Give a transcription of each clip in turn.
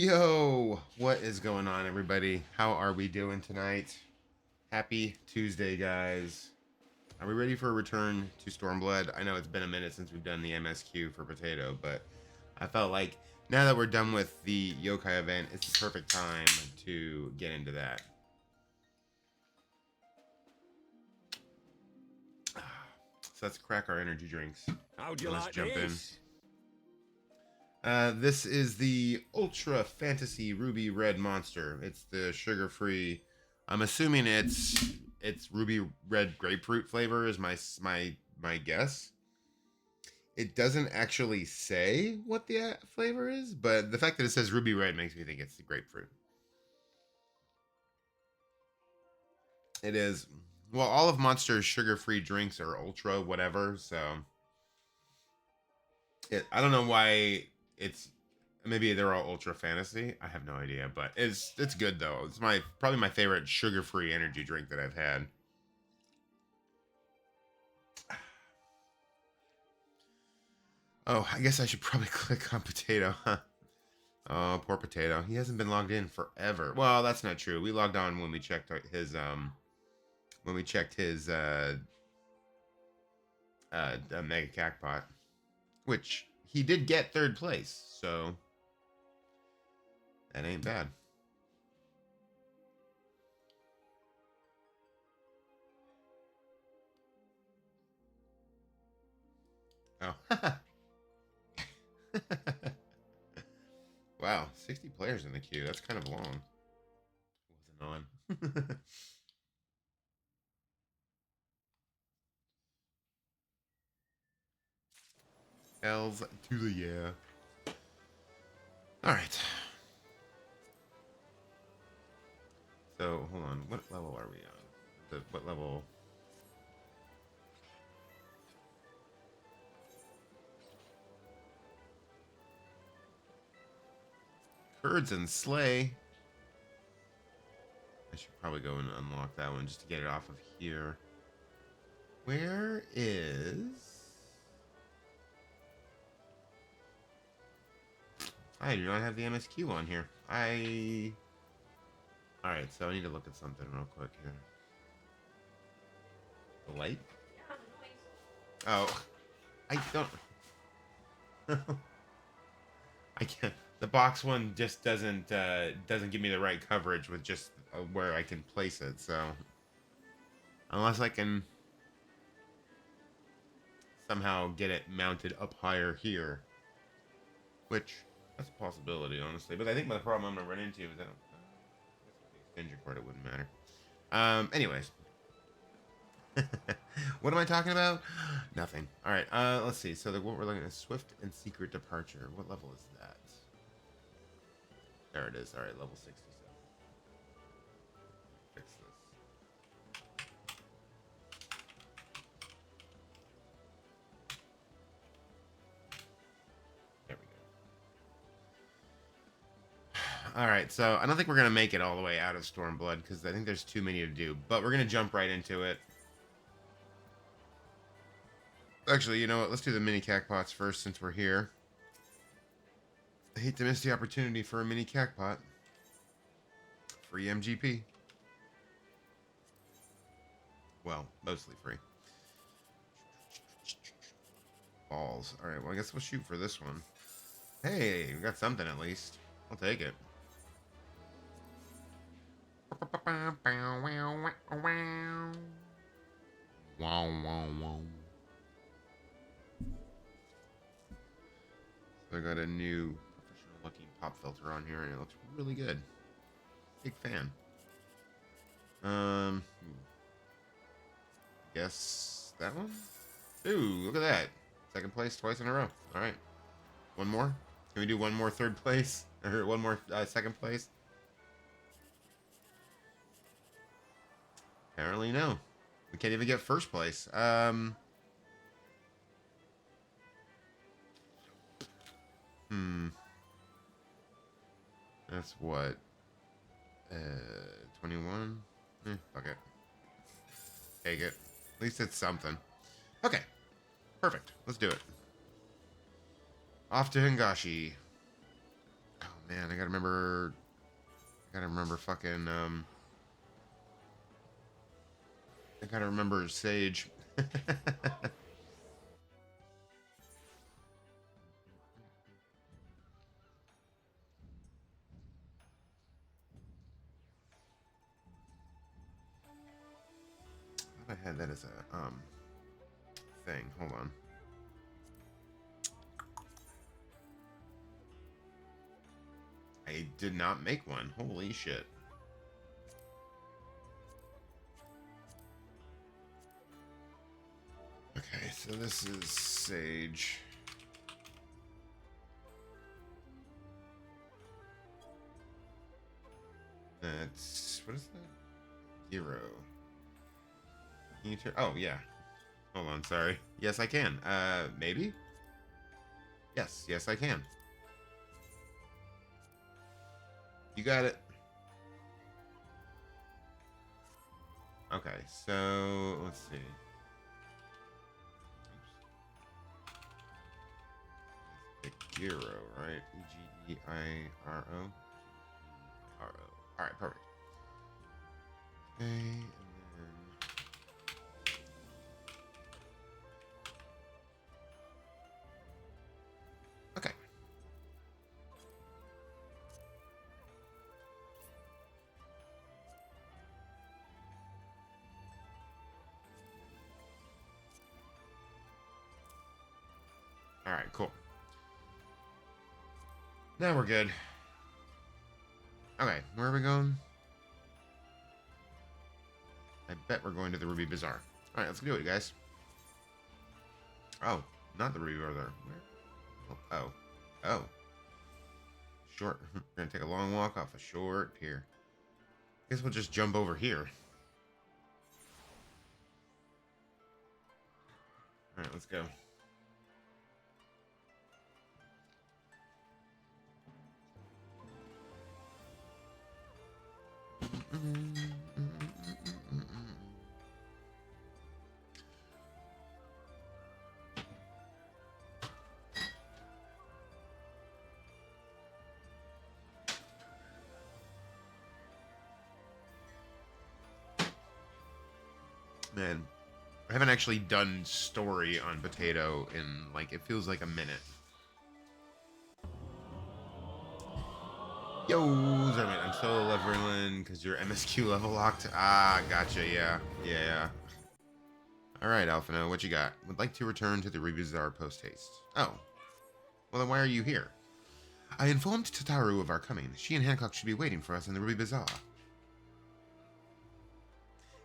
Yo, what is going on, everybody? How are we doing tonight? Happy Tuesday, guys. Are we ready for a return to Stormblood? I know it's been a minute since we've done the MSQ for Potato, but I felt like now that we're done with the Yokai event, it's the perfect time to get into that. So let's crack our energy drinks. How'd you Let's like jump this? This is the Ultra Fantasy Ruby Red Monster. It's the sugar-free. I'm assuming it's Ruby Red grapefruit flavor is my guess. It doesn't actually say what the flavor is, but the fact that it says Ruby Red makes me think it's the grapefruit. It is. Well, all of Monster's sugar-free drinks are ultra whatever, so I don't know why it's maybe they're all ultra fantasy. I have no idea, but it's good though. It's probably my favorite sugar-free energy drink that I've had. Oh, I guess I should probably click on Potato, huh? Oh, poor Potato. He hasn't been logged in forever. Well, that's not true. We logged on when we checked his Mega Cacpot, which he did get third place, so that ain't bad. Oh. Wow, 60 players in the queue. That's kind of long. Wasn't on. L's to the yeah. All right. So hold on. What level are we on? What level? Curds and Slay. I should probably go and unlock that one just to get it off of here. Where is... I do not have the MSQ on here. Alright, so I need to look at something real quick here. The light? Oh. I don't... I can't... The box one just doesn't give me the right coverage with just where I can place it, so... Unless I can somehow get it mounted up higher here. Which... That's a possibility, honestly. But I think the problem I'm going to run into is that the extension cord, it wouldn't matter. Anyways. What am I talking about? Nothing. All right. Let's see. So what we're looking at is Swift and Secret Departure. What level is that? There it is. All right. Level 67. Fix this. All right, so I don't think we're going to make it all the way out of Stormblood because I think there's too many to do, but we're going to jump right into it. Actually, you know what? Let's do the mini Cacpots first since we're here. I hate to miss the opportunity for a mini Cacpot. Free MGP. Well, mostly free. Balls. All right, well, I guess we'll shoot for this one. Hey, we got something at least. I'll take it. Wow, wow, wow. So I got a new professional looking pop filter on here and it looks really good. Big fan. Guess that one? Ooh, look at that. Second place twice in a row. All right. One more? Can we do one more third place? Or one more second place? Apparently no. We can't even get first place. That's what? 21? Fuck it. Take it. At least it's something. Okay. Perfect. Let's do it. Off to Hingashi. Oh Man, I gotta remember. Fucking. I gotta remember Sage. I had that as a thing. Hold on. I did not make one. Holy shit. Okay, so this is Sage. That's what is that? Hero. Can you turn? Oh yeah. Hold on, sorry. Yes, I can. Maybe? Yes, I can. You got it. Okay, so let's see. Giro, right? Geiro. Alright, perfect. Okay, and then okay. Alright, cool. Now we're good. Okay, where are we going? I bet we're going to the Ruby Bazaar. Alright, let's do it, guys. Oh, not the Ruby Bazaar. Where? Oh. Short. We're gonna take a long walk off a short pier. Guess we'll just jump over here. Alright, let's go. Man, I haven't actually done story on Potato in, like, it feels like a minute. Yo, Zerman, I'm solo leveling because you're MSQ level locked. Ah, gotcha, yeah. Alright, Alphino, what you got? Would like to return to the Ruby Bazaar post-haste. Oh. Well, then why are you here? I informed Tataru of our coming. She and Hancock should be waiting for us in the Ruby Bazaar.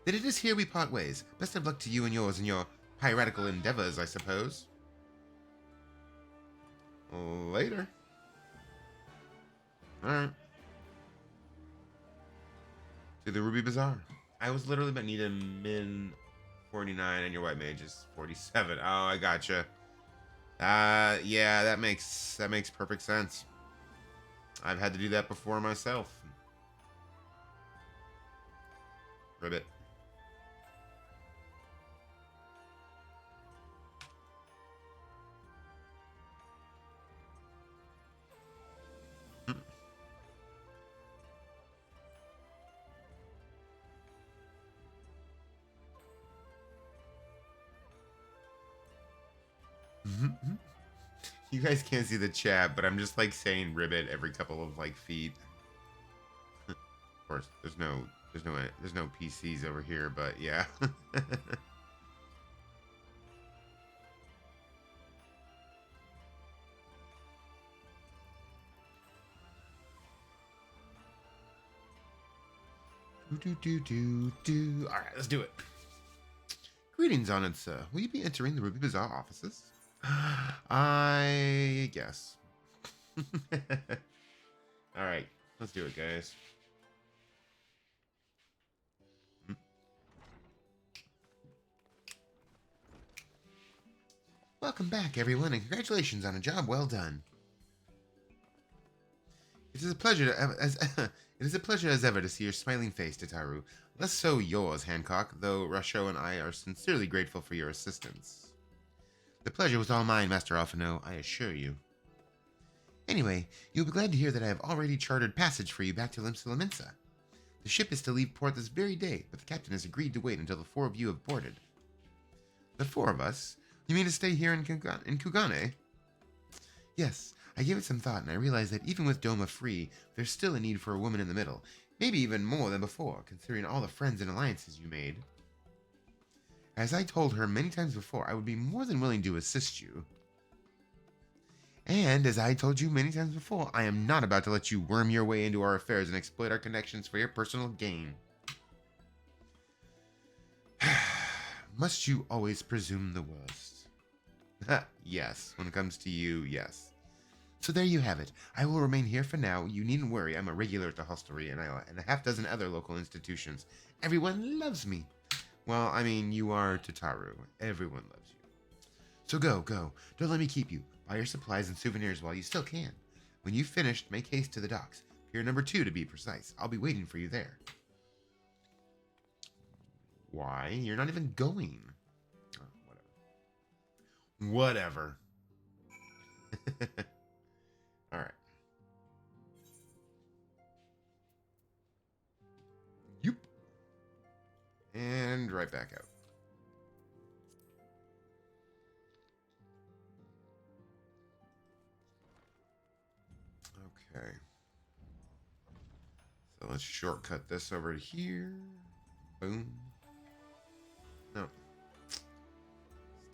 Then it is here we part ways. Best of luck to you and yours in your piratical endeavors, I suppose. Later. Alright. To the Ruby Bazaar. I was literally about needing min 49 and your white mage is 47. Oh, I gotcha. Yeah, that makes perfect sense. I've had to do that before myself. Ribbit. You guys can't see the chat, but I'm just like saying ribbit every couple of like feet. Of course, there's no PCs over here, but yeah. All right, let's do it. Greetings, honored sir. Will you be entering the Ruby Bazaar offices? I guess. All right, let's do it, guys. Welcome back, everyone, and congratulations on a job well done. It is a pleasure as ever to see your smiling face, Tataru. Less so yours, Hancock, though Rasho and I are sincerely grateful for your assistance. The pleasure was all mine, Master Alphino, I assure you. Anyway, you'll be glad to hear that I have already chartered passage for you back to Limsa. The ship is to leave port this very day, but the captain has agreed to wait until the 4 of you have boarded. The 4 of us? You mean to stay here in Kugane? Yes, I gave it some thought and I realized that even with Doma free, there's still a need for a woman in the middle. Maybe even more than before, considering all the friends and alliances you made. As I told her many times before, I would be more than willing to assist you. And as I told you many times before, I am not about to let you worm your way into our affairs and exploit our connections for your personal gain. Must you always presume the worst? Yes, when it comes to you, yes. So there you have it. I will remain here for now. You needn't worry. I'm a regular at the hostelry and a half dozen other local institutions. Everyone loves me. Well, I mean, you are Tataru. Everyone loves you. So go. Don't let me keep you. Buy your supplies and souvenirs while you still can. When you've finished, make haste to the docks. Pier number 2 to be precise. I'll be waiting for you there. Why? You're not even going. Oh, whatever. Alright. Yup. And right back out. Okay. So let's shortcut this over to here. Boom. No.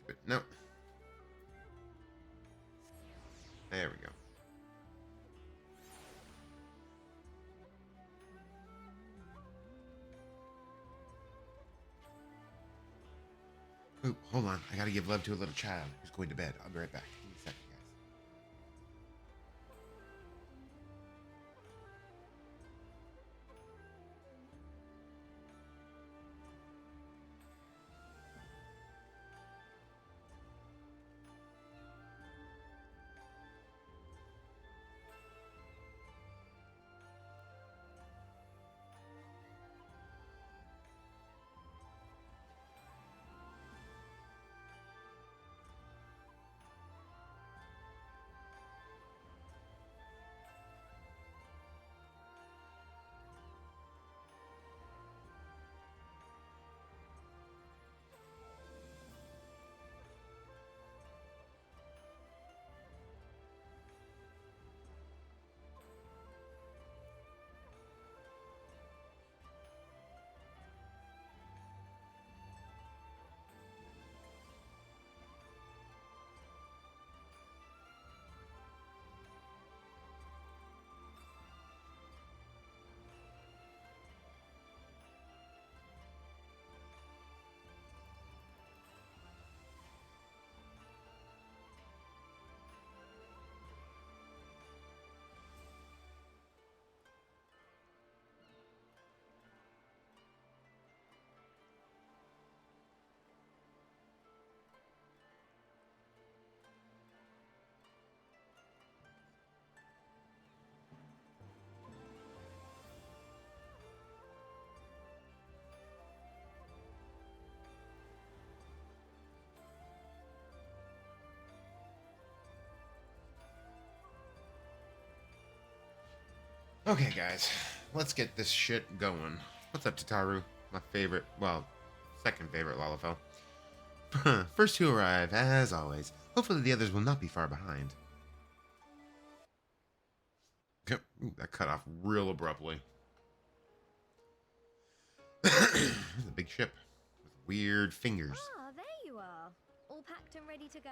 Stupid. No. There we go. Oop, hold on. I gotta give love to a little child who's going to bed. I'll be right back. Give me a second, Okay, guys, let's get this shit going. What's up, Tataru? My favorite, well, second favorite Lalafell. First to arrive, as always. Hopefully the others will not be far behind. Ooh, that cut off real abruptly. It's a big ship with weird fingers. Ah, there you are. All packed and ready to go?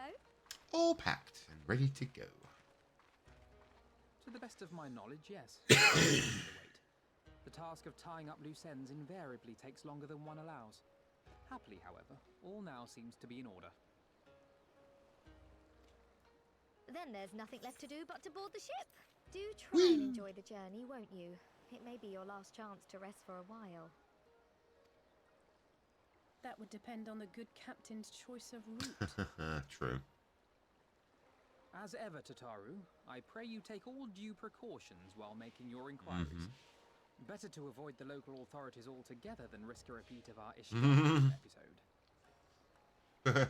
All packed and ready to go. To the best of my knowledge, yes. The task of tying up loose ends invariably takes longer than one allows. Happily, however, all now seems to be in order. Then there's nothing left to do but to board the ship. Do try and enjoy the journey, won't you? It may be your last chance to rest for a while. That would depend on the good captain's choice of route. True. As ever, Tataru, I pray you take all due precautions while making your inquiries. Better to avoid the local authorities altogether than risk a repeat of our Ishtar episode.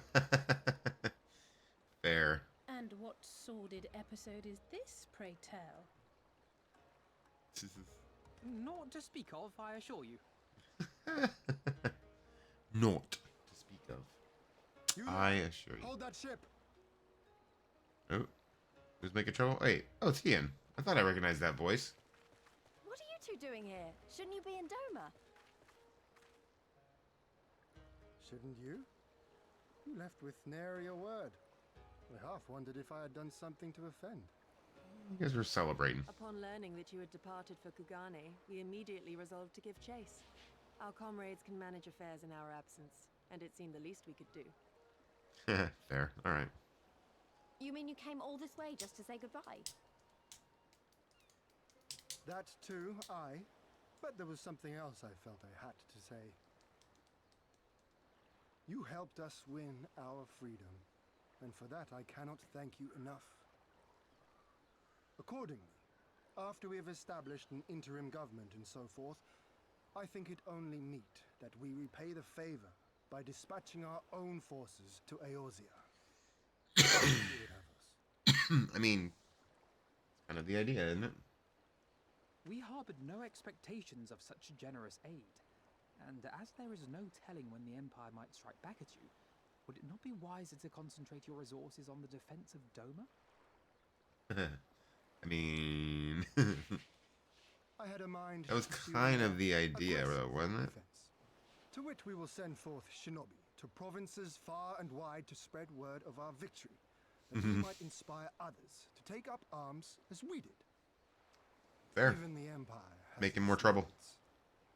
Fair. And what sordid episode is this, pray tell? Naught to speak of, I assure you. Naught to speak of. I assure you. Hold that ship. Oh, who's making trouble? Wait, oh, it's Ian. I thought I recognized that voice. What are you two doing here? Shouldn't you be in Doma? Shouldn't you? You left with nary a word. I half wondered if I had done something to offend. You guys were celebrating. Upon learning that you had departed for Kugane, we immediately resolved to give chase. Our comrades can manage affairs in our absence, and it seemed the least we could do. Fair. All right. You mean you came all this way just to say goodbye? That too, but there was something else I felt I had to say. You helped us win our freedom, and for that I cannot thank you enough. Accordingly, after we have established an interim government and so forth, I think it only meet that we repay the favor by dispatching our own forces to Eorzea. I mean, it's kind of the idea, isn't it? We harbored no expectations of such generous aid, and as there is no telling when the Empire might strike back at you, would it not be wiser to concentrate your resources on the defense of Doma? I mean, I had a mind that was to kind of the idea, aggressive wasn't it? defense, to which we will send forth shinobi to provinces far and wide to spread word of our victory, that we might inspire others to take up arms as we did. Fair. Even the Empire has Making its more trouble. limits.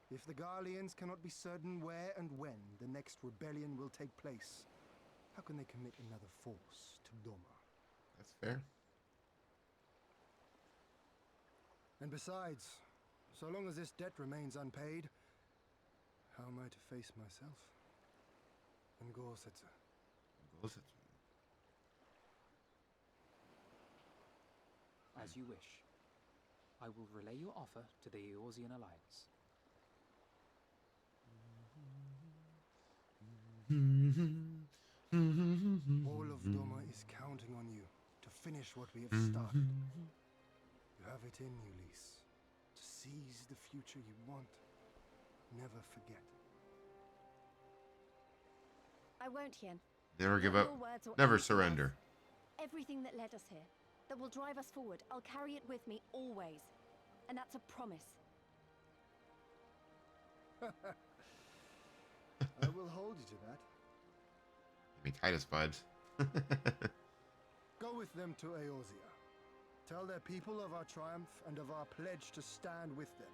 If the Garleans cannot be certain where and when the next rebellion will take place, how can they commit another force to Doma? That's fair. And besides, so long as this debt remains unpaid, how am I to face myself? And Gorsetzer? As you wish. I will relay your offer to the Eorzean Alliance. All of Doma is counting on you to finish what we have started. You have it in you, Lise. To seize the future you want. Never forget. I won't, Hien. Never give Not up. your words or Never anything surrender. else. Everything that led us here, that will drive us forward, I'll carry it with me always. And that's a promise. I will hold you to that. Give me Titus vibes. Go with them to Eorzea. Tell their people of our triumph and of our pledge to stand with them.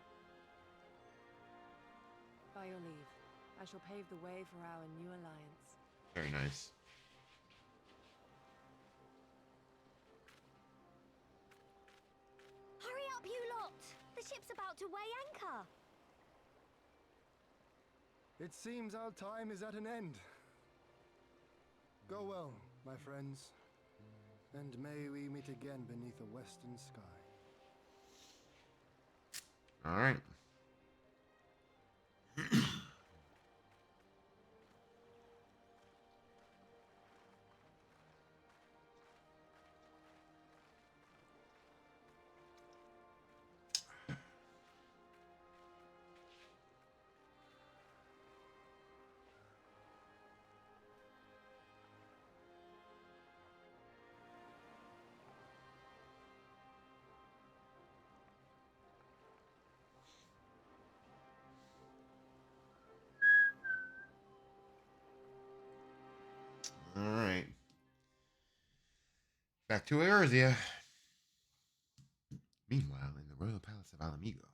By your leave, I shall pave the way for our new alliance. Very nice. Hurry up, you lot! The ship's about to weigh anchor. It seems our time is at an end. Go well, my friends, and may we meet again beneath a western sky. All right. All right. Back to Eorzea. Meanwhile, in the royal palace of Alamigo.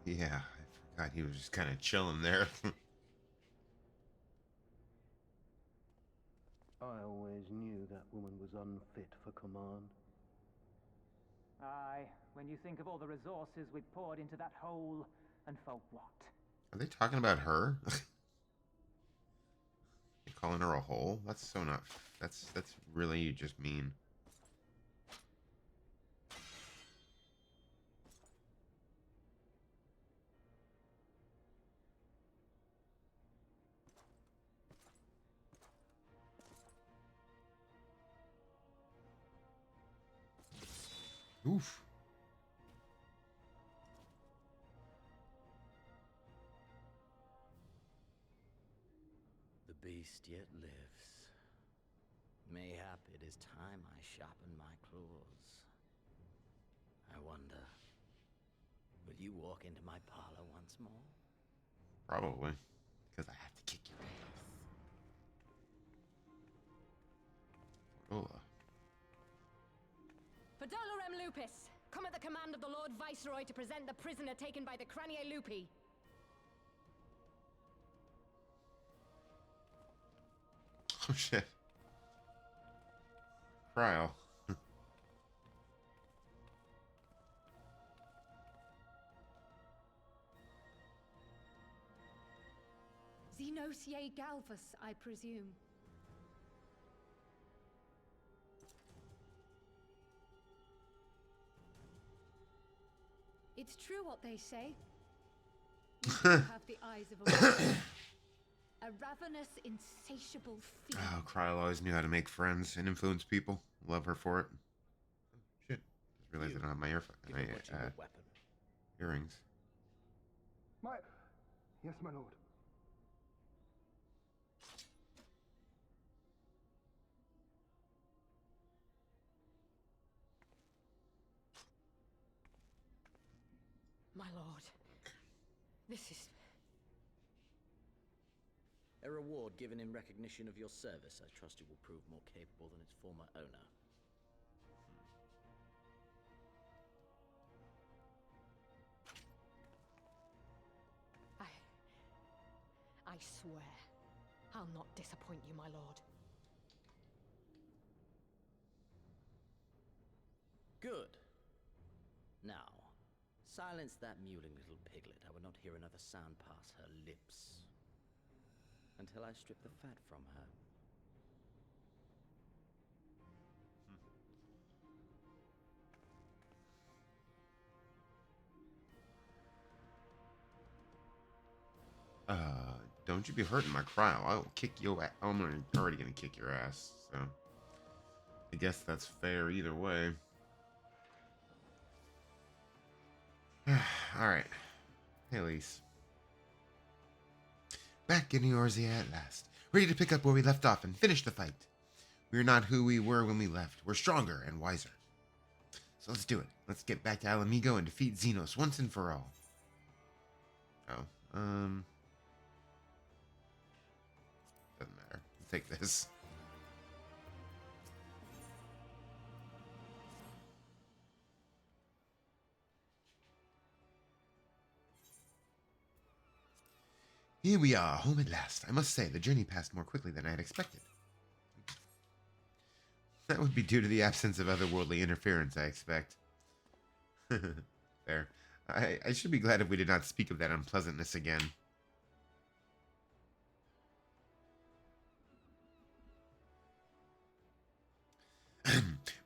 Yeah, I forgot he was just kind of chilling there. I always knew that woman was unfit for command. Aye, when you think of all the resources we've poured into that hole, and for what? Are they talking about her? You're calling her a hole? That's so not. That's really just mean. Oof. The beast yet lives. Mayhap it is time I sharpen my claws. I wonder, will you walk into my parlor once more? Probably. Because I have to kick your ass. Ola. For Dolorem Lupus, come at the command of the Lord Viceroy to present the prisoner taken by the Cranie Lupi. Oh shit. Cryo. Xenosier Galvus, I presume. It's true what they say. You do have the eyes of a wolf. A ravenous, insatiable fiend. Oh, Cryo always knew how to make friends and influence people. Love her for it. Oh, shit. Just realized I don't have my Weapon. earrings. Yes, my lord. My lord, this is... A reward given in recognition of your service. I trust you will prove more capable than its former owner. I swear, I'll not disappoint you, my lord. Good. Now, silence that mewling little piglet. I will not hear another sound pass her lips. Until I strip the fat from her. Don't you be hurting my cryo. I will kick your ass. I'm already gonna kick your ass, so I guess that's fair either way. Alright. Hey, Elise. Back in Eorzea at last, ready to pick up where we left off and finish the fight. We're not who we were when we left. We're stronger and wiser. So let's do it. Let's get back to Alamigo and defeat Xenos once and for all. Oh, doesn't matter. I'll take this. Here we are, home at last. I must say, the journey passed more quickly than I had expected. That would be due to the absence of otherworldly interference, I expect. Fair. I should be glad if we did not speak of that unpleasantness again.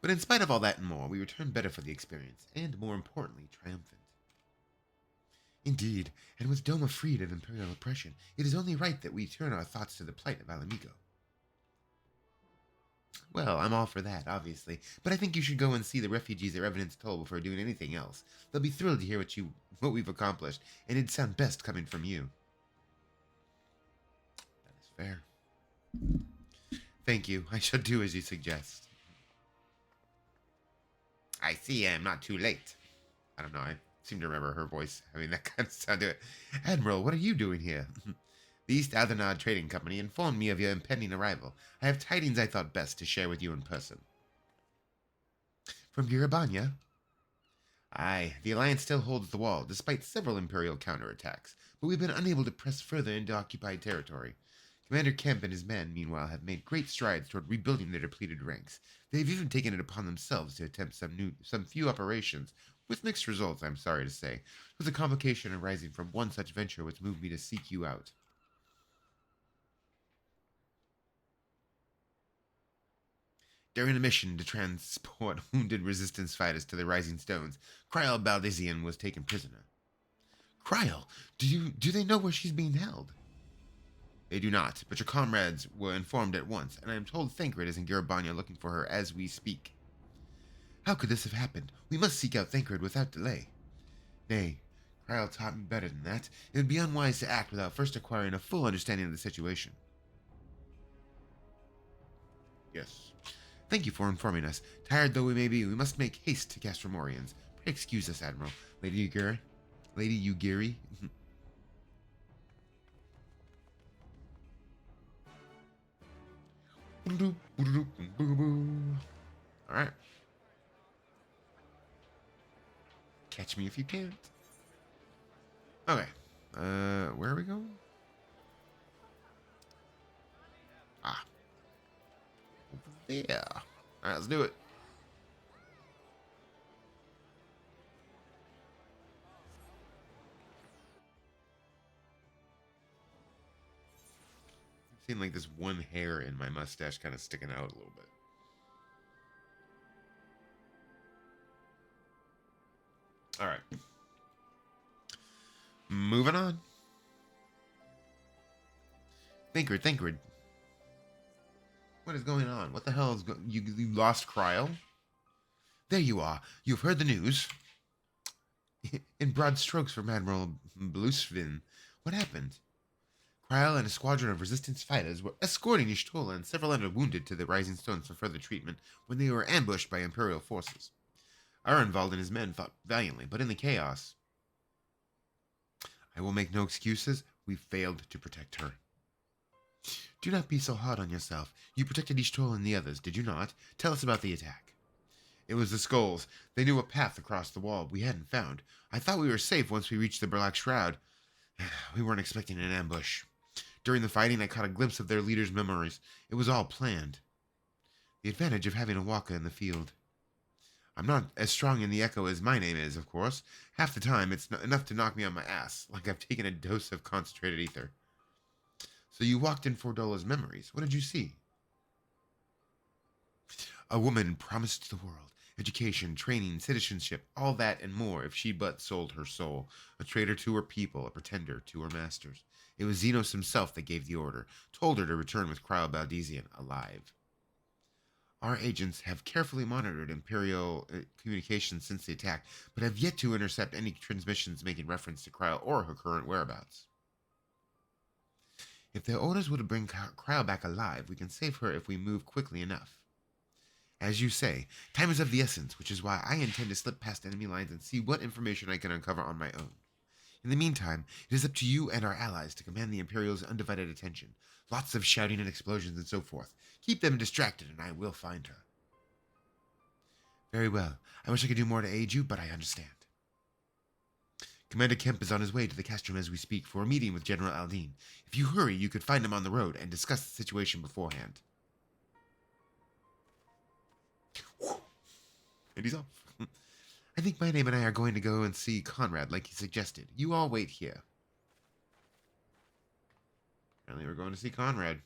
But in spite of all that and more, we returned better for the experience, and more importantly, triumphant. Indeed, and with Doma freed of Imperial oppression, it is only right that we turn our thoughts to the plight of Alamigo. Well, I'm all for that, obviously, but I think you should go and see the refugees at Revenant's Toll before doing anything else. They'll be thrilled to hear what we've accomplished, and it'd sound best coming from you. That is fair. Thank you. I shall do as you suggest. I see I'm not too late. I don't know, I seem to remember her voice having that kind of sound to it. Admiral, what are you doing here? The East Athenard Trading Company informed me of your impending arrival. I have tidings I thought best to share with you in person. From Girabanya? Aye, the Alliance still holds the wall, despite several Imperial counterattacks, but we've been unable to press further into occupied territory. Commander Kemp and his men, meanwhile, have made great strides toward rebuilding their depleted ranks. They've even taken it upon themselves to attempt some few operations, with mixed results, I'm sorry to say. It was a convocation arising from one such venture which moved me to seek you out. During a mission to transport wounded resistance fighters to the Rising Stones, Kryl Baldizian was taken prisoner. Kryl, do they know where she's being held? They do not, but your comrades were informed at once, and I am told Thancred is in Girabanya looking for her as we speak. How could this have happened? We must seek out Thancred without delay. Nay, Krile taught me better than that. It would be unwise to act without first acquiring a full understanding of the situation. Yes. Thank you for informing us. Tired though we may be, we must make haste to Castromorians. Pray excuse us, Admiral. Lady Ugiri? Alright. Catch me if you can't. Okay. Where are we going? Ah. Over there. Alright, let's do it. I've seen like this one hair in my mustache kind of sticking out a little bit. Alright. Moving on. Thancred. What is going on? What the hell is you lost Krile? There you are. You've heard the news. In broad strokes from Admiral Blusvin. What happened? Krile and a squadron of resistance fighters were escorting Y'shtola and several other wounded to the Rising Stones for further treatment when they were ambushed by Imperial forces. Arenvald and his men fought valiantly, but in the chaos, I will make no excuses. We failed to protect her. Do not be so hard on yourself. You protected Y'shtola and the others, did you not? Tell us about the attack. It was the Skulls. They knew a path across the wall we hadn't found. I thought we were safe once we reached the Black Shroud. We weren't expecting an ambush. During the fighting, I caught a glimpse of their leader's memories. It was all planned. The advantage of having a walker in the field. I'm not as strong in the echo as Myname is, of course. Half the time, it's enough to knock me on my ass, like I've taken a dose of concentrated ether. So you walked in Fordola's memories. What did you see? A woman promised the world. Education, training, citizenship, all that and more if she but sold her soul. A traitor to her people, a pretender to her masters. It was Xenos himself that gave the order, told her to return with Krile Baldesion alive. Our agents have carefully monitored Imperial communications since the attack, but have yet to intercept any transmissions making reference to Krile or her current whereabouts. If their orders were to bring Krile back alive, we can save her if we move quickly enough. As you say, time is of the essence, which is why I intend to slip past enemy lines and see what information I can uncover on my own. In the meantime, it is up to you and our allies to command the Imperial's undivided attention. Lots of shouting and explosions and so forth. Keep them distracted and I will find her. Very well. I wish I could do more to aid you, but I understand. Commander Kemp is on his way to the castrum as we speak for a meeting with General Aldine. If you hurry, you could find him on the road and discuss the situation beforehand. And he's off. I think Myname and I are going to go and see Conrad like he suggested. You all wait here. Apparently we're going to see Conrad.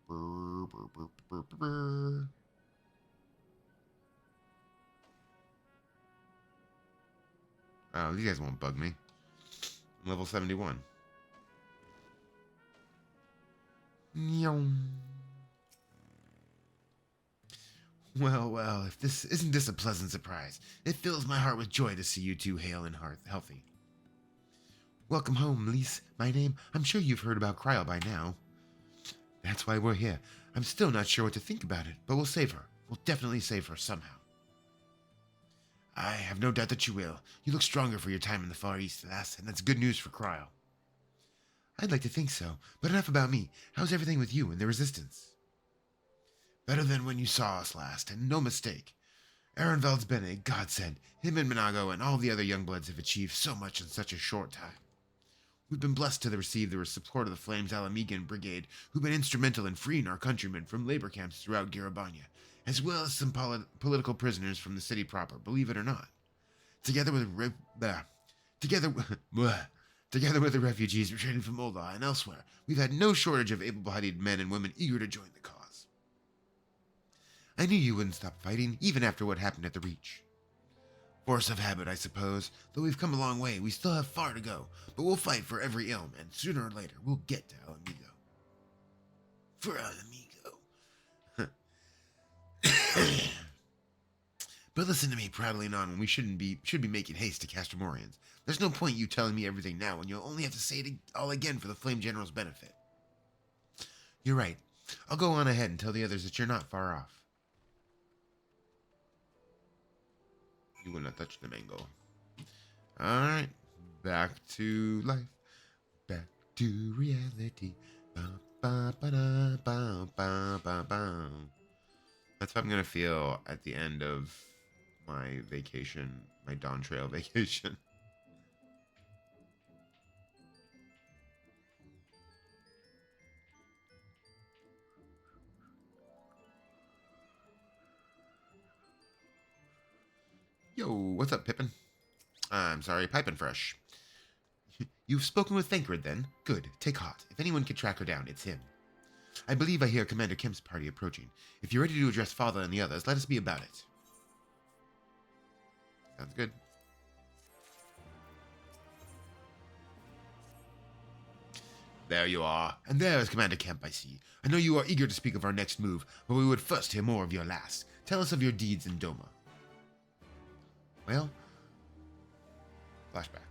Brr, brr, brr, brr, brr. Oh, these guys won't bug me. I'm level 71. Well, if this isn't this a pleasant surprise. It fills my heart with joy to see you two hale and healthy. Welcome home, Lise. I'm sure you've heard about Krile by now. That's why we're here. I'm still not sure what to think about it, but we'll save her. We'll definitely save her somehow. I have no doubt that you will. You look stronger for your time in the Far East, lass, and that's good news for Krile. I'd like to think so, but enough about me. How's everything with you and the Resistance? Better than when you saw us last, and no mistake. Arenvald's been a godsend. Him and Minago and all the other youngbloods have achieved so much in such a short time. We've been blessed to receive the support of the Flames Alamegan Brigade, who've been instrumental in freeing our countrymen from labor camps throughout Garabanya, as well as some political prisoners from the city proper, believe it or not. Together with the refugees returning from Moldar and elsewhere, we've had no shortage of able-bodied men and women eager to join the cause. I knew you wouldn't stop fighting, even after what happened at the Reach. Force of habit, I suppose. Though we've come a long way, we still have far to go. But we'll fight for every ilm, and sooner or later, we'll get to Alamigo. For Alamigo. But listen to me prattling on when we should be making haste to Castromorians. There's no point you telling me everything now when you'll only have to say it all again for the Flame General's benefit. You're right. I'll go on ahead and tell the others that you're not far off. You will not touch the mango. Alright. Back to life. Back to reality. That's how I'm going to feel at the end of my vacation, my Dawntrail vacation. Yo, what's up, Pippin? I'm sorry, piping fresh. You've spoken with Thancred, then? Good, take heart. If anyone can track her down, it's him. I believe I hear Commander Kemp's party approaching. If you're ready to address Father and the others, let us be about it. Sounds good. There you are. And there is Commander Kemp, I see. I know you are eager to speak of our next move, but we would first hear more of your last. Tell us of your deeds in Doma. Well, flashback.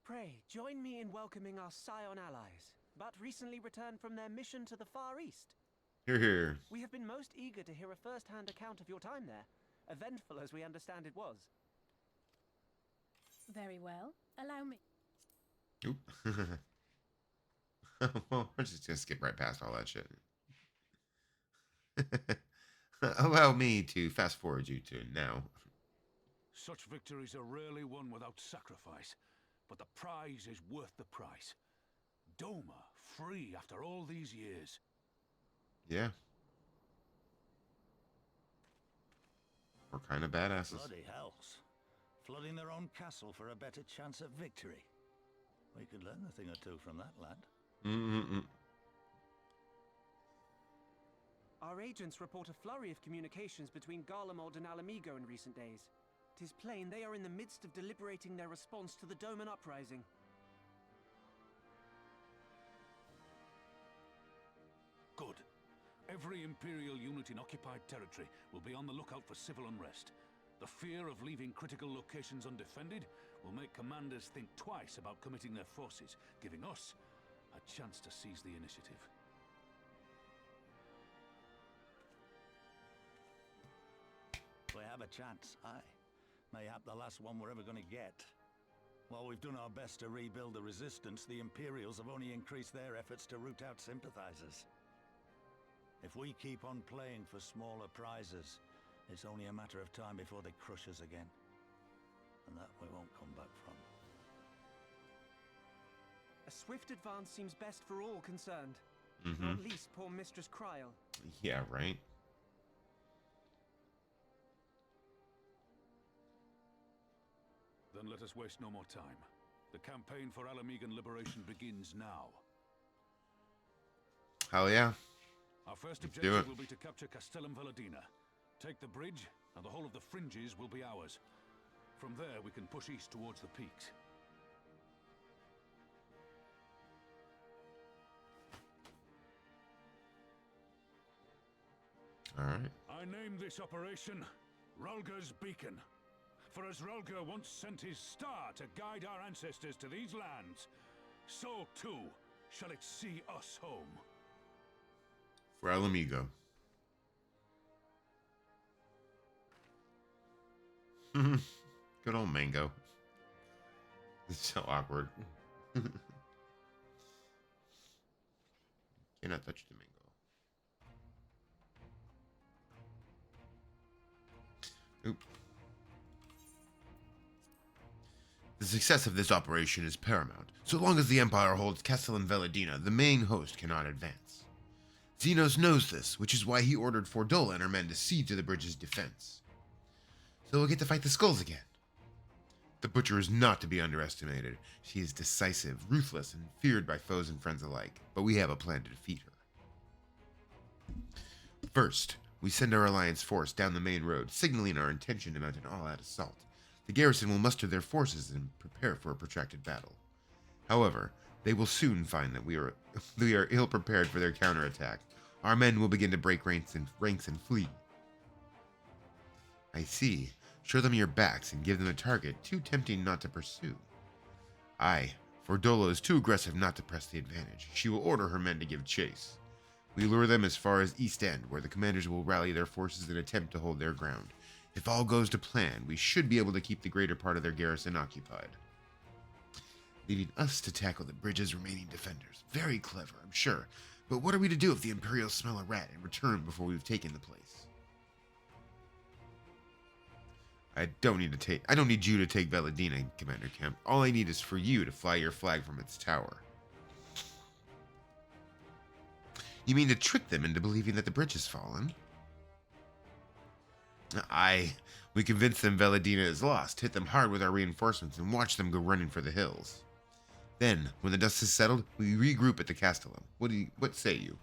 Pray, join me in welcoming our Scion allies, but recently returned from their mission to the Far East. Here. We have been most eager to hear a first-hand account of your time there, eventful as we understand it was. Very well. Allow me. Oop. Well, we're just gonna skip right past all that shit. Allow me to fast forward you to now. Such victories are rarely won without sacrifice, but the prize is worth the price. Doma, free after all these years. Yeah. We're kind of badasses. Bloody hells. Flooding their own castle for a better chance at victory. We could learn a thing or two from that lad. Our agents report a flurry of communications between Garlemald and Alamigo in recent days. 'Tis plain they are in the midst of deliberating their response to the Doman uprising. Good. Every Imperial unit in occupied territory will be on the lookout for civil unrest. The fear of leaving critical locations undefended will make commanders think twice about committing their forces, giving us a chance to seize the initiative. We have a chance, aye. Mayhap the last one we're ever going to get. While we've done our best to rebuild the resistance, the Imperials have only increased their efforts to root out sympathizers. If we keep on playing for smaller prizes, it's only a matter of time before they crush us again. And that we won't come back from. A swift advance seems best for all concerned. Not least poor Mistress Kryl. Yeah, right. Then let us waste no more time. The campaign for Alamigan liberation begins now. Hell yeah. Our first objective will be to capture Castellum Valadina. Take the bridge, and the whole of the fringes will be ours. From there, we can push east towards the peaks. Alright. I name this operation Rulga's Beacon. For as Rulga once sent his star to guide our ancestors to these lands, so too shall it see us home. For Alamigo. Good old Mango. It's so awkward. Cannot touch the mango. Oop. The success of this operation is paramount. So long as the Empire holds Castellum Valadina, the main host cannot advance. Xenos knows this, which is why he ordered Fordola and her men to see to the bridge's defense. so we'll get to fight the skulls again. The Butcher is not to be underestimated. She is decisive, ruthless, and feared by foes and friends alike, but we have a plan to defeat her. First, we send our alliance force down the main road, signaling our intention to mount an all-out assault. The garrison will muster their forces and prepare for a protracted battle. However, they will soon find that we are ill-prepared for their counterattack. Our men will begin to break ranks and flee. I see. Show them your backs and give them a target too tempting not to pursue. Aye, for Dolo is too aggressive not to press the advantage. She will order her men to give chase. We lure them as far as East End, where the commanders will rally their forces and attempt to hold their ground. If all goes to plan, we should be able to keep the greater part of their garrison occupied, leaving us to tackle the bridge's remaining defenders. Very clever, I'm sure. But what are we to do if the Imperials smell a rat and return before we've taken the place? I don't need you to take Veladina, Commander Kemp. All I need is for you to fly your flag from its tower. You mean to trick them into believing that the bridge has fallen? Aye. We convince them Veladina is lost, hit them hard with our reinforcements, and watch them go running for the hills. Then, when the dust has settled, we regroup at the Castellum. What say you?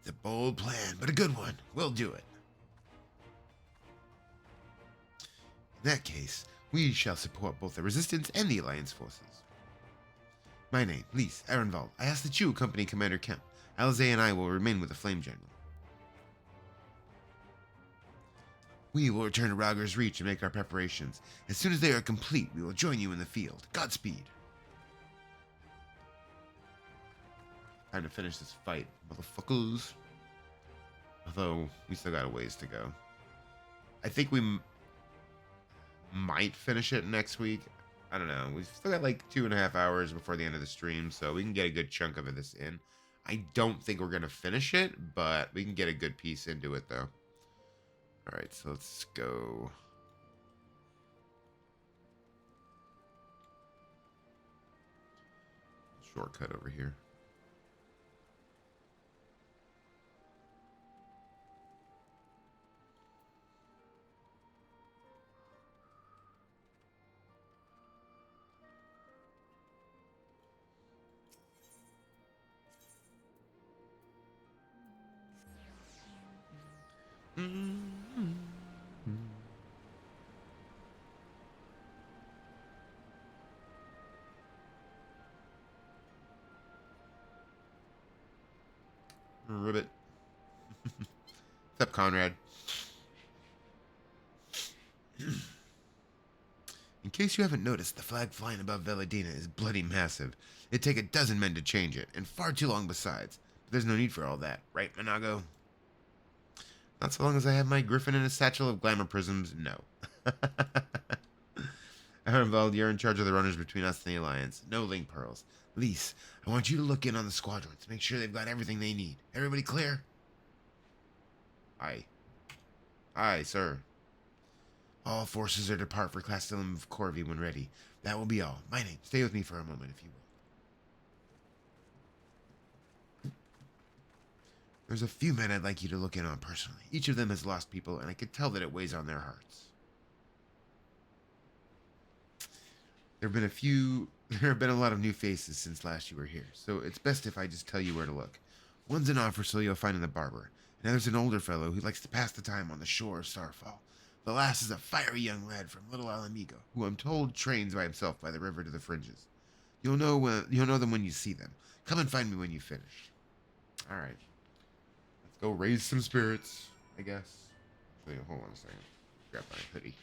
It's a bold plan, but a good one. We'll do it. In that case, we shall support both the Resistance and the Alliance forces. Myname, Lys, Arenvald, I ask that you accompany Commander Kemp. Alize and I will remain with the Flame General. We will return to Rauger's Reach and make our preparations. As soon as they are complete, we will join you in the field. Godspeed. Time to finish this fight, motherfuckers. Although, we still got a ways to go. I think we might finish it next week. I don't know. We've still got like 2.5 hours before the end of the stream, so we can get a good chunk of this in. I don't think we're going to finish it, but we can get a good piece into it, though. Alright, so let's go. Shortcut over here. Ribbit. What's up, Conrad? In case you haven't noticed, the flag flying above Veladina is bloody massive. It'd take a dozen men to change it, and far too long besides. But there's no need for all that, right, Monago? Not so long as I have my griffin and a satchel of glamour prisms, no. Arenvald, you're in charge of the runners between us and the Alliance. No link pearls. Lys, I want you to look in on the squadrons. Make sure they've got everything they need. Everybody clear? Aye. Aye, sir. All forces are to depart for Castellum of Corvey when ready. That will be all. Myname, stay with me for a moment, if you will. There's a few men I'd like you to look in on personally. Each of them has lost people, and I could tell that it weighs on their hearts. There have been a lot of new faces since last you were here, so it's best if I just tell you where to look. One's an officer you'll find in the barber. Another's an older fellow who likes to pass the time on the shore of Starfall. The last is a fiery young lad from Little Alamigo, who I'm told trains by himself by the river to the fringes. You'll know them when you see them. Come and find me when you finish. All right. Let's go raise some spirits, I guess. Actually, hold on a second. Grab my hoodie.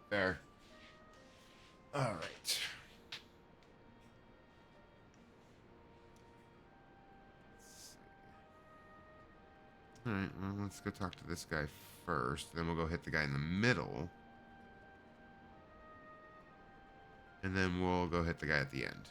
Fair. All right. Alright, well, let's go talk to this guy first. Then we'll go hit the guy in the middle. And then we'll go hit the guy at the end.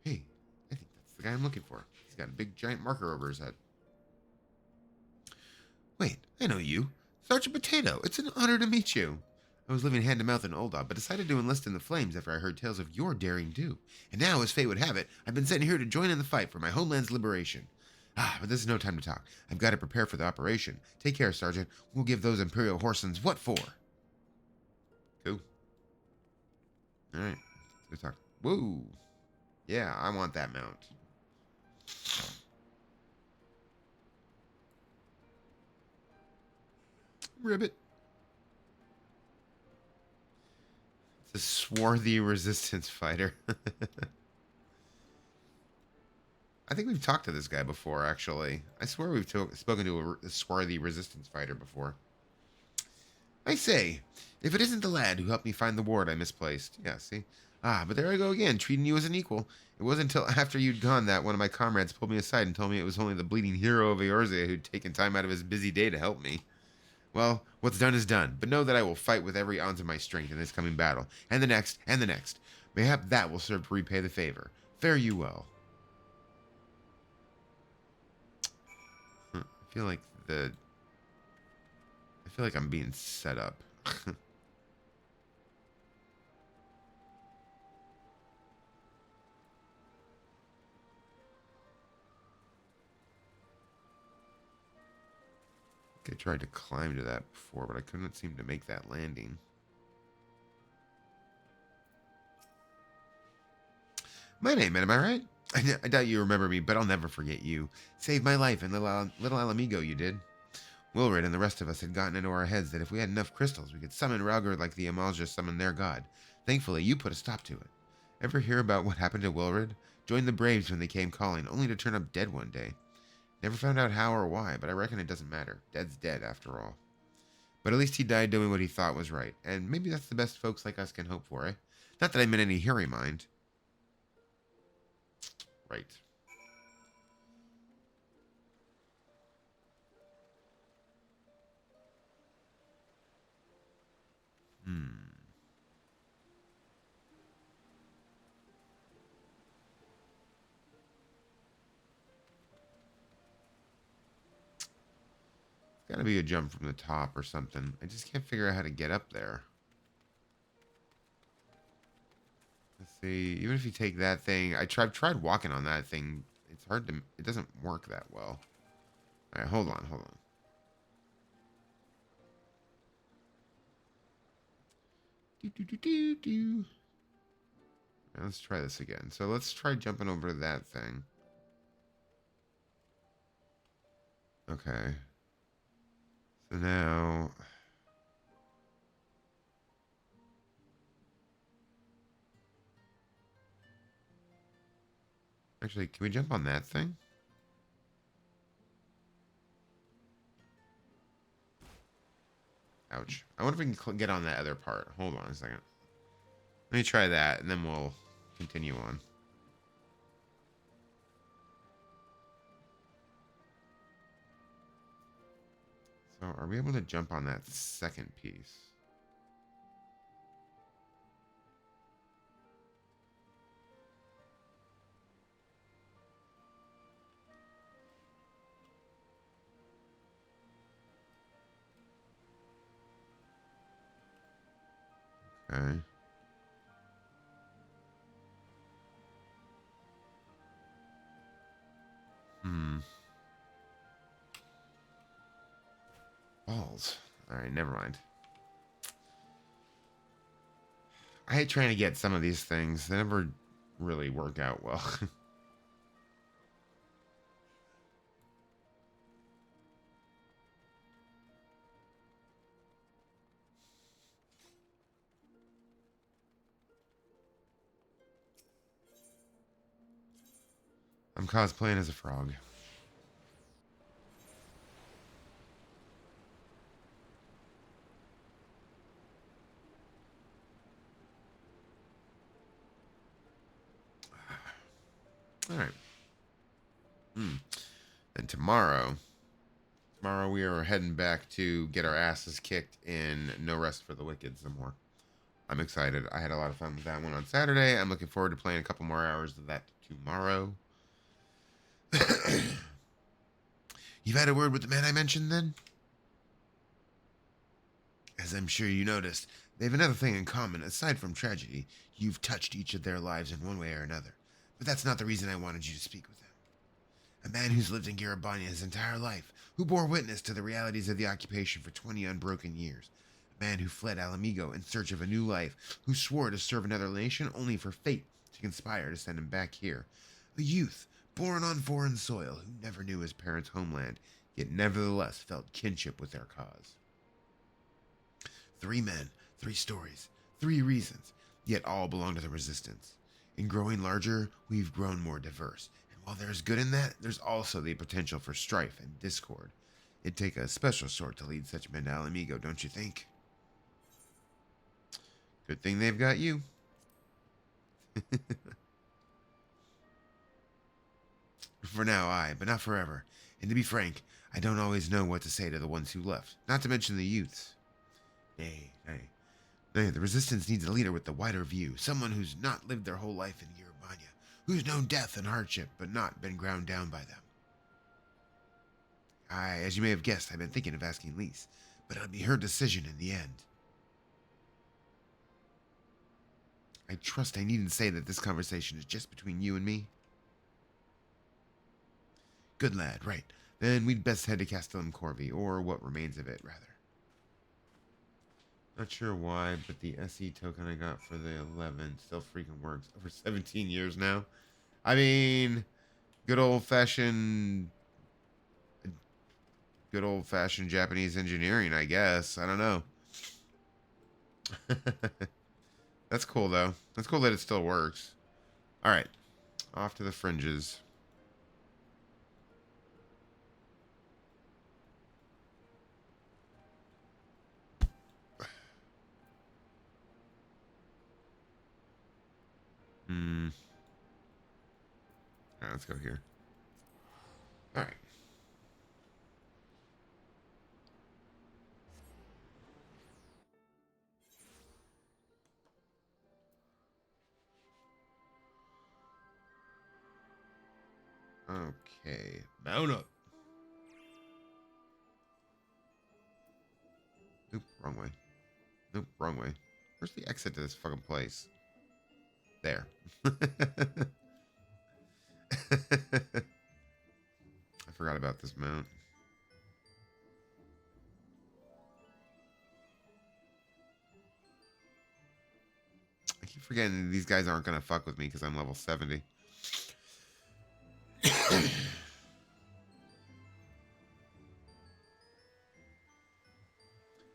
Hey, I think that's the guy I'm looking for. He's got a big giant marker over his head. Wait, I know you. Sergeant Potato, it's an honor to meet you. I was living hand to mouth in Oldab, but decided to enlist in the flames after I heard tales of your daring do. And now, as fate would have it, I've been sent here to join in the fight for my homeland's liberation. But this is no time to talk. I've got to prepare for the operation. Take care, Sergeant. We'll give those Imperial Horsens what for. Cool. Alright, let's go talk. Whoa. Yeah, I want that mount. Ribbit. It's a swarthy resistance fighter. I think we've talked to this guy before, actually. I swear we've spoken to a swarthy resistance fighter before. I say, if it isn't the lad who helped me find the ward I misplaced. Yeah, see? But there I go again, treating you as an equal. It wasn't until after you'd gone that one of my comrades pulled me aside and told me it was only the bleeding hero of Eorzea who'd taken time out of his busy day to help me. Well, what's done is done, but know that I will fight with every ounce of my strength in this coming battle, and the next, and the next. Mayhap that will serve to repay the favor. Fare you well. I feel like I'm being set up. I tried to climb to that before, but I couldn't seem to make that landing. Myname, am I right? I doubt you remember me, but I'll never forget you. Saved my life in Little Alamigo, you did. Wilred and the rest of us had gotten into our heads that if we had enough crystals, we could summon Ralgard like the Amalja summoned their god. Thankfully, you put a stop to it. Ever hear about what happened to Wilred? Joined the Braves when they came calling, only to turn up dead one day. Never found out how or why, but I reckon it doesn't matter. Dead's dead, after all. But at least he died doing what he thought was right, and maybe that's the best folks like us can hope for, eh? Not that I'm in any hurry, mind. Right. Gotta be a jump from the top or something. I just can't figure out how to get up there. Let's see. Even if you take that thing, I've tried walking on that thing. It's hard to. It doesn't work that well. All right, hold on. Now let's try this again. So let's try jumping over that thing. Okay. So now... Actually, can we jump on that thing? Ouch. I wonder if we can get on that other part. Hold on a second. Let me try that, and then we'll continue on. So, are we able to jump on that second piece? Okay. Balls. Alright, never mind. I hate trying to get some of these things. They never really work out well. I'm cosplaying as a frog. All right. And tomorrow we are heading back to get our asses kicked in No Rest for the Wicked some more. I'm excited. I had a lot of fun with that one on Saturday. I'm looking forward to playing a couple more hours of that tomorrow. You've had a word with the man I mentioned then? As I'm sure you noticed, they have another thing in common. Aside from tragedy, you've touched each of their lives in one way or another. But that's not the reason I wanted you to speak with them. A man who's lived in Garabania his entire life, who bore witness to the realities of the occupation for 20 unbroken years. A man who fled Alamigo in search of a new life, who swore to serve another nation only for fate to conspire to send him back here. A youth born on foreign soil who never knew his parents' homeland, yet nevertheless felt kinship with their cause. 3 men, 3 stories, 3 reasons, yet all belong to the Resistance. In growing larger, we've grown more diverse. And while there's good in that, there's also the potential for strife and discord. It'd take a special sort to lead such men to Alamigo, don't you think? Good thing they've got you. For now, aye, but not forever. And to be frank, I don't always know what to say to the ones who left, not to mention the youths. Nay, the Resistance needs a leader with the wider view, someone who's not lived their whole life in Garabania, who's known death and hardship, but not been ground down by them. Aye, as you may have guessed, I've been thinking of asking Lise, but it'll be her decision in the end. I trust I needn't say that this conversation is just between you and me. Good lad, right. Then we'd best head to Castellum Corvi, or what remains of it, rather. Not sure why, but the SE token I got for the 11 still freaking works. Over 17 years now. I mean, good old-fashioned Japanese engineering, I guess. I don't know. That's cool, though. That's cool that it still works. All right. Off to the fringes. All right, let's go here. All right. Okay. Mount up. Nope, wrong way. Nope, wrong way. Where's the exit to this fucking place? There. I forgot about this mount. I keep forgetting these guys aren't going to fuck with me because I'm level 70.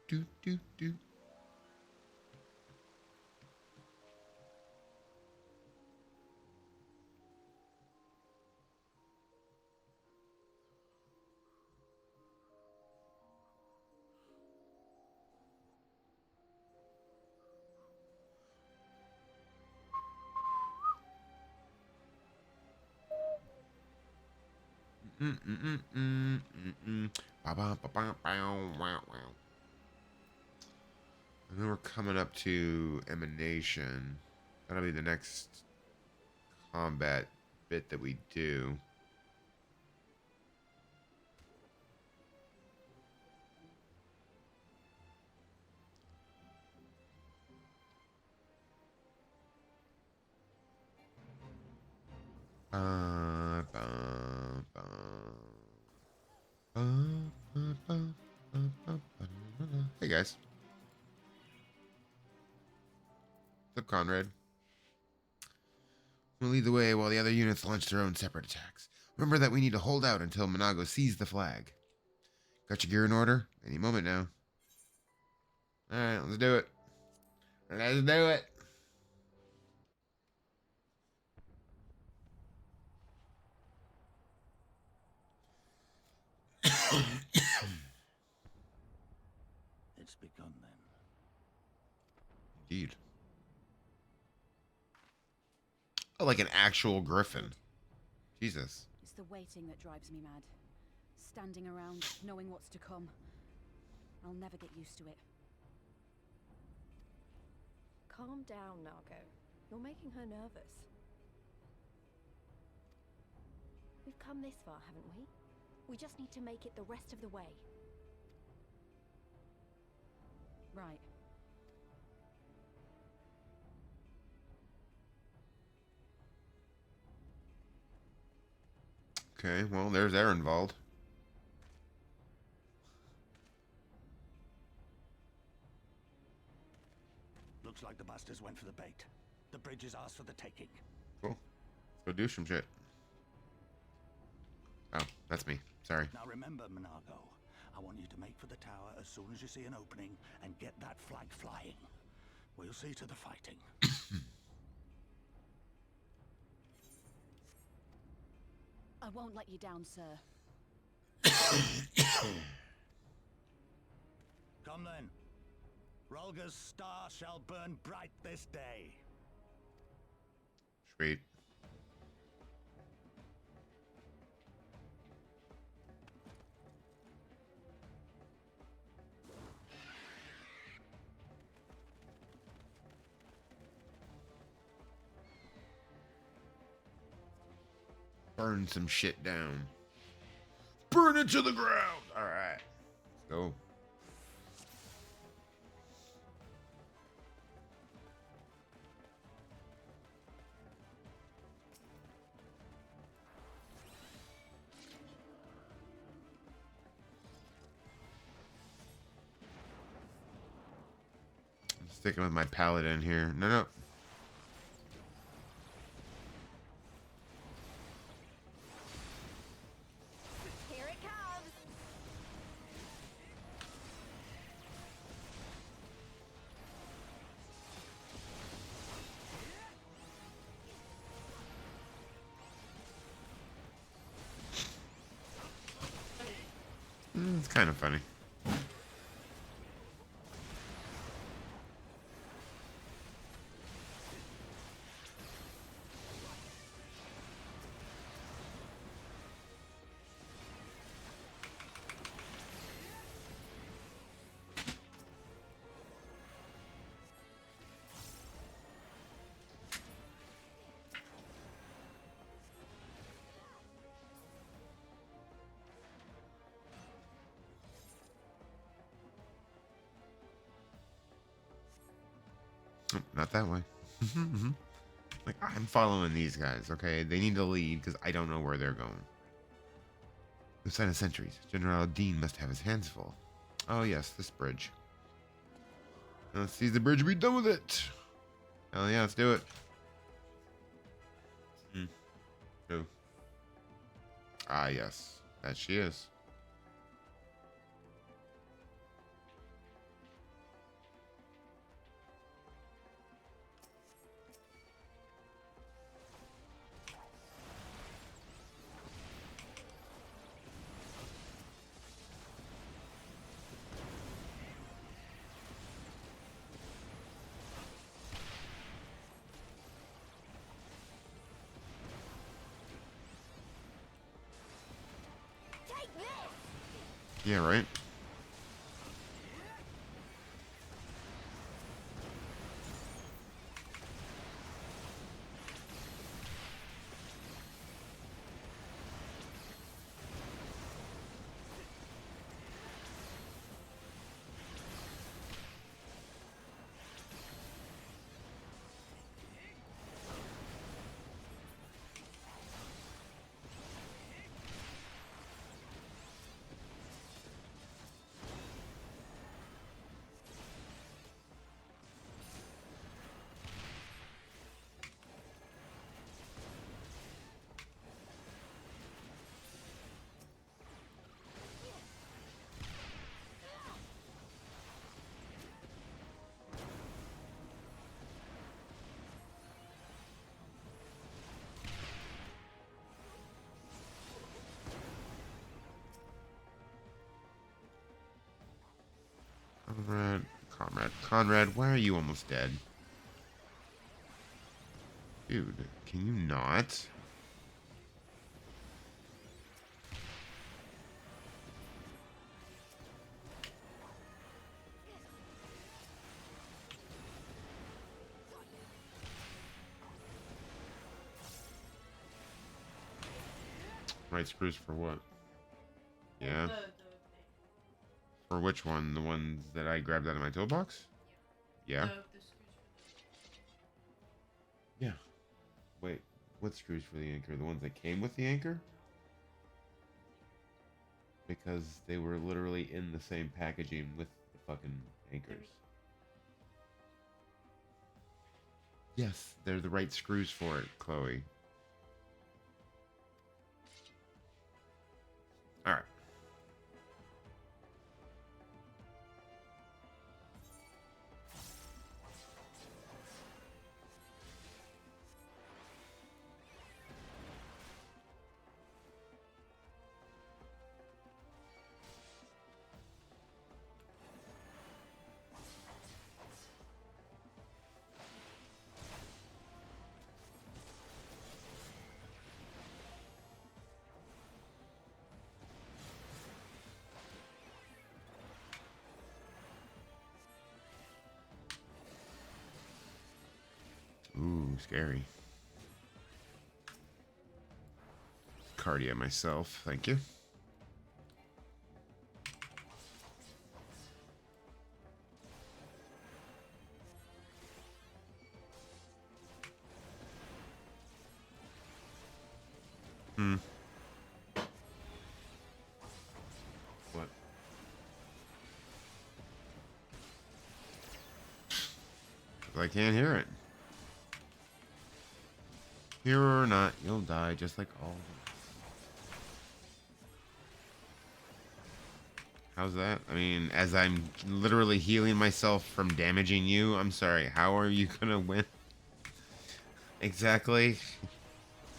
do, do, do. And then we're coming up to Emanation. That'll be the next combat bit that we do. Hey guys. What's up, Conrad? We'll lead the way while the other units launch their own separate attacks. Remember that we need to hold out until Monago sees the flag. Got your gear in order? Any moment now. Alright, let's do it. Let's do it. begun then. Indeed. Oh, like an actual griffin. Jesus. It's the waiting that drives me mad. Standing around, knowing what's to come. I'll never get used to it. Calm down, Nago. You're making her nervous. We've come this far, haven't we? We just need to make it the rest of the way. Right. Okay, well, there's Ehrenwald. Looks like the bastards went for the bait. The bridge is ours for the taking. Cool. Let's go do some shit. Oh, that's me. Sorry. Now remember, Minago, I want you to make for the tower as soon as you see an opening and get that flag flying. We'll see to the fighting. I won't let you down, sir. Come then. Rolga's star shall burn bright this day. Sweet. Burn some shit down. Burn it to the ground. All right. Let's go. I'm sticking with my paladin here. No. Here it comes. It's kind of funny. Oh, not that way. Like, I'm following these guys, okay? They need to lead because I don't know where they're going. The sign of sentries. General Dean must have his hands full. Oh, yes, this bridge. Now let's seize the bridge and be done with it. Hell yeah, let's do it. Who? Ah, yes. That she is. Take this. Yeah, right? Conrad, why are you almost dead? Dude, can you not? Right screws for what? Yeah. For which one? The ones that I grabbed out of my toolbox? Yeah. Yeah. Wait, what screws for the anchor? The ones that came with the anchor? Because they were literally in the same packaging with the fucking anchors. Yes, they're the right screws for it, Chloe. Alright. Ooh, scary. Cardia myself, thank you. What? I can't hear it. Here or not, you'll die just like all of us. How's that? I mean, as I'm literally healing myself from damaging you, I'm sorry, how are you gonna win? Exactly.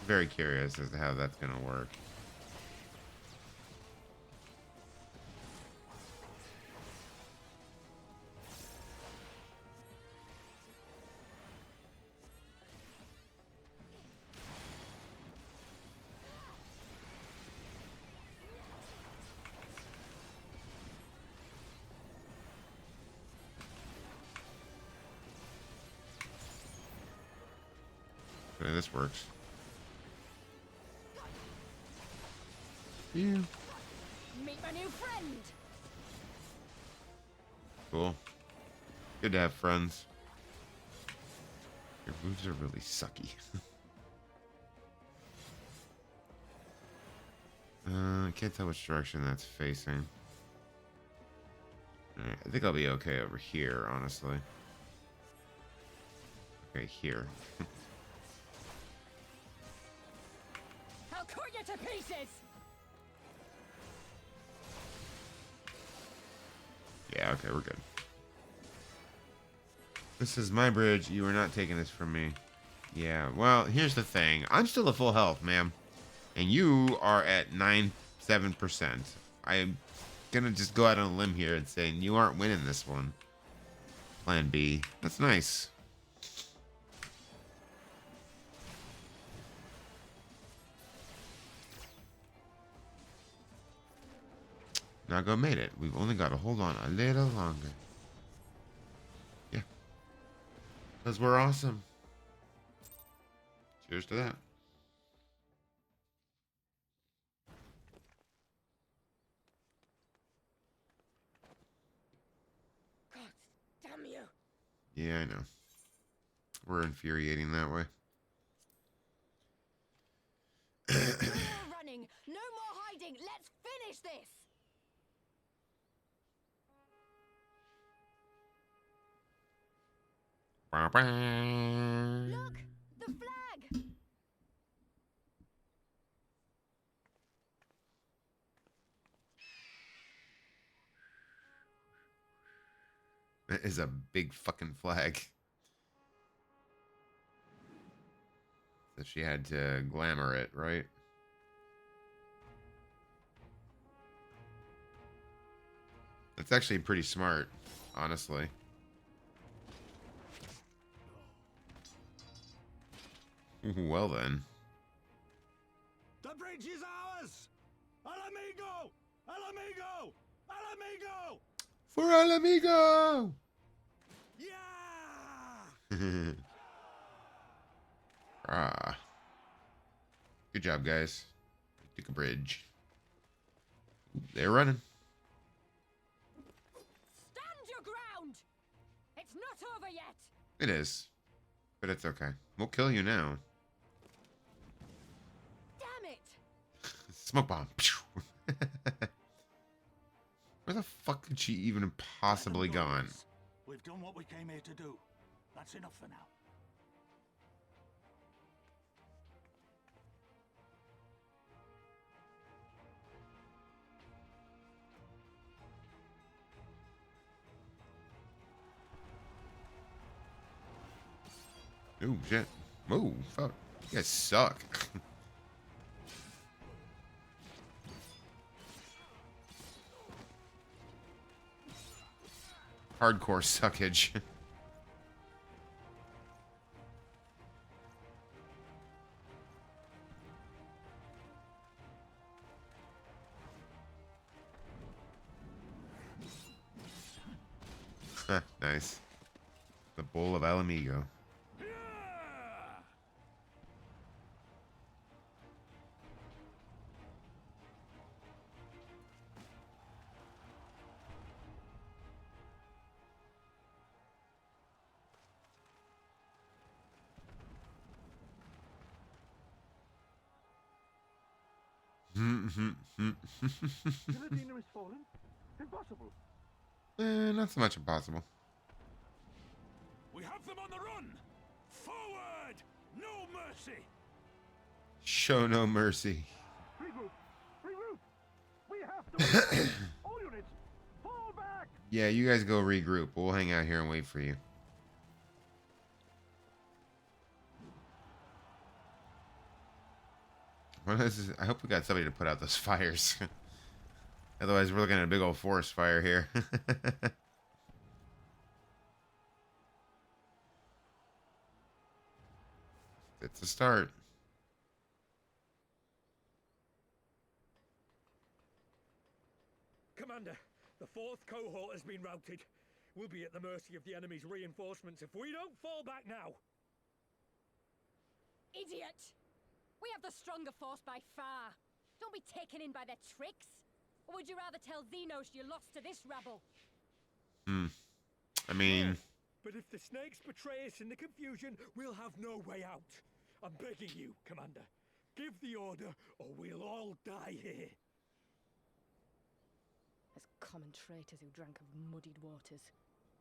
Very curious as to how that's gonna work. Okay, this works. Yeah. Meet my new friend. Cool. Good to have friends. Your moves are really sucky. I can't tell which direction that's facing. Alright, I think I'll be okay over here, honestly. Okay, here. I'll cut you to pieces. Yeah, okay, we're good. This is my bridge. You are not taking this from me. Yeah, well, here's the thing. I'm still at full health, ma'am. And you are at 7%. I'm gonna just go out on a limb here and say you aren't winning this one. Plan B. That's nice. Nago made it. We've only got to hold on a little longer. Yeah. Because we're awesome. Cheers to that. God damn you. Yeah, I know. We're infuriating that way. No more running. No more hiding. Let's finish this. Look! The flag! That is a big fucking flag. So she had to glamour it, right? That's actually pretty smart, honestly. Well then. The bridge is ours! Al amigo! Al amigo! Al amigo! For El Amigo! Yeah! Ah. Good job, guys. Took a bridge. They're running. Stand your ground! It's not over yet! It is. But it's okay. We'll kill you now. Damn it! Smoke bomb. Where the fuck could she even possibly Let them go, gone? Liz. We've done what we came here to do. That's enough for now. Oh shit. Oh fuck. You guys suck. Hardcore suckage. Nice. The bowl of El Amigo. Gilladina is fallen? Impossible. Not so much impossible. We have them on the run! Forward! No mercy! Show no mercy. Regroup! Regroup! We have to... All units, fall back! Yeah, you guys go regroup. We'll hang out here and wait for you. What is this? I hope we got somebody to put out those fires. Otherwise, we're looking at a big old forest fire here. It's a start. Commander, the 4th cohort has been routed. We'll be at the mercy of the enemy's reinforcements if we don't fall back now. Idiot! We have the stronger force by far. Don't be taken in by their tricks. Or would you rather tell Xenos you lost to this rabble? I mean... But if the snakes betray us in the confusion, we'll have no way out. I'm begging you, Commander. Give the order, or we'll all die here. As common traitors who drank of muddied waters.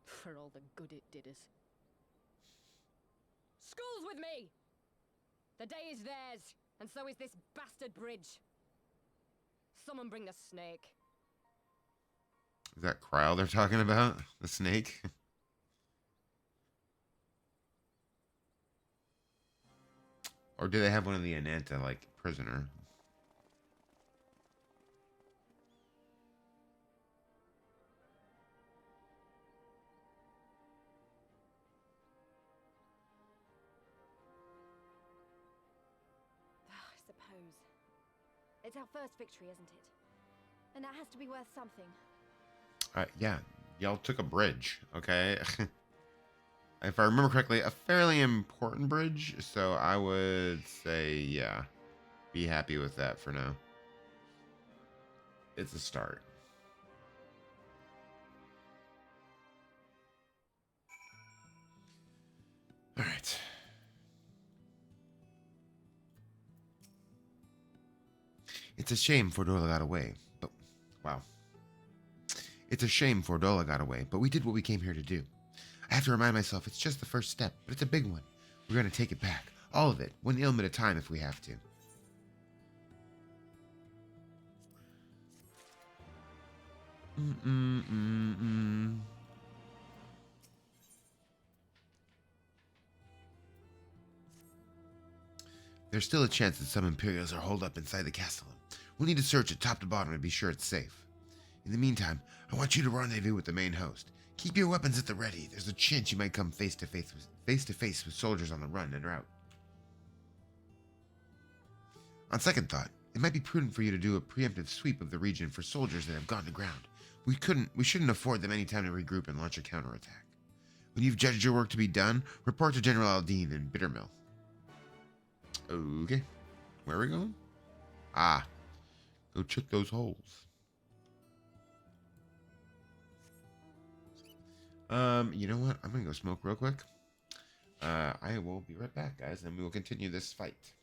For all the good it did us. School's with me! The day is theirs, and so is this bastard bridge. Someone bring the snake. Is that Kryl they're talking about? The snake? Or do they have one of the Ananta, like, prisoner? I suppose. It's our first victory, isn't it? And that has to be worth something. Yeah, y'all took a bridge, okay? If I remember correctly, a fairly important bridge, so I would say, yeah, be happy with that for now. It's a start. All right. It's a shame Fordola got away, but wow. It's a shame Fordola got away, but we did what we came here to do. I have to remind myself it's just the first step, but it's a big one. We're going to take it back. All of it. One ilm at a time if we have to. There's still a chance that some Imperials are holed up inside the castle. We'll need to search it top to bottom to be sure it's safe. In the meantime, I want you to rendezvous with the main host. Keep your weapons at the ready. There's a chance you might come face to face with soldiers on the run en route. On second thought, it might be prudent for you to do a preemptive sweep of the region for soldiers that have gone to ground. We shouldn't afford them any time to regroup and launch a counterattack. When you've judged your work to be done, report to General Aldine in Bittermill. Okay. Where are we going? Ah. Go check those holes. You know what? I'm gonna go smoke real quick. I will be right back, guys, and we will continue this fight.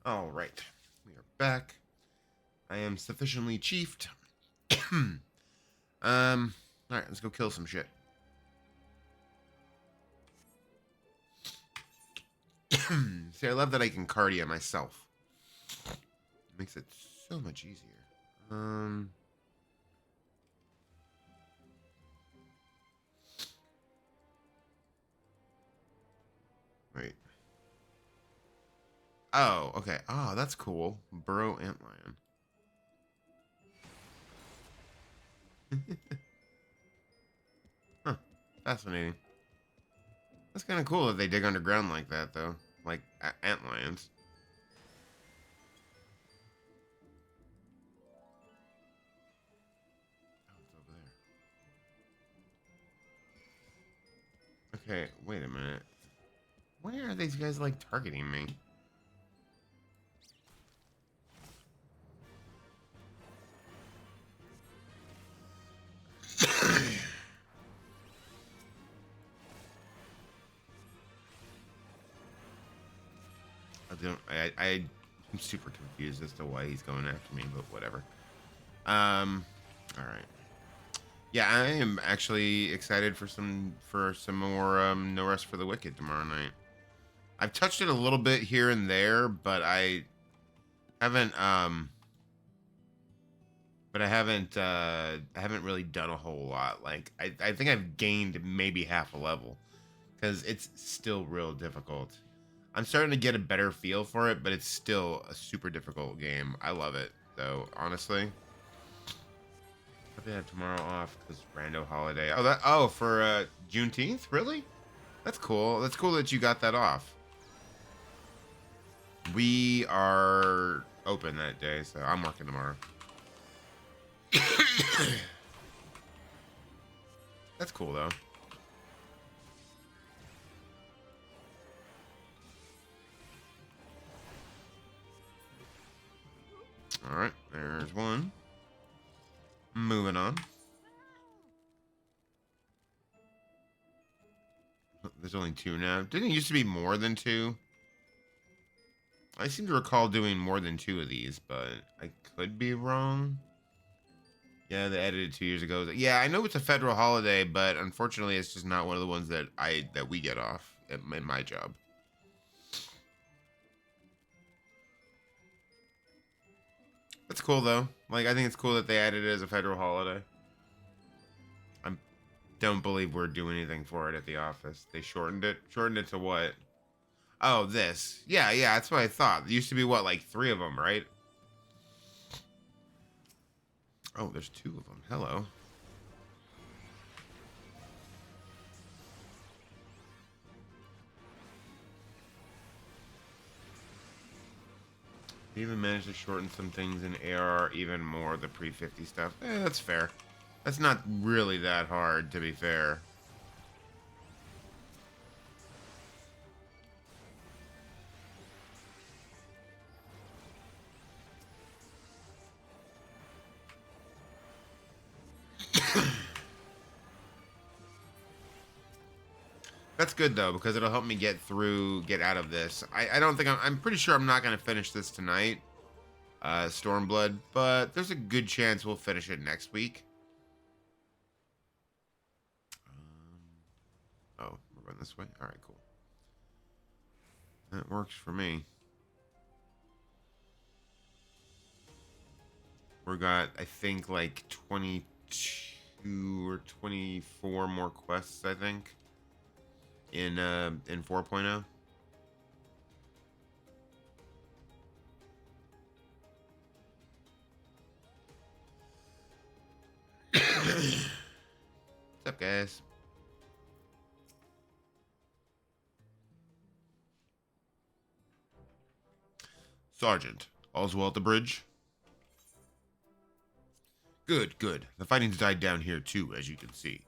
All right, we are back. I am sufficiently chiefed. All right, let's go kill some shit. See, I love that I can cardia myself. It makes it so much easier. Wait. Oh, okay. Oh, that's cool. Burrow antlion. Huh. Fascinating. That's kind of cool that they dig underground like that, though. Like antlions. Oh, it's over there. Okay, wait a minute. Why are these guys, like, targeting me? I'm super confused as to why he's going after me, but whatever. All right. Yeah, I am actually excited for some more No Rest for the Wicked tomorrow night. I've touched it a little bit here and there, but I haven't I haven't really done a whole lot. Like I think I've gained maybe half a level because it's still real difficult. I'm starting to get a better feel for it, but it's still a super difficult game. I love it though, honestly. Probably have tomorrow off because rando holiday. Oh, for Juneteenth? Really? That's cool. That's cool that you got that off. We are open that day, so I'm working tomorrow. That's cool though. All right, there's one. Moving on. There's only two now. Didn't it used to be more than two? I seem to recall doing more than two of these, but I could be wrong. Yeah, they edited 2 years ago. Yeah, I know it's a federal holiday, but unfortunately, it's just not one of the ones that we get off in my job. That's cool though. Like, I think it's cool that they added it as a federal holiday. I don't believe we're doing anything for it at the office. They shortened it. Shortened it to what? Oh, this. Yeah, that's what I thought. There used to be what, like 3 of them, right? Oh, there's 2 of them. Hello. We even managed to shorten some things in AR even more, the pre-50 stuff. That's fair. That's not really that hard, to be fair. That's good though, because it'll help me get out of this. I don't think I'm pretty sure I'm not going to finish this tonight, Stormblood, but there's a good chance we'll finish it next week. Oh, we're going this way? All right, cool. That works for me. We got, I think, like 22 or 24 more quests, I think. In 4.0. What's up, guys? Sergeant, all's well at the bridge? Good. The fighting's died down here too, as you can see.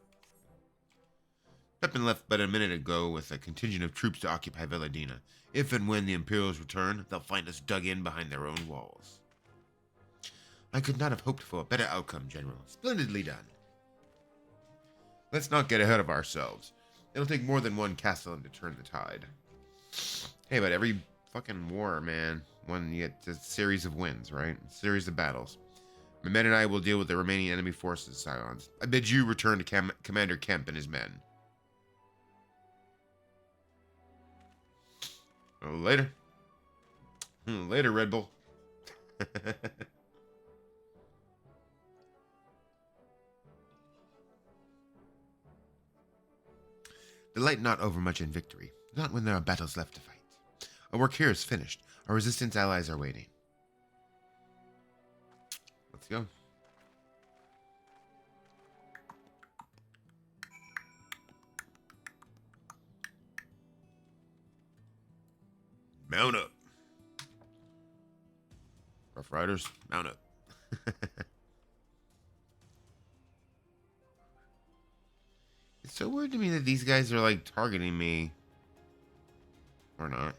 Pepin left but a minute ago with a contingent of troops to occupy Veladina. If and when the Imperials return, they'll find us dug in behind their own walls. I could not have hoped for a better outcome, General. Splendidly done. Let's not get ahead of ourselves. It'll take more than one Castellan to turn the tide. Hey, but every fucking war, man. When you get a series of wins, right? A series of battles. My men and I will deal with the remaining enemy forces, Scions. I bid you return to Commander Kemp and his men. Later. Later, Red Bull. Delight not overmuch in victory, not when there are battles left to fight. Our work here is finished. Our resistance allies are waiting. Let's go. Mount up. Rough Riders, mount up. It's so weird to me that these guys are like targeting me. Or not.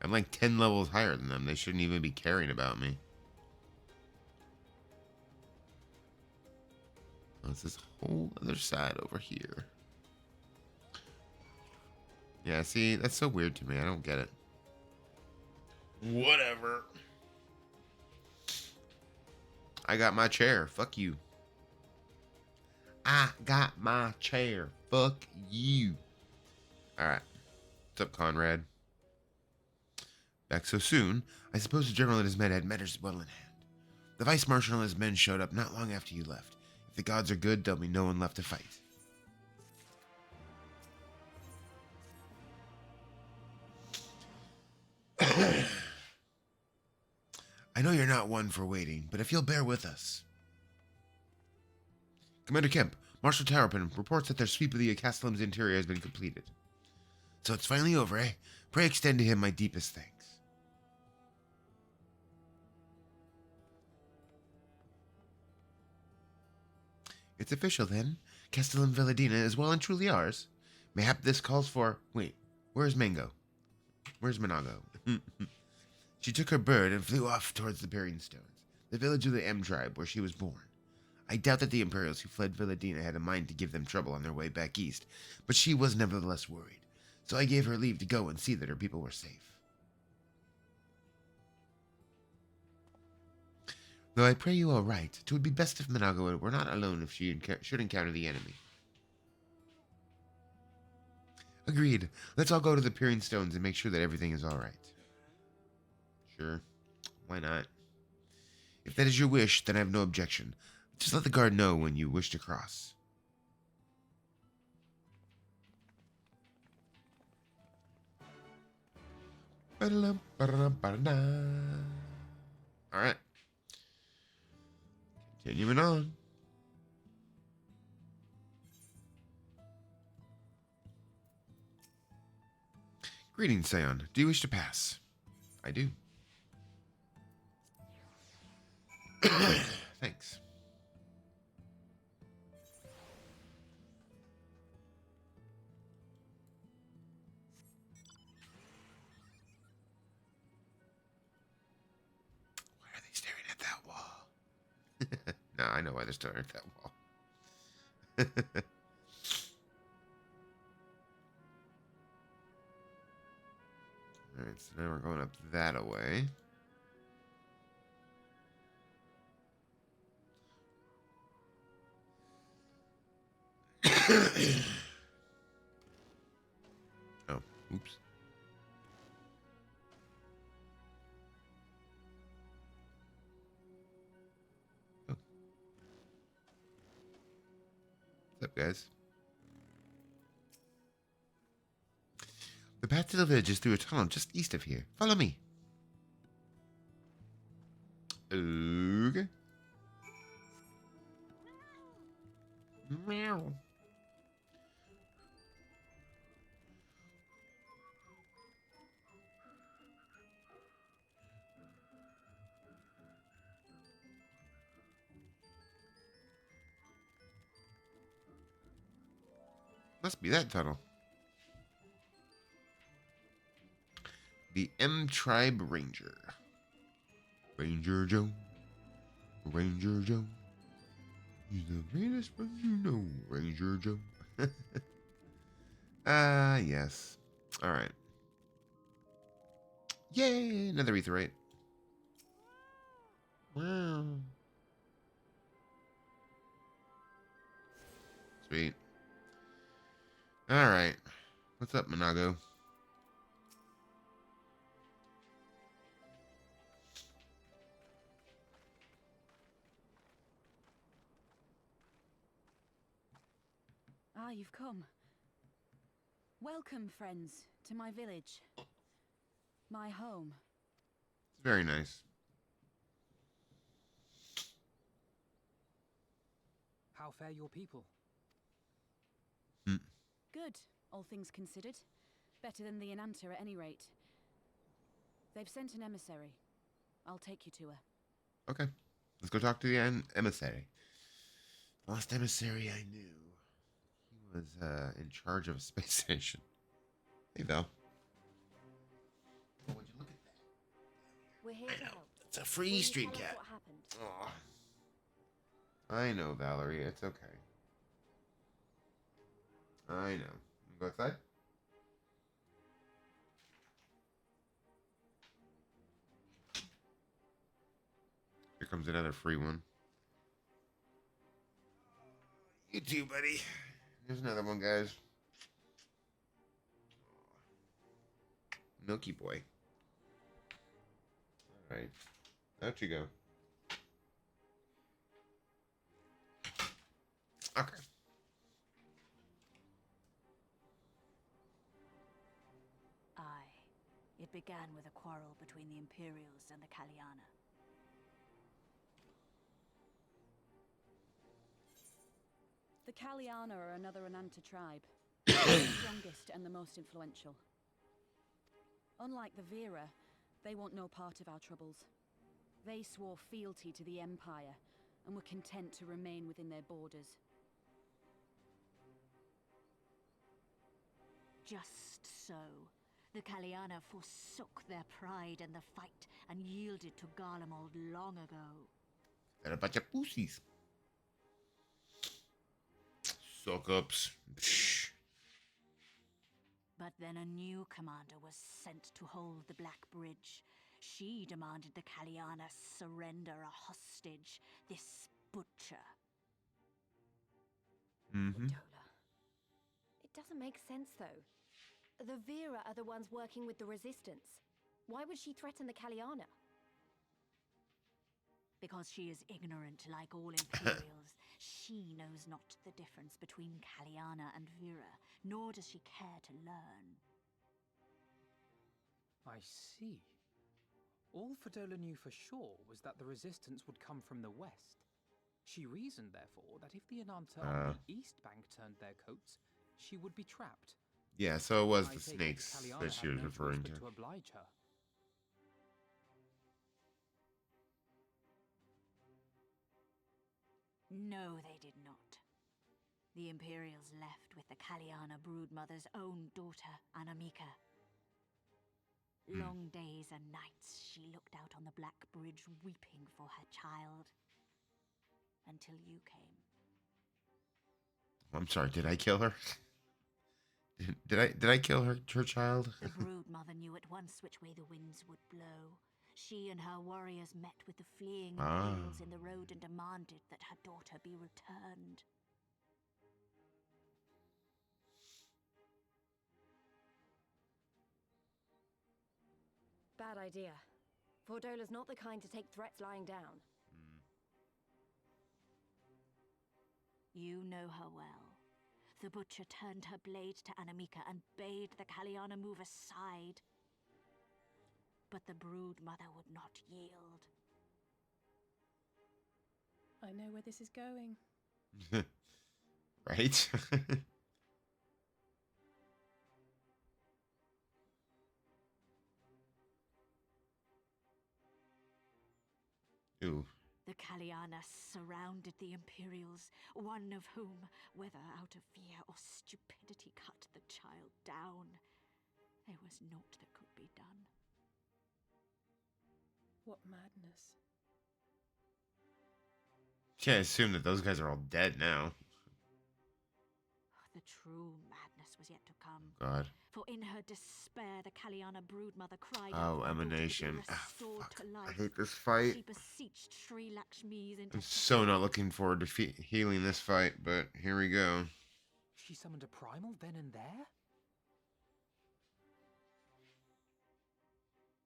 I'm like 10 levels higher than them. They shouldn't even be caring about me. Oh, it's this whole other side over here. Yeah, see, that's so weird to me. I don't get it. Whatever. I got my chair. Fuck you. I got my chair. Fuck you. Alright. What's up, Conrad? Back so soon? I suppose the general and his men had matters well in hand. The vice marshal and his men showed up not long after you left. If the gods are good, there'll be no one left to fight. I know you're not one for waiting, but if you'll bear with us. Commander Kemp, Marshal Terrapin reports that their sweep of the Castellum's interior has been completed. So it's finally over, eh? Pray extend to him my deepest thanks. It's official then. Castellum Velladina is well and truly ours. Mayhap this calls for... Wait, where's Mango? Where's Monago? She took her bird and flew off towards the Bearing Stones, the village of the M tribe where she was born. I doubt that the Imperials who fled Velladina had a mind to give them trouble on their way back east, but she was nevertheless worried, so I gave her leave to go and see that her people were safe. Though I pray you all right, it would be best if Monago were not alone if she should encounter the enemy. Agreed. Let's all go to the Peering Stones and make sure that everything is all right. Sure. Why not? If that is your wish, then I have no objection. Just let the guard know when you wish to cross. Alright. Continuing on. Greetings, Scion. Do you wish to pass? I do. Thanks. Why are they staring at that wall? No, I know why they're staring at that wall. Alright, so now we're going up that way. Oh, oops. Oh. What's up, guys? The path to the village is through a tunnel just east of here. Follow me. Okay. Meow. Must be that tunnel. The M Tribe Ranger. Ranger Joe. Ranger Joe. He's the greatest one you know, Ranger Joe. Yes. Alright. Yay! Another etherite. Wow. Sweet. Alright. What's up, Monago? Ah, you've come. Welcome, friends, to my village. My home. It's very nice. How fare your people? Good, all things considered. Better than the Enanta at any rate. They've sent an emissary. I'll take you to her. Okay. Let's go talk to the emissary. Last emissary I knew. He was in charge of a space station. Hey, Val. Oh, would you look at that? We're here to help. It's a free stream cat. What happened? Oh. I know, Valerie. It's okay. I know. You go outside? Here comes another free one. You too, buddy. Here's another one, guys. Milky boy. Alright. Out you go. Okay. Aye. It began with a quarrel between the Imperials and the Kaliana. The Kaliana are another Enanta tribe. The strongest and the most influential. Unlike the Vera, they want no part of our troubles. They swore fealty to the Empire and were content to remain within their borders. Just so. The Kaliana forsook their pride in the fight and yielded to Garlemald long ago. They're a bunch of pussies. Suck-ups. But then a new commander was sent to hold the Black Bridge. She demanded the Kaliana surrender a hostage, this butcher. Dola. It doesn't make sense, though. The Vera are the ones working with the Resistance. Why would she threaten the Kaliana? Because she is ignorant like all Imperials. She knows not the difference between Kaliana and Vera, nor does she care to learn. I see. All Fedola knew for sure was that the resistance would come from the west. She reasoned, therefore, that if the Enanta on the east bank turned their coats, she would be trapped. Yeah, so it was I the take it snakes Kaliana that she had was no choice referring but to. to oblige her. No, they did not. The Imperials left with the Kaliana broodmother's own daughter, Anamika. Long days and nights she looked out on the Black Bridge weeping for her child. Until you came. I'm sorry, did I kill her? Did I kill her child? The broodmother knew at once which way the winds would blow. She and her warriors met with the fleeing Imperials in the road and demanded that her daughter be returned. Bad idea. Fordola's not the kind to take threats lying down. You know her well. The butcher turned her blade to Anamika and bade the Kaliana move aside. But the broodmother would not yield. I know where this is going. Right? Ooh. The Kaliana surrounded the Imperials, one of whom, whether out of fear or stupidity, cut the child down. There was naught that could be done. What madness. Can't assume that those guys are all dead now. The true madness was yet to come. God. For in her despair, the Kaliana broodmother cried Oh, out for her daughter to be emanation. Ah, restored fuck. to life. I hate this fight. She beseeched Sri Lakshmi's I'm so not looking forward to healing this fight, but here we go. She summoned a primal then and there?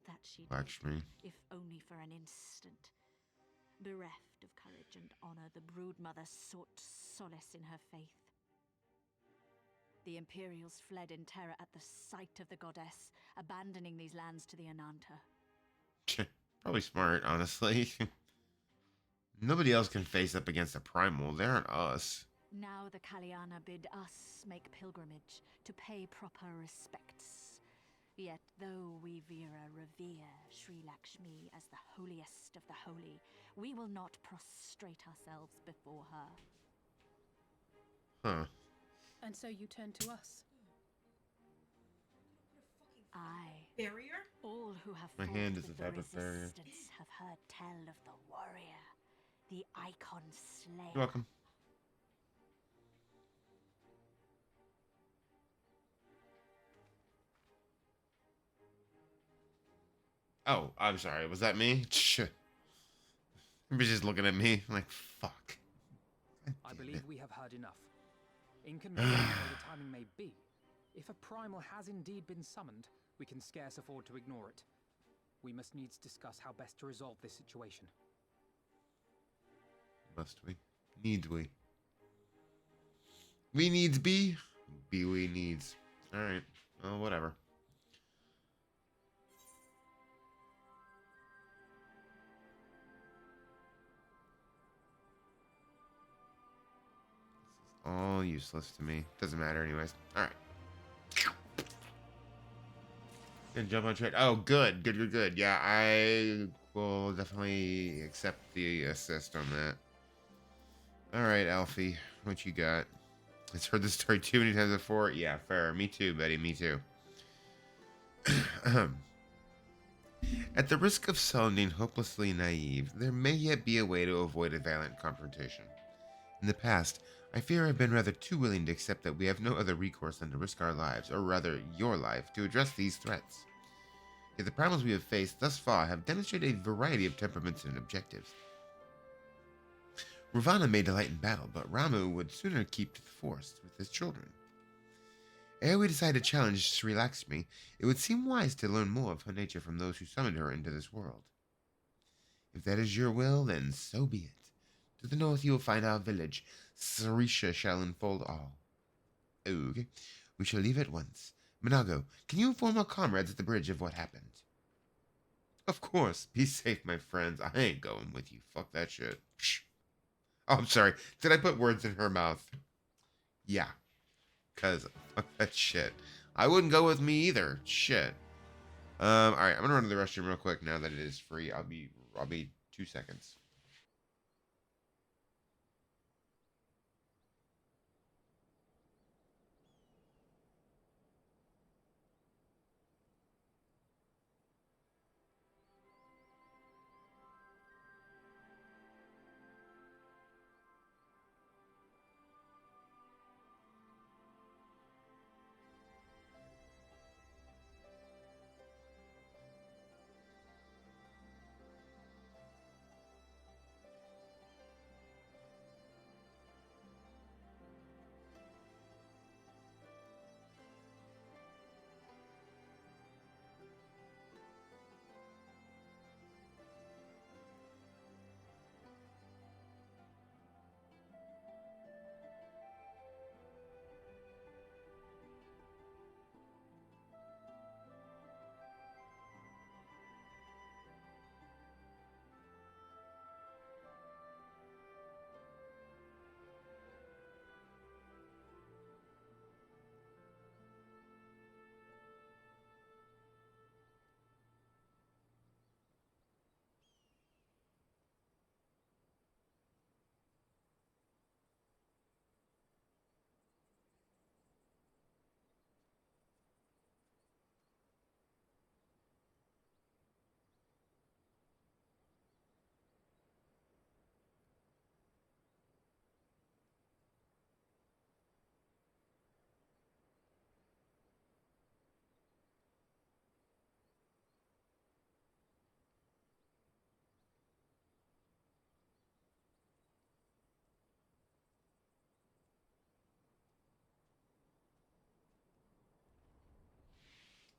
That she did, Lakshmi. if only for an instant. Bereft of courage and honor, the broodmother sought solace in her faith. The Imperials fled in terror at the sight of the goddess, abandoning these lands to the Ananta. Probably smart, honestly. Nobody else can face up against a primal. They aren't us. Now the Kaliana bid us make pilgrimage to pay proper respects. Yet though we Veera revere Sri Lakshmi as the holiest of the holy, we will not prostrate ourselves before her. Huh. And so you turn to us. Aye. Barrier? All who have My fought hand is with a type of barrier. resistance have heard tell of the warrior, the icon slayer. You're welcome. Oh, I'm sorry. Was that me? Everybody's just looking at me like, fuck. I believe we have heard enough. Inconvenient though the timing may be, if a primal has indeed been summoned, we can scarce afford to ignore it. We must needs discuss how best to resolve this situation. Must we? Needs we? We needs be? Be we needs. Alright. Well, whatever. All useless to me. Doesn't matter anyways. Alright. Gonna jump on trade. Oh, good. Good, good, good. Yeah, I will definitely accept the assist on that. Alright, Alfie. What you got? I've heard this story too many times before. Yeah, fair. Me too, Betty. Me too. At the risk of sounding hopelessly naive, there may yet be a way to avoid a violent confrontation. In the past, I fear I've been rather too willing to accept that we have no other recourse than to risk our lives, or rather, your life, to address these threats. Yet the problems we have faced thus far have demonstrated a variety of temperaments and objectives. Ravana may delight in battle, but Ramu would sooner keep to the forest with his children. Ere we decide to challenge Sri Lakshmi, it would seem wise to learn more of her nature from those who summoned her into this world. If that is your will, then so be it. To the north you will find our village. Sarisha shall unfold all. Okay, we shall leave at once. Minago, can you inform our comrades at the bridge of what happened? Of course. Be safe, my friends. I ain't going with you. Fuck that shit. Oh, I'm sorry. Did I put words in her mouth? Yeah. Because fuck that shit. I wouldn't go with me either. Shit. Alright, I'm gonna run to the restroom real quick now that it is free. I'll be 2 seconds.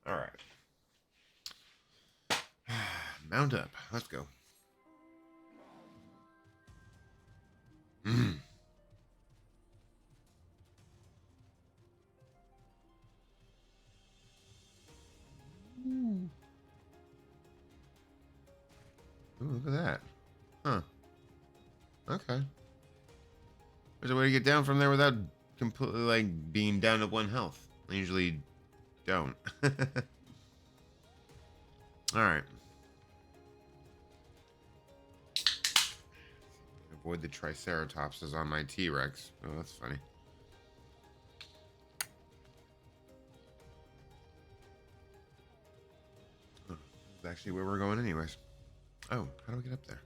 All right. Mount up. Let's go. Mm. Ooh, look at that. Huh. Okay. There's a way to get down from there without completely, like, being down to 1 health. I usually don't. Alright. Avoid the Triceratopses on my T-Rex. Oh, that's funny. Oh, that's actually where we're going anyways. Oh, how do we get up there?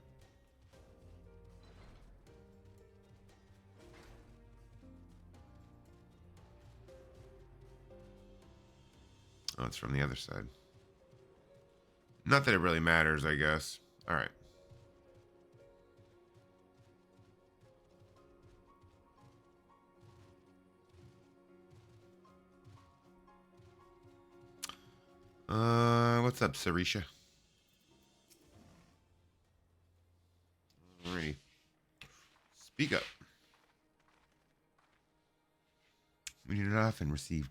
Oh, it's from the other side. Not that it really matters, I guess. Alright. What's up, Sarisha? Alrighty. Speak up. We do not often receive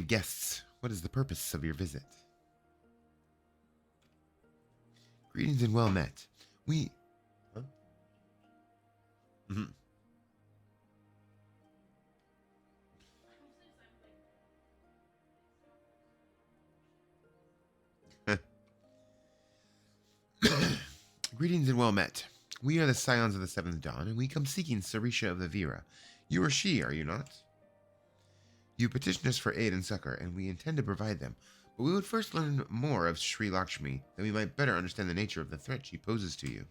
guests. What is the purpose of your visit? Greetings and well met. We... Huh? Mm-hmm. Greetings and well met. We are the Scions of the Seventh Dawn, and we come seeking Sarisha of the Vera. You are she, are you not? You petitioned us for aid and succor, and we intend to provide them. But we would first learn more of Sri Lakshmi, that we might better understand the nature of the threat she poses to you.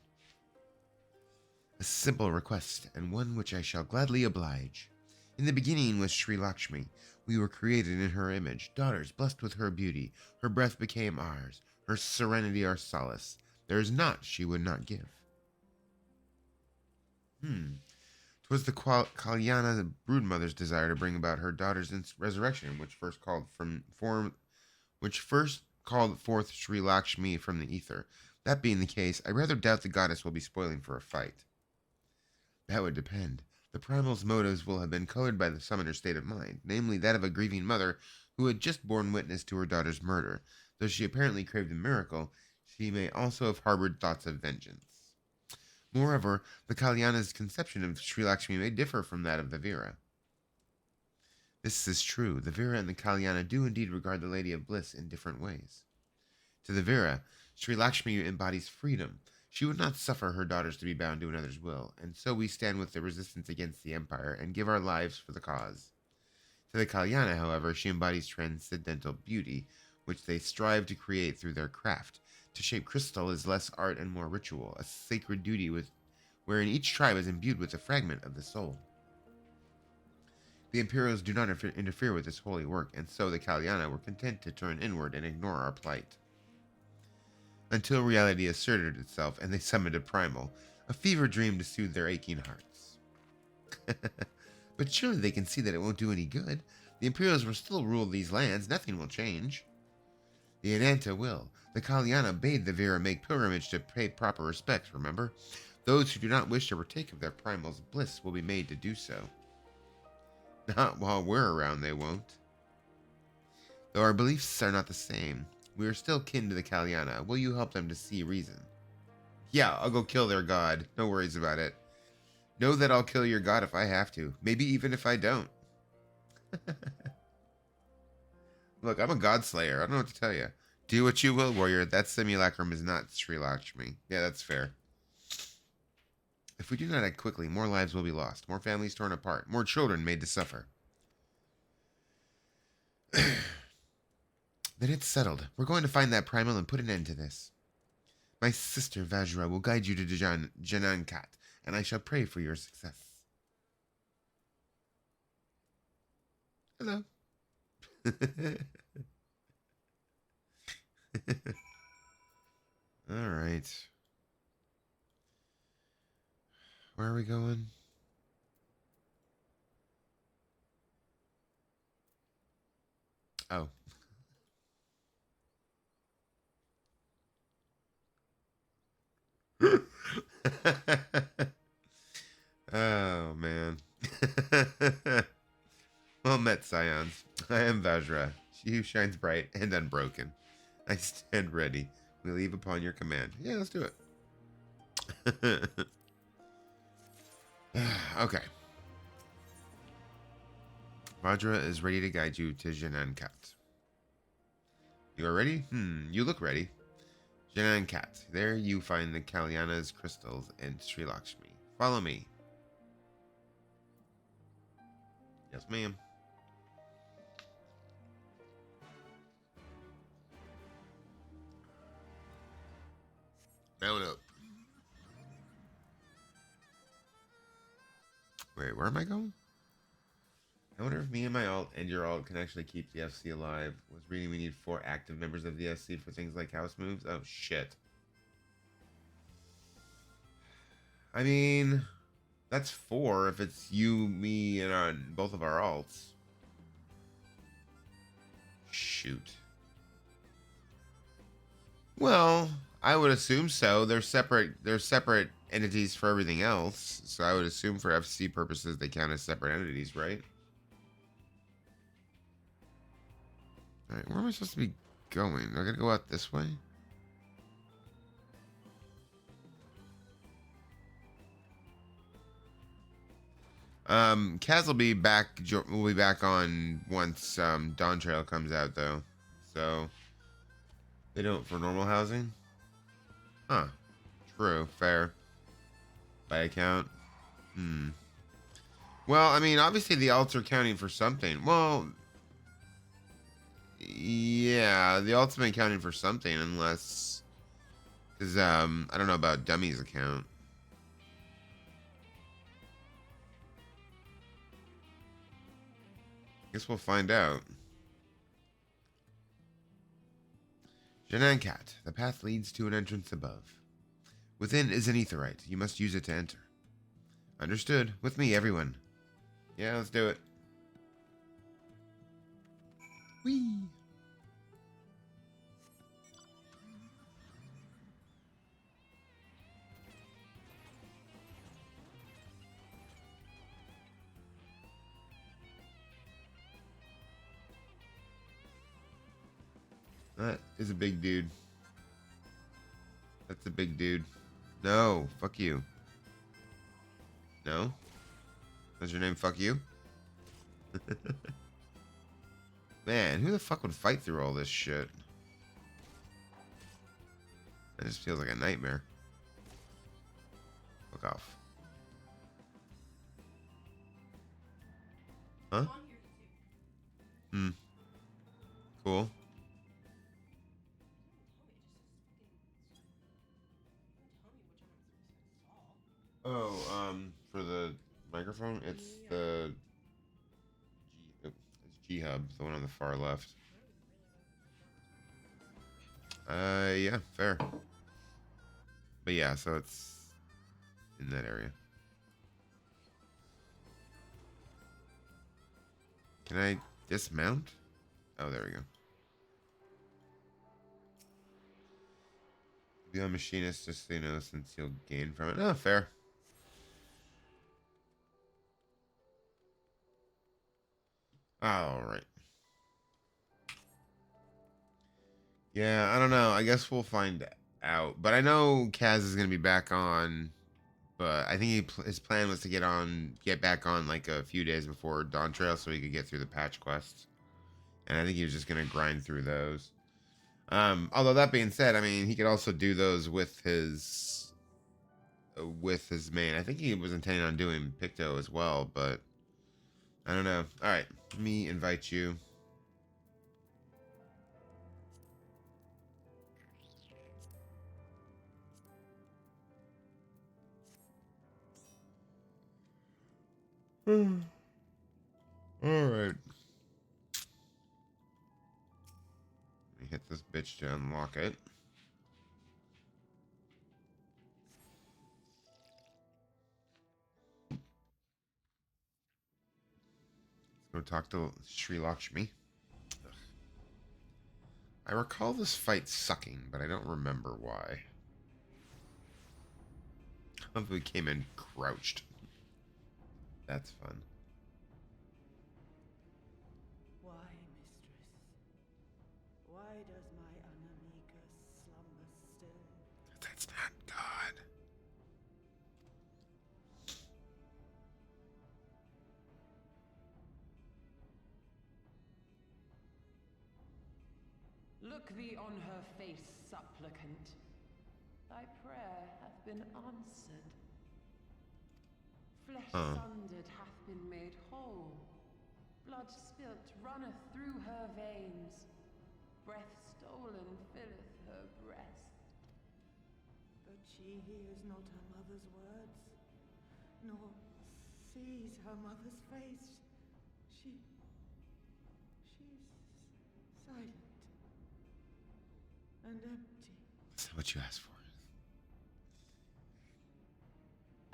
A simple request, and one which I shall gladly oblige. In the beginning was Sri Lakshmi. We were created in her image, daughters blessed with her beauty. Her breath became ours, her serenity our solace. There is naught she would not give. 'Twas the Kalyana broodmother's desire to bring about her daughter's resurrection, which first called forth Sri Lakshmi from the ether. That being the case, I rather doubt the goddess will be spoiling for a fight. That would depend. The primal's motives will have been colored by the summoner's state of mind, namely that of a grieving mother who had just borne witness to her daughter's murder. Though she apparently craved a miracle, she may also have harbored thoughts of vengeance. Moreover, the Kalyana's conception of Sri Lakshmi may differ from that of the Vera. This is true. The Vera and the Kalyana do indeed regard the Lady of Bliss in different ways. To the Vera, Sri Lakshmi embodies freedom. She would not suffer her daughters to be bound to another's will, and so we stand with the resistance against the Empire and give our lives for the cause. To the Kalyana, however, she embodies transcendental beauty, which they strive to create through their craft. To shape crystal is less art and more ritual, a sacred duty wherein each tribe is imbued with a fragment of the soul. The Imperials do not interfere with this holy work, and so the Kalyana were content to turn inward and ignore our plight. Until reality asserted itself and they summoned a primal, a fever dream to soothe their aching hearts. But surely they can see that it won't do any good. The Imperials will still rule these lands, nothing will change. The Ananta will. The Kalyana bade the Vera make pilgrimage to pay proper respects, remember? Those who do not wish to partake of their primal's bliss will be made to do so. Not while we're around, they won't. Though our beliefs are not the same, we are still kin to the Kalyana. Will you help them to see reason? Yeah, I'll go kill their god. No worries about it. Know that I'll kill your god if I have to. Maybe even if I don't. Look, I'm a god slayer. I don't know what to tell you. Do what you will, warrior. That simulacrum is not Sri Lakshmi. Yeah, that's fair. If we do not act quickly, more lives will be lost, more families torn apart, more children made to suffer. Then it's settled. We're going to find that primal and put an end to this. My sister Vajra will guide you to Janankat, and I shall pray for your success. Hello. All right. Where are we going? Oh. Oh, man. Well met, Scions. I am Vajra, she who shines bright and unbroken. I stand ready. We leave upon your command. Yeah, let's do it. Okay. Vajra is ready to guide you to Janankat. You are ready? You look ready. Janankat. There you find the Kalyana's crystals and Sri Lakshmi. Follow me. Yes, ma'am. Mount up. Wait, where am I going? I wonder if me and my alt and your alt can actually keep the FC alive. Was reading we need 4 active members of the SC for things like house moves. Oh, shit. I mean, that's 4 if it's you, me, and both of our alts. Shoot. Well, I would assume so. They're separate entities for everything else. So I would assume for FC purposes they count as separate entities, right? Alright, where am I supposed to be going? Do I gotta go out this way? Kaz will be back. We'll be back on once Dawntrail comes out, though. So they don't for normal housing. Huh? True. Fair. By account. Well, I mean, obviously the alts are counting for something. Well, yeah, the alts have been counting for something, unless, because I don't know about Dummy's account. Guess we'll find out. Janankat. The path leads to an entrance above. Within is an aetherite. You must use it to enter. Understood. With me, everyone. Yeah, let's do it. Whee! That is a big dude. That's a big dude. No, fuck you. No? What's your name? Fuck you? Man, who the fuck would fight through all this shit? That just feels like a nightmare. Fuck off. Huh? Cool. Oh, for the microphone, it's the G-Hub, the one on the far left. Yeah, fair. But yeah, so it's in that area. Can I dismount? Oh, there we go. Be a machinist, just so you know, since you'll gain from it. Oh, fair. All right. Yeah, I don't know. I guess we'll find out. But I know Kaz is gonna be back on. But I think his plan was to get back on like a few days before Dawntrail, so he could get through the patch quests. And I think he was just gonna grind through those. Although that being said, I mean, he could also do those with his main. I think he was intending on doing Picto as well, but I don't know. All right, let me invite you. All right. Let me hit this bitch to unlock it. Let's go talk to Sri Lakshmi. Ugh. I recall this fight sucking, but I don't remember why. I love we came in crouched. That's fun. Why, mistress? Why does my Anamika slumber still? That's not God. Look thee on her face, supplicant. Thy prayer hath been answered. Flesh sundered hath been made whole. Blood spilt runneth through her veins. Breath stolen filleth her breast. But she hears not her mother's words, nor sees her mother's face. She's silent and empty. Is that what you asked for?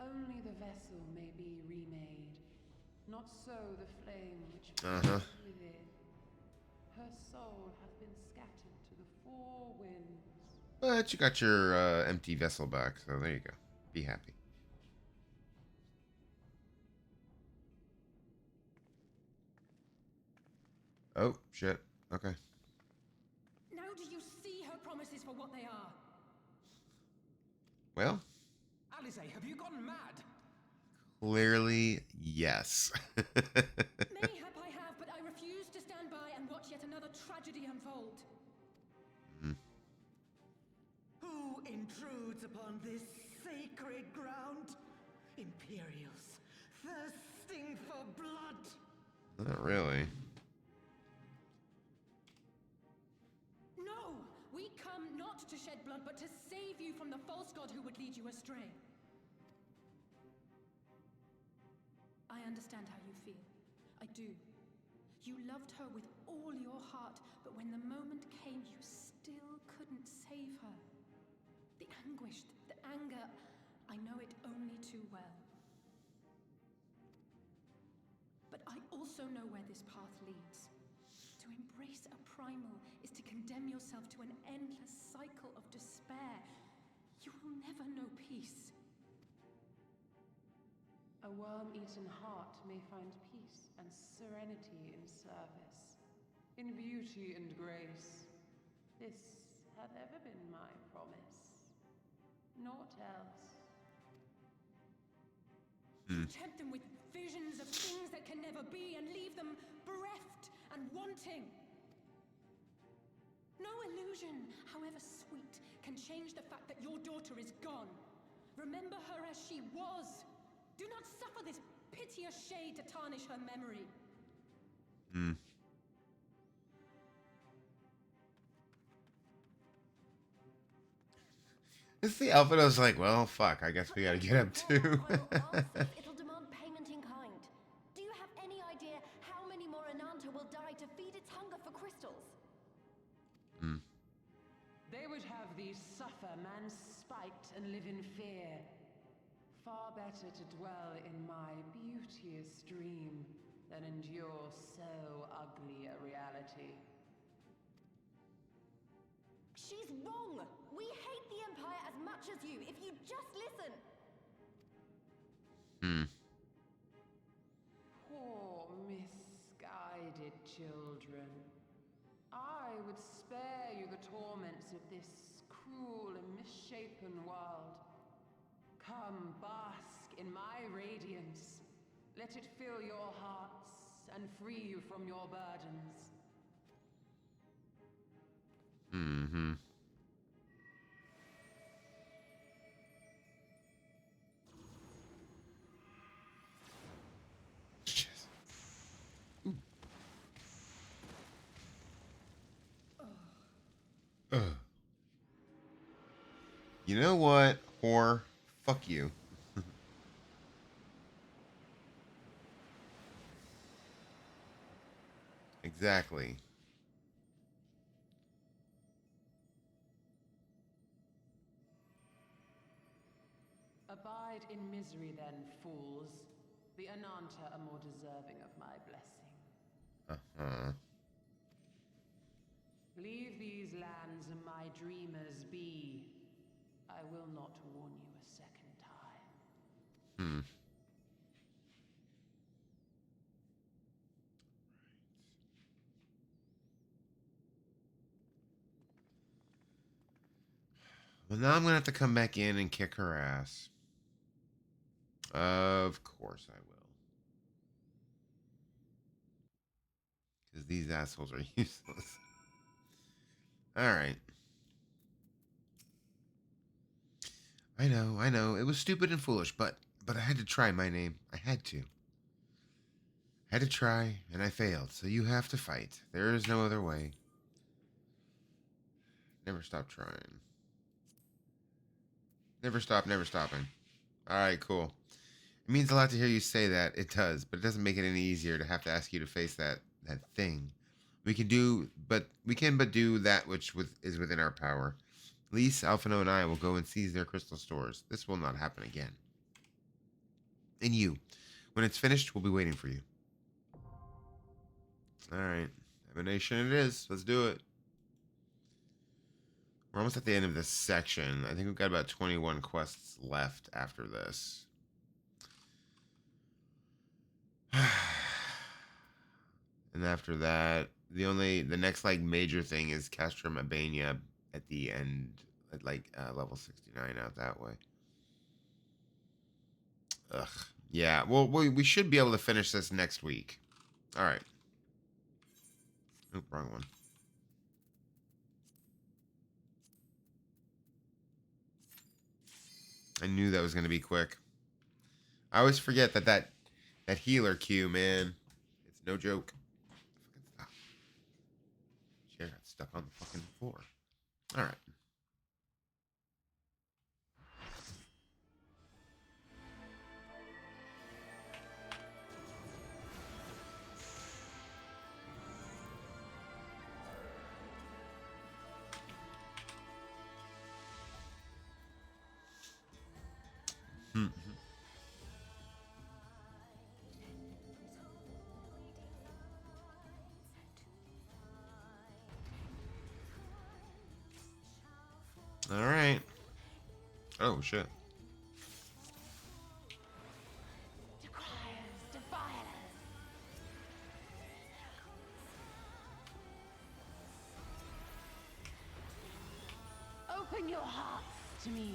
Only the vessel may be remade, not so the flame which burns within. Her soul hath been scattered to the four winds. But you got your empty vessel back, so there you go. Be happy. Oh, shit. Okay. Now do you see her promises for what they are? Well, Alice, have you gone mad? clearly, yes. Mayhap I have, but I refuse to stand by and watch yet another tragedy unfold. Who intrudes upon this sacred ground? Imperials, thirsting for blood. Not really. No! We come not to shed blood, but to save you from the false god who would lead you astray. I understand how you feel. I do. You loved her with all your heart, but when the moment came, you still couldn't save her. The anguish, the anger, I know it only too well. But I also know where this path leads. To embrace a primal is to condemn yourself to an endless cycle of despair. You will never know peace. A worm-eaten heart may find peace and serenity in service, in beauty and grace. This hath ever been my promise. Naught else. You tempt them with visions of things that can never be and leave them bereft and wanting. No illusion, however sweet, can change the fact that your daughter is gone. Remember her as she was. Do not suffer this piteous shade to tarnish her memory. It's the outfit. I was like, well, fuck. I guess we gotta get up too. It'll demand payment in kind. Do you have any idea how many more Ananta will die to feed its hunger for crystals? They would have thee suffer man's spite and live in fear. Far better to dwell in my beauteous dream than endure so ugly a reality. She's wrong! We hate the Empire as much as you, if you just listen! Poor misguided children. I would spare you the torments of this cruel and misshapen world. Come, bask in my radiance. Let it fill your hearts and free you from your burdens. You know what, whore? Fuck you. Exactly. Abide in misery then, fools. The Ananta are more deserving of my blessing. Leave these dreamers be. I will not warn you a second time. Hmm. Well, now I'm gonna have to come back in and kick her ass. Of course I will. Because these assholes are useless. Alright. I know. It was stupid and foolish, but I had to try, Myname. I had to. I had to try, and I failed. So you have to fight. There is no other way. Never stop trying. Never stop, never stopping. Alright, cool. It means a lot to hear you say that. It does, but it doesn't make it any easier to have to ask you to face that thing. We can but do that which is within our power. Lise, Alphino, and I will go and seize their crystal stores. This will not happen again. And you, when it's finished, we'll be waiting for you. Alright. Emanation it is. Let's do it. We're almost at the end of this section. I think we've got about 21 quests left after this. And after that, the next like major thing is Castrum Albania at the end, at like level 69 out that way. Ugh. Yeah, well, we should be able to finish this next week. All right. Oop, wrong one. I knew that was going to be quick. I always forget that healer queue, man. It's no joke. Fucking stop. Chair got stuck on the fucking floor. All right. All right. Oh shit. Open your hearts to me.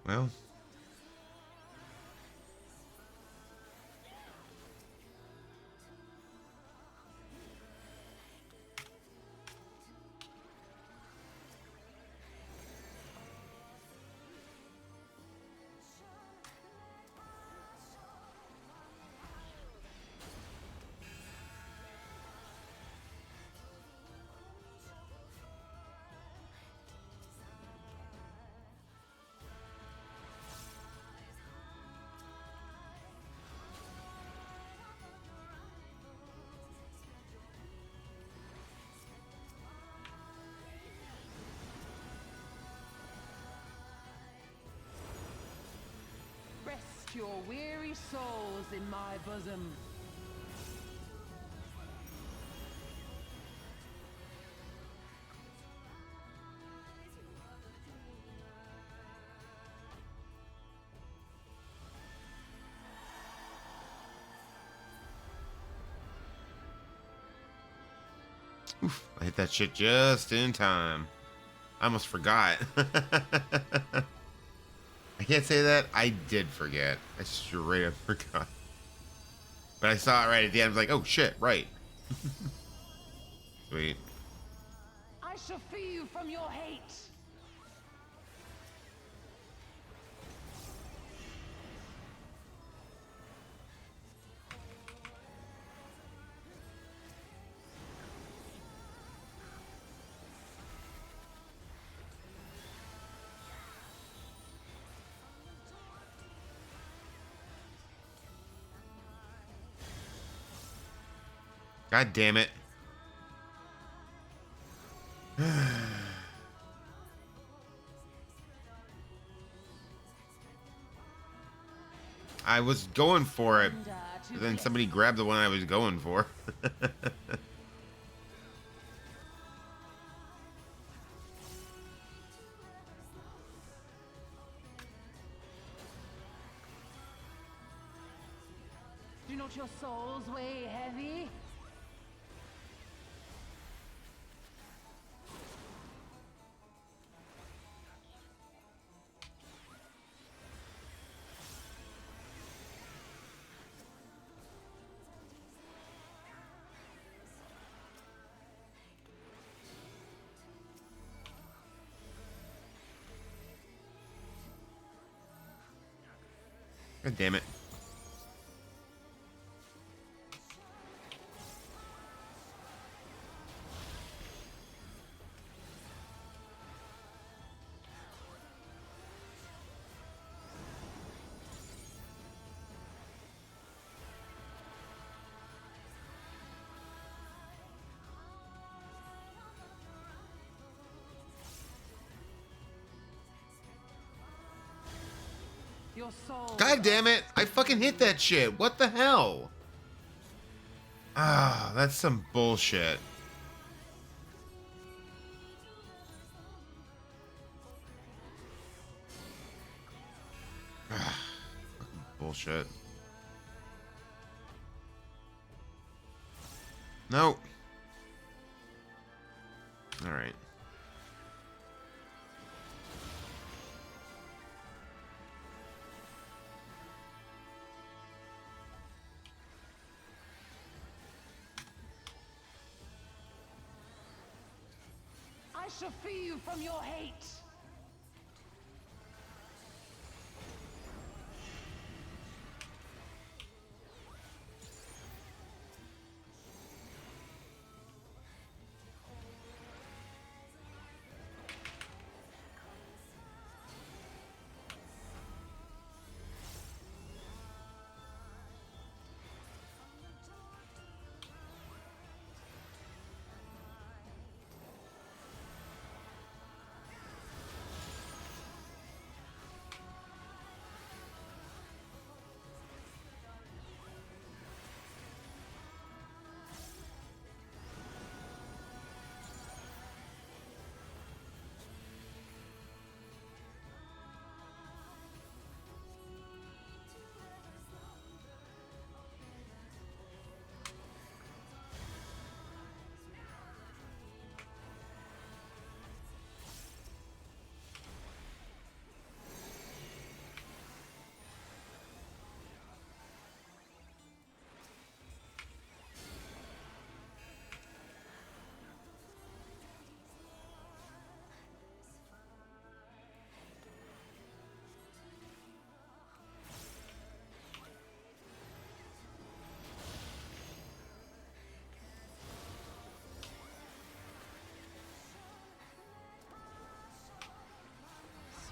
Well. Rest your weary souls in my bosom. Oof, I hit that shit just in time. I almost forgot. I can't say that. I did forget. I straight up forgot. But I saw it right at the end. I was like, oh shit, right. Sweet. I shall free you from your hate. God damn it. I was going for it, but then somebody grabbed the one I was going for. Do not your souls weigh heavy? God damn it. Your soul. God damn it. I fucking hit that shit. What the hell? Ah, that's some bullshit. Ah, fucking bullshit. No. All right. I shall free you from your hate.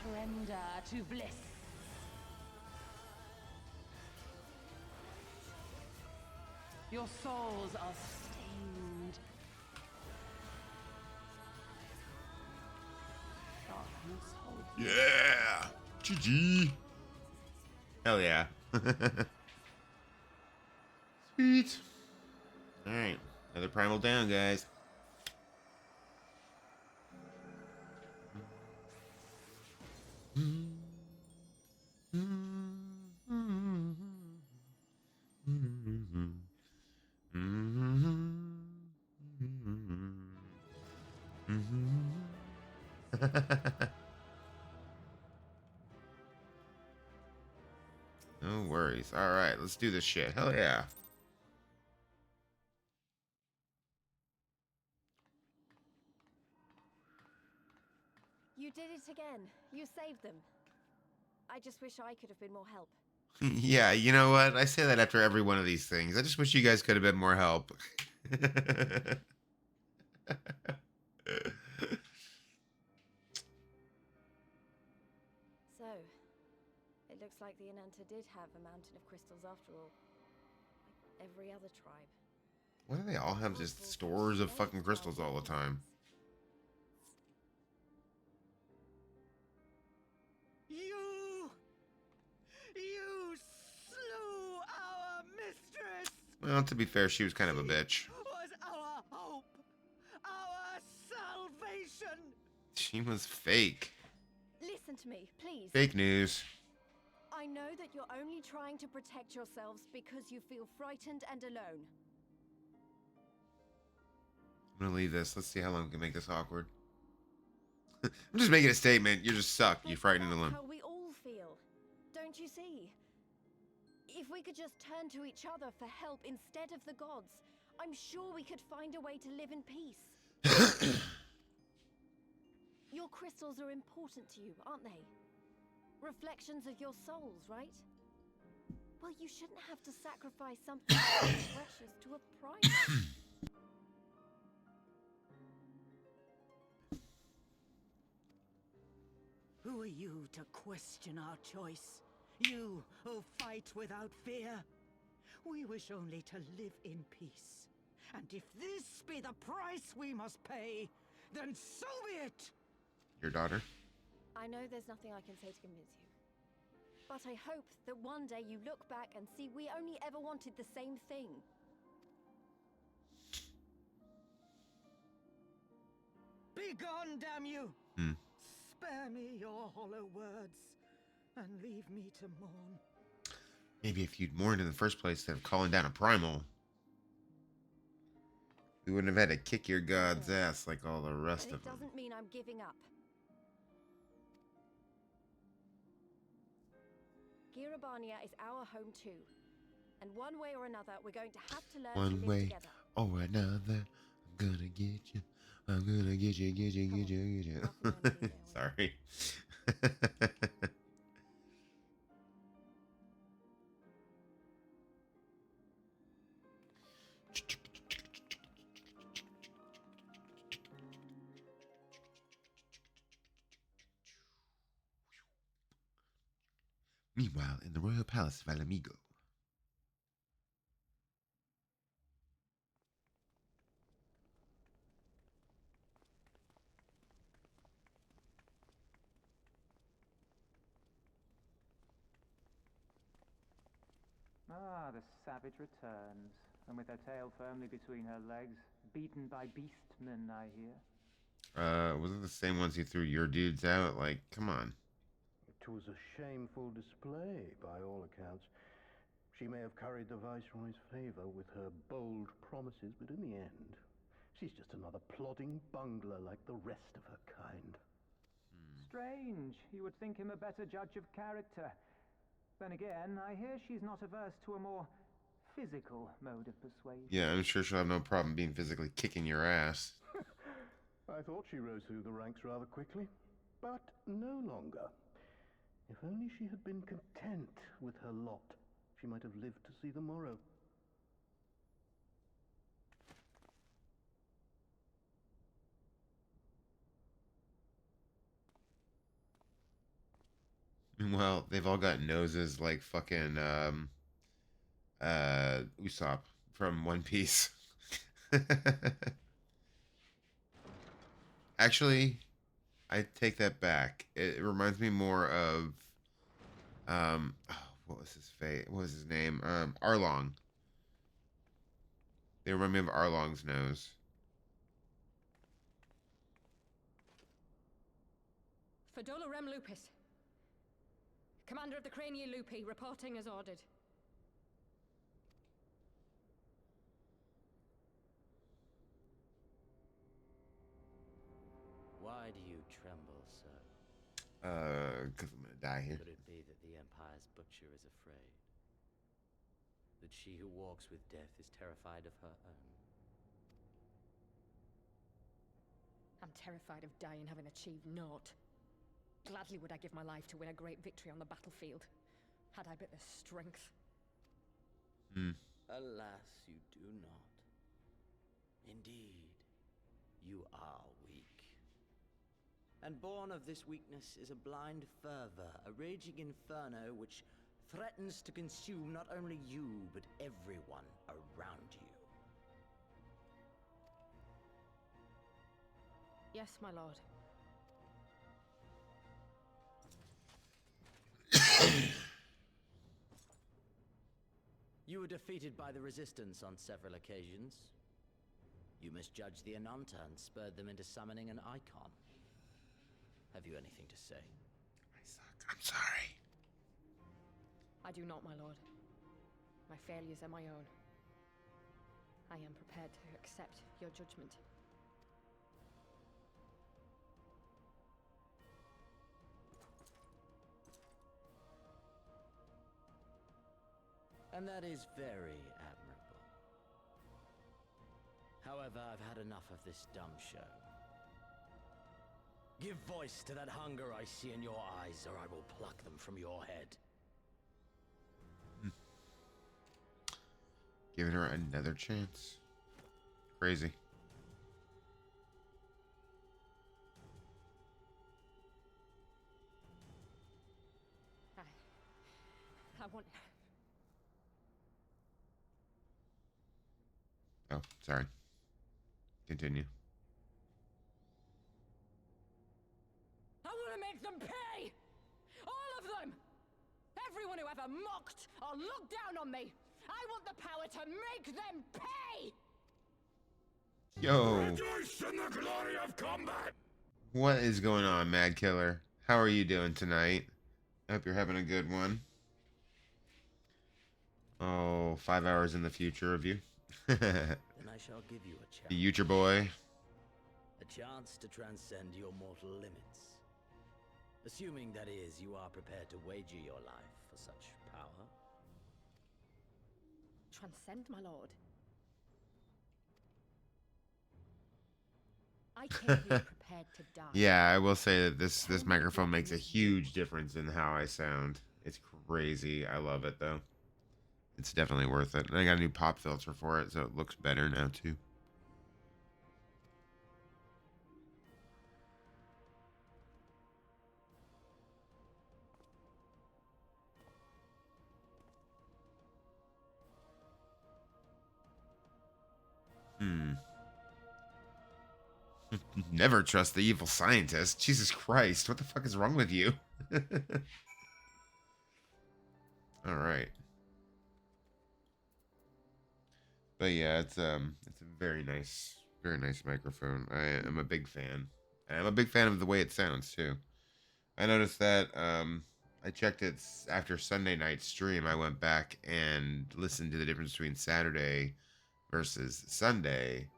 Surrender to bliss. Your souls are stained. Darkness holds you. Yeah. GG. Hell yeah. Sweet. All right. Another primal down, guys. No worries. All right, let's do this shit. Hell yeah. did it again. You saved them. I just wish I could have been more help. Yeah, you know what? I say that after every one of these things. I just wish you guys could have been more help. So, it looks like the Ananta did have a mountain of crystals after all. Like every other tribe. Why do they all have just stores of fucking crystals all the time? You slew our mistress! Well, to be fair, she was kind of a bitch. Was our hope, our salvation! She was fake. Listen to me, please. Fake news. I know that you're only trying to protect yourselves because you feel frightened and alone. I'm gonna leave this. Let's see how long we can make this awkward. I'm just making a statement. You just suck. You're frightened and alone. How we all feel. Don't you see? If we could just turn to each other for help instead of the gods, I'm sure we could find a way to live in peace. Your crystals are important to you, aren't they? Reflections of your souls, right? Well, you shouldn't have to sacrifice something so precious to a primal. Who are you to question our choice? You who fight without fear? We wish only to live in peace. And if this be the price we must pay, then so be it! Your daughter? I know there's nothing I can say to convince you. But I hope that one day you look back and see we only ever wanted the same thing. Begone, damn you! Spare me your hollow words, and leave me to mourn. Maybe if you'd mourned in the first place instead of calling down a primal, we wouldn't have had to kick your god's ass like all the rest of It them. doesn't mean I'm giving up. Girabania is our home too. And one way or another, we're going to have to learn to One live way together. or another, I'm gonna get you. I'm gonna get you, get you, get you, get you. Sorry. Meanwhile, in the royal palace of Alamigo. Ah, the savage returns, and with her tail firmly between her legs, beaten by beastmen, I hear. Was it the same ones you threw your dudes out? Like, come on. It was a shameful display, by all accounts. She may have curried the Viceroy's favor with her bold promises, but in the end, she's just another plodding bungler like the rest of her kind. Strange. You would think him a better judge of character. Then again, I hear she's not averse to a more physical mode of persuasion. Yeah, I'm sure she'll have no problem being physically kicking your ass. I thought she rose through the ranks rather quickly, but no longer. If only she had been content with her lot, she might have lived to see the morrow. Well, they've all got noses like fucking Usopp from One Piece. Actually, I take that back. It reminds me more of what was his face? What was his name? Arlong. They remind me of Arlong's nose. Fadola Rem Lupus. Commander of the Crania Lupi, reporting as ordered. Why do you tremble so? Because I'm gonna die here. Could it be that the Empire's butcher is afraid? That she who walks with death is terrified of her own? I'm terrified of dying having achieved naught. Gladly would I give my life to win a great victory on the battlefield, had I but the strength. Alas, you do not. Indeed, you are weak. And born of this weakness is a blind fervor, a raging inferno which threatens to consume not only you, but everyone around you. Yes, my lord. You were defeated by the Resistance on several occasions. You misjudged the Ananta and spurred them into summoning an icon. Have you anything to say? I suck. I'm sorry. I do not, my lord. My failures are my own. I am prepared to accept your judgment. And that is very admirable. However, I've had enough of this dumb show. Give voice to that hunger I see in your eyes, or I will pluck them from your head. Giving her another chance. Crazy. I want... Oh, sorry. Continue. I want to make them pay! All of them! Everyone who ever mocked or looked down on me! I want the power to make them pay! Yo. Rejoice in the glory of combat! What is going on, Mad Killer? How are you doing tonight? I hope you're having a good one. Oh, 5 hours in the future of you. Then I shall give you a chance. The future boy. A chance to transcend your mortal limits. Assuming, that is, you are prepared to wager your life for such power. Transcend, my lord. I came here prepared to die. Yeah, I will say that this microphone makes a huge difference in how I sound. It's crazy. I love it, though. It's definitely worth it. And I got a new pop filter for it, so it looks better now, too. Never trust the evil scientist. Jesus Christ, what the fuck is wrong with you? All right. But yeah, it's a very nice microphone. I am a big fan. And I'm a big fan of the way it sounds too. I noticed that I checked it after Sunday night stream. I went back and listened to the difference between Saturday versus Sunday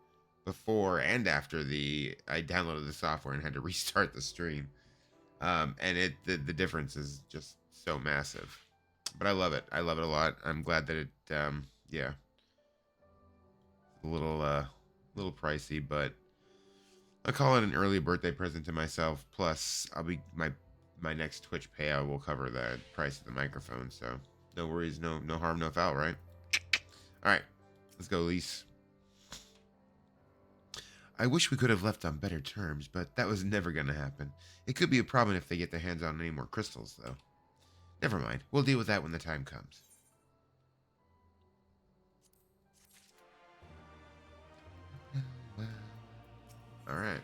before and after I downloaded the software and had to restart the stream. And the difference is just so massive. But I love it. I love it a lot. I'm glad that it yeah. A little pricey, but I'll call it an early birthday present to myself. Plus, my next Twitch payout will cover the price of the microphone. So no worries, no harm, no foul, right? All right, let's go, Lise. I wish we could have left on better terms, but that was never going to happen. It could be a problem if they get their hands on any more crystals, though. Never mind. We'll deal with that when the time comes. All right.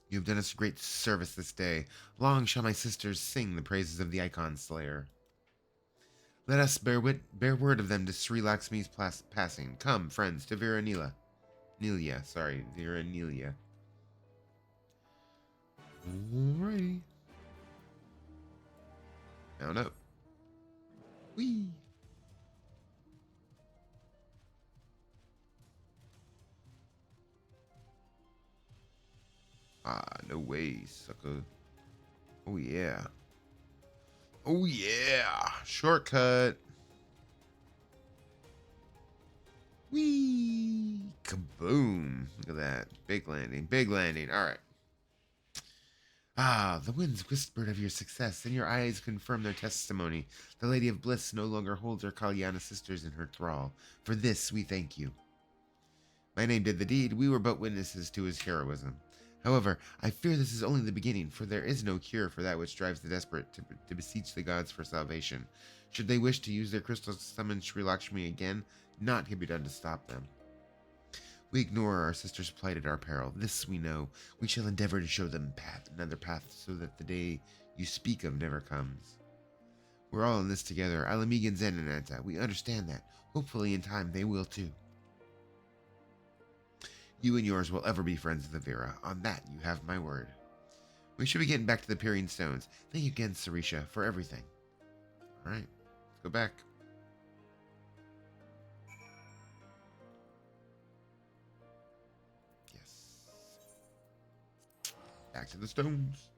You have done us great service this day. Long shall my sisters sing the praises of the Icon Slayer. Let us bear word of them to Sri Lakshmi's passing. Come, friends, to Nelia. Alrighty. Mount up. Whee! Ah, no way, sucker. Oh, yeah. Oh, yeah. Shortcut. Whee! Kaboom. Look at that. Big landing. Big landing. All right. Ah, the winds whispered of your success, and your eyes confirm their testimony. The Lady of Bliss no longer holds her Kalyana sisters in her thrall. For this, we thank you. My name did the deed. We were but witnesses to his heroism. However, I fear this is only the beginning, for there is no cure for that which drives the desperate to beseech the gods for salvation. Should they wish to use their crystals to summon Sri Lakshmi again, naught can be done to stop them. We ignore our sisters' plight at our peril. This we know. We shall endeavor to show them another path, so that the day you speak of never comes. We're all in this together, Alamegans and Ananta. We understand that. Hopefully in time they will too. You and yours will ever be friends of the Vera. On that you have my word. We should be getting back to the Peering Stones. Thank you again, Sarisha, for everything. Alright, let's go back. Back to the stones.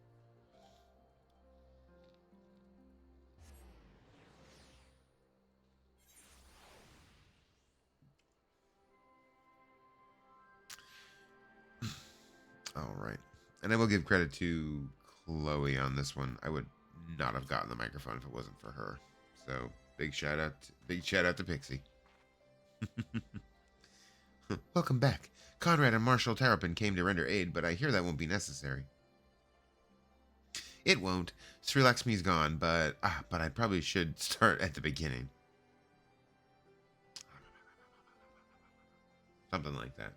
All right. And I will give credit to Chloe on this one. I would not have gotten the microphone if it wasn't for her. So big shout out to Pixie. Welcome back. Conrad and Marshal Terrapin came to render aid, but I hear that won't be necessary. It won't. Sri Lakshmi's gone, but I probably should start at the beginning. Something like that.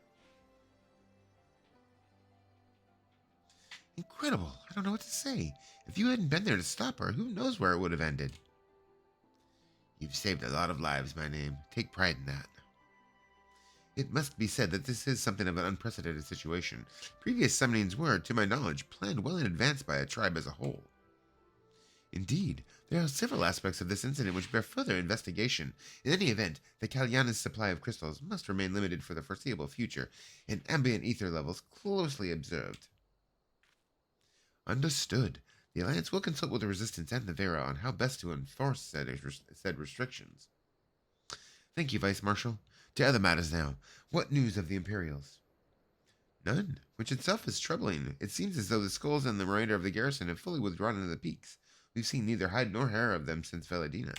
Incredible. I don't know what to say. If you hadn't been there to stop her, who knows where it would have ended. You've saved a lot of lives, Myname. Take pride in that. It must be said that this is something of an unprecedented situation. Previous summonings were, to my knowledge, planned well in advance by a tribe as a whole. Indeed, there are several aspects of this incident which bear further investigation. In any event, the Kalyana's supply of crystals must remain limited for the foreseeable future, and ambient ether levels closely observed. Understood. The Alliance will consult with the Resistance and the Vera on how best to enforce said restrictions. Thank you, Vice Marshal. To other matters now. What news of the Imperials? None, which itself is troubling. It seems as though the skulls and the remainder of the garrison have fully withdrawn into the peaks. We've seen neither hide nor hair of them since Veladina.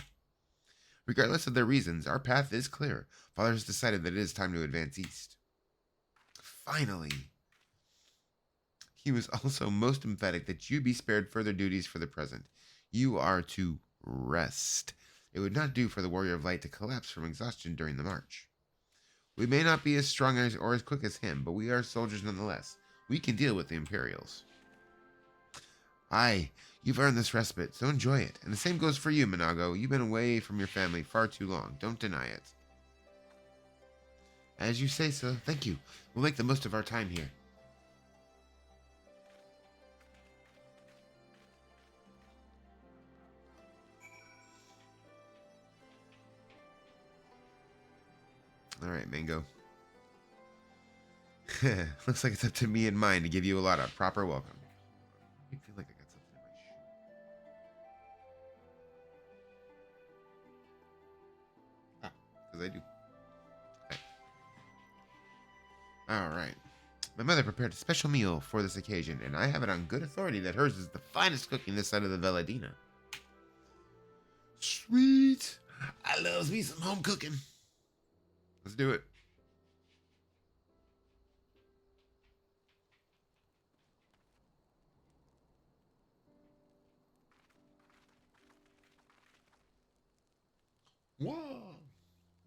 Regardless of their reasons, our path is clear. Father has decided that it is time to advance east. Finally. He was also most emphatic that you be spared further duties for the present. You are to rest. It would not do for the Warrior of Light to collapse from exhaustion during the march. We may not be as strong or as quick as him, but we are soldiers nonetheless. We can deal with the Imperials. Aye, you've earned this respite, so enjoy it. And the same goes for you, Minago. You've been away from your family far too long. Don't deny it. As you say so, thank you. We'll make the most of our time here. All right, Mango. Looks like it's up to me and mine to give you a lot of proper welcome. I feel like I got something in my shoe. Because I do. Okay. All right. My mother prepared a special meal for this occasion, and I have it on good authority that hers is the finest cooking this side of the Veladina. Sweet. I loves me some home cooking. Let's do it.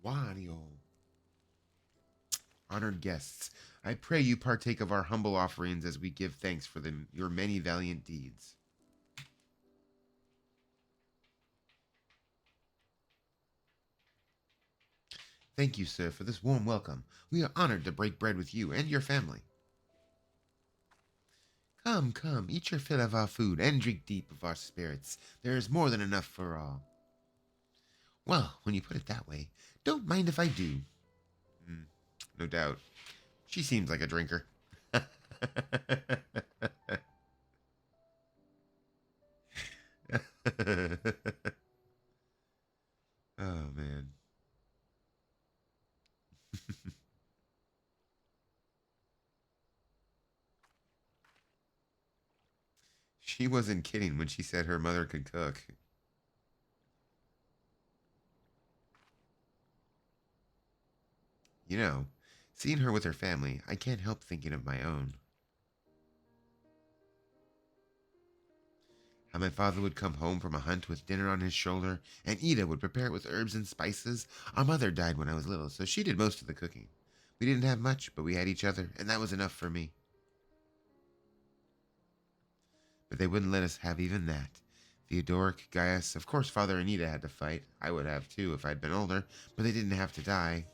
Wario. Honored guests, I pray you partake of our humble offerings as we give thanks for your many valiant deeds. Thank you, sir, for this warm welcome. We are honored to break bread with you and your family. Come, come, eat your fill of our food and drink deep of our spirits. There is more than enough for all. Well, when you put it that way, don't mind if I do. No doubt. She seems like a drinker. Oh, man. She wasn't kidding when she said her mother could cook. You know, seeing her with her family, I can't help thinking of my own. How my father would come home from a hunt with dinner on his shoulder, and Ida would prepare it with herbs and spices. Our mother died when I was little, so she did most of the cooking. We didn't have much, but we had each other, and that was enough for me. But they wouldn't let us have even that. Theodoric, Gaius, of course Father and Ida had to fight. I would have too if I'd been older, but they didn't have to die.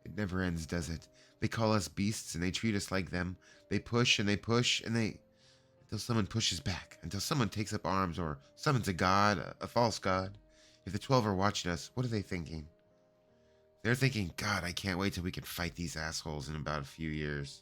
It never ends, does it? They call us beasts and they treat us like them. They push and they push and they... until someone pushes back, until someone takes up arms or summons a god, a false god. If the 12 are watching us, what are they thinking? They're thinking, God, I can't wait till we can fight these assholes in about a few years.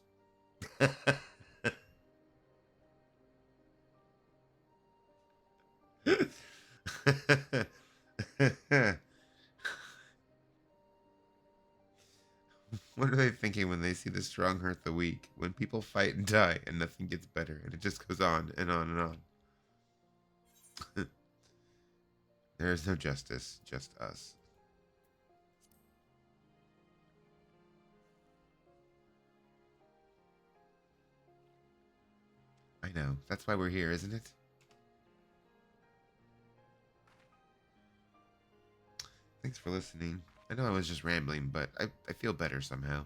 What are they thinking when they see the strong hurt the weak? When people fight and die and nothing gets better and it just goes on and on and on. There is no justice, just us. I know. That's why we're here, isn't it? Thanks for listening. I know I was just rambling, but I feel better somehow.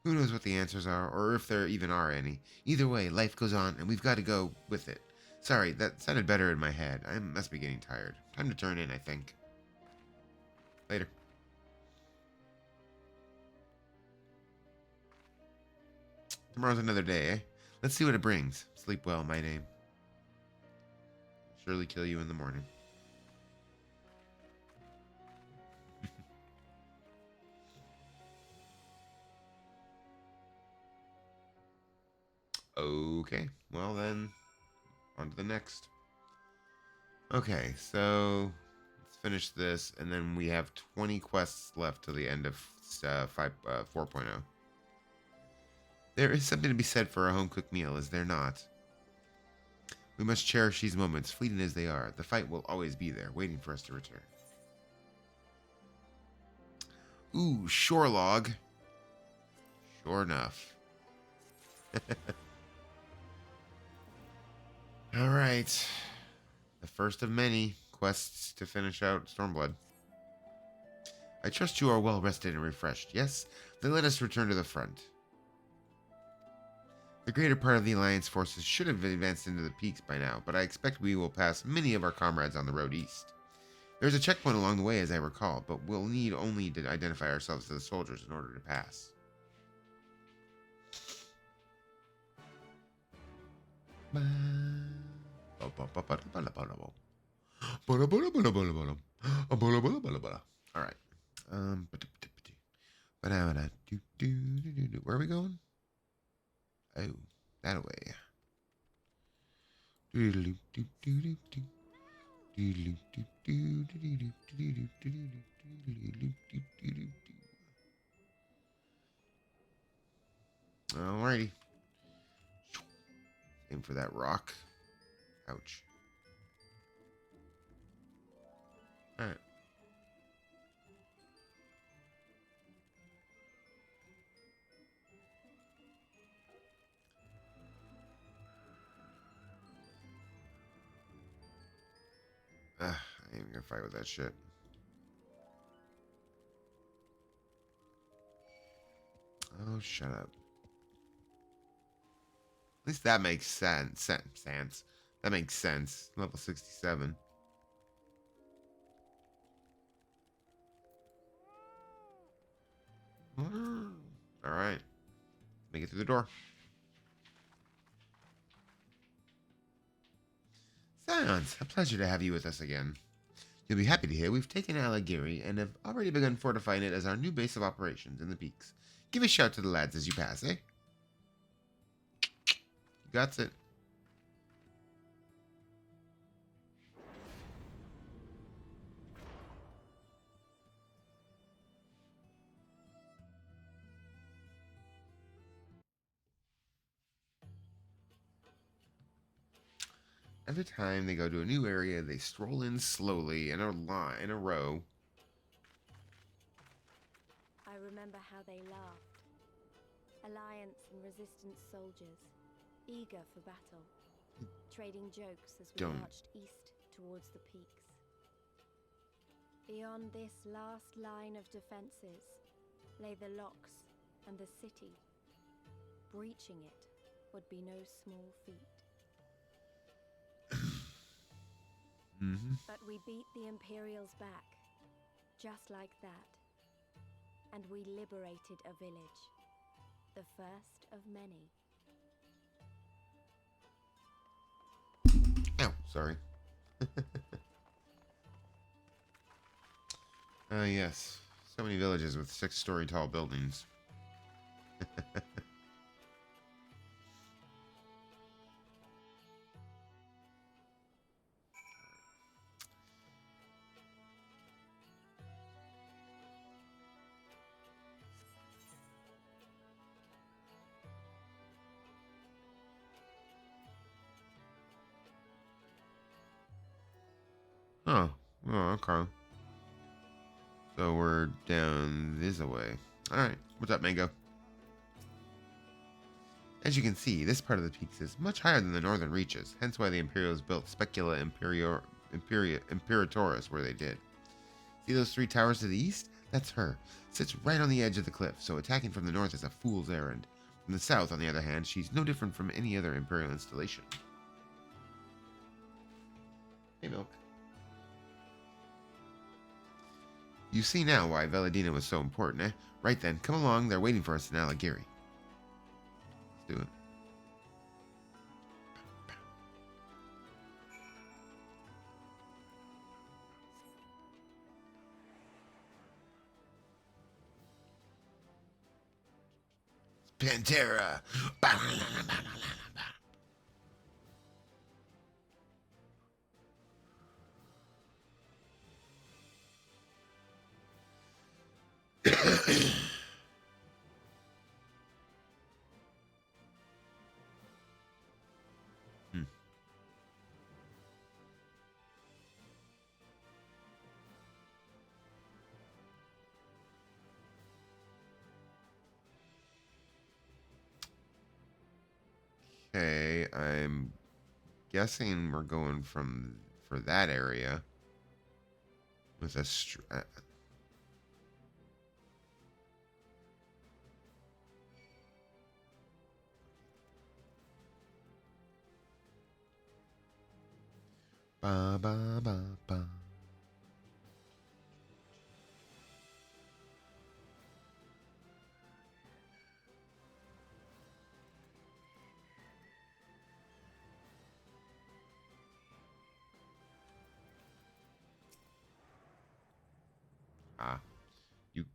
Who knows what the answers are, or if there even are any. Either way, life goes on, and we've got to go with it. Sorry, that sounded better in my head. I must be getting tired. Time to turn in, I think. Later. Tomorrow's another day, eh? Let's see what it brings. Sleep well, my name. Surely kill you in the morning. Okay, well then, on to the next. Okay, so let's finish this, and then we have 20 quests left till the end of 4.0. There is something to be said for a home-cooked meal, is there not? We must cherish these moments, fleeting as they are. The fight will always be there, waiting for us to return. Ooh, shore log. Sure enough. Alright. The first of many quests to finish out Stormblood. I trust you are well rested and refreshed. Yes? Then let us return to the front. The greater part of the Alliance forces should have advanced into the peaks by now, but I expect we will pass many of our comrades on the road east. There's a checkpoint along the way, as I recall, but we'll need only to identify ourselves to the soldiers in order to pass. Alright. Where are we going? Oh, that away. Alrighty. Aim for that rock. Ouch. Alright. I ain't even gonna fight with that shit. Oh, shut up. At least that makes sense. That makes sense. Level 67. Alright. Make it through the door. Scions, a pleasure to have you with us again. You'll be happy to hear we've taken Alagiri and have already begun fortifying it as our new base of operations in the peaks. Give a shout to the lads as you pass, eh? You got it. Every time they go to a new area, they stroll in slowly in a row. I remember how they laughed. Alliance and resistance soldiers, eager for battle, trading jokes as we marched east towards the peaks. Beyond this last line of defenses lay the locks and the city. Breaching it would be no small feat. But we beat the Imperials back, just like that. And we liberated a village, the first of many. Oh, sorry. Yes. So many villages with 6-story tall buildings. Oh, okay. So we're down this way. Alright, what's up, Mango? As you can see, this part of the peaks is much higher than the northern reaches, hence why the Imperials built Specula Imperatoris where they did. See those 3 towers to the east? That's her. Sits right on the edge of the cliff, so attacking from the north is a fool's errand. From the south, on the other hand, she's no different from any other Imperial installation. Hey, Milk. You see now why Veladina was so important, eh? Right then, come along, they're waiting for us in Aligiri. Let's do it. Pantera! Okay, I'm guessing we're going for that area with a ba ba ba ba. You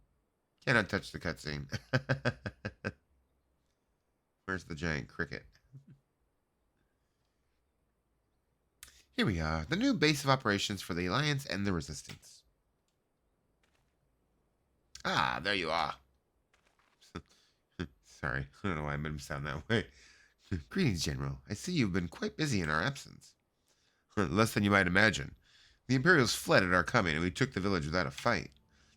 cannot touch the cutscene. Where's the giant cricket? Here we are, the new base of operations for the Alliance and the Resistance. Ah, there you are. Sorry, I don't know why I made him sound that way. Greetings, General. I see you've been quite busy in our absence. Less than you might imagine. The Imperials fled at our coming, and we took the village without a fight.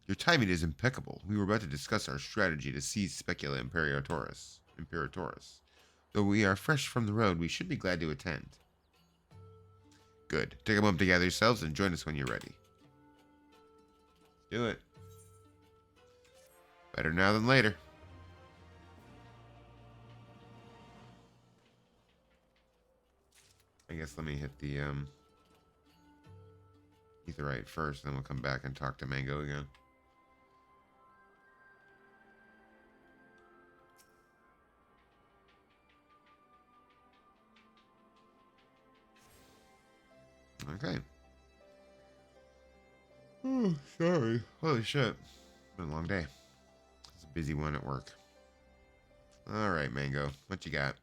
Your timing is impeccable. We were about to discuss our strategy to seize Specula Imperatoris. Though we are fresh from the road, we should be glad to attend. Good. Take a moment to gather yourselves and join us when you're ready. Do it. Better now than later. I guess let me hit the Etherite first, then we'll come back and talk to Mango again. Okay. Oh, sorry. Holy shit. Been a long day. It's a busy one at work. Alright, Mango. What you got?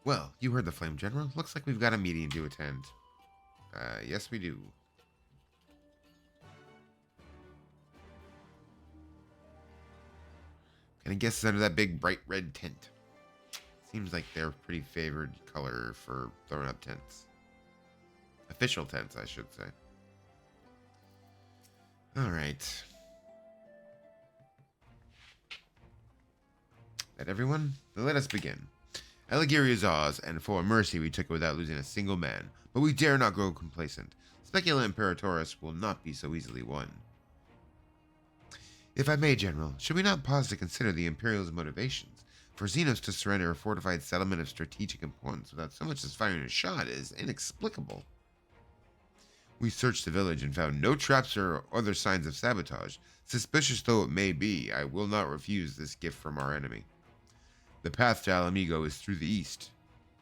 Well, you heard the Flame General. Looks like we've got a meeting to attend. Yes, we do. And I guess it's under that big bright red tent. Seems like their pretty favored color for throwing up tents. Official tents, I should say. Alright. That everyone? Then let us begin. Alighieri is ours, and for mercy we took it without losing a single man. But we dare not grow complacent. Specula Imperatoris will not be so easily won. If I may, General, should we not pause to consider the Imperial's motivations? For Xenos to surrender a fortified settlement of strategic importance without so much as firing a shot is inexplicable. We searched the village and found no traps or other signs of sabotage. Suspicious though it may be, I will not refuse this gift from our enemy. The path to Alamigo is through the east,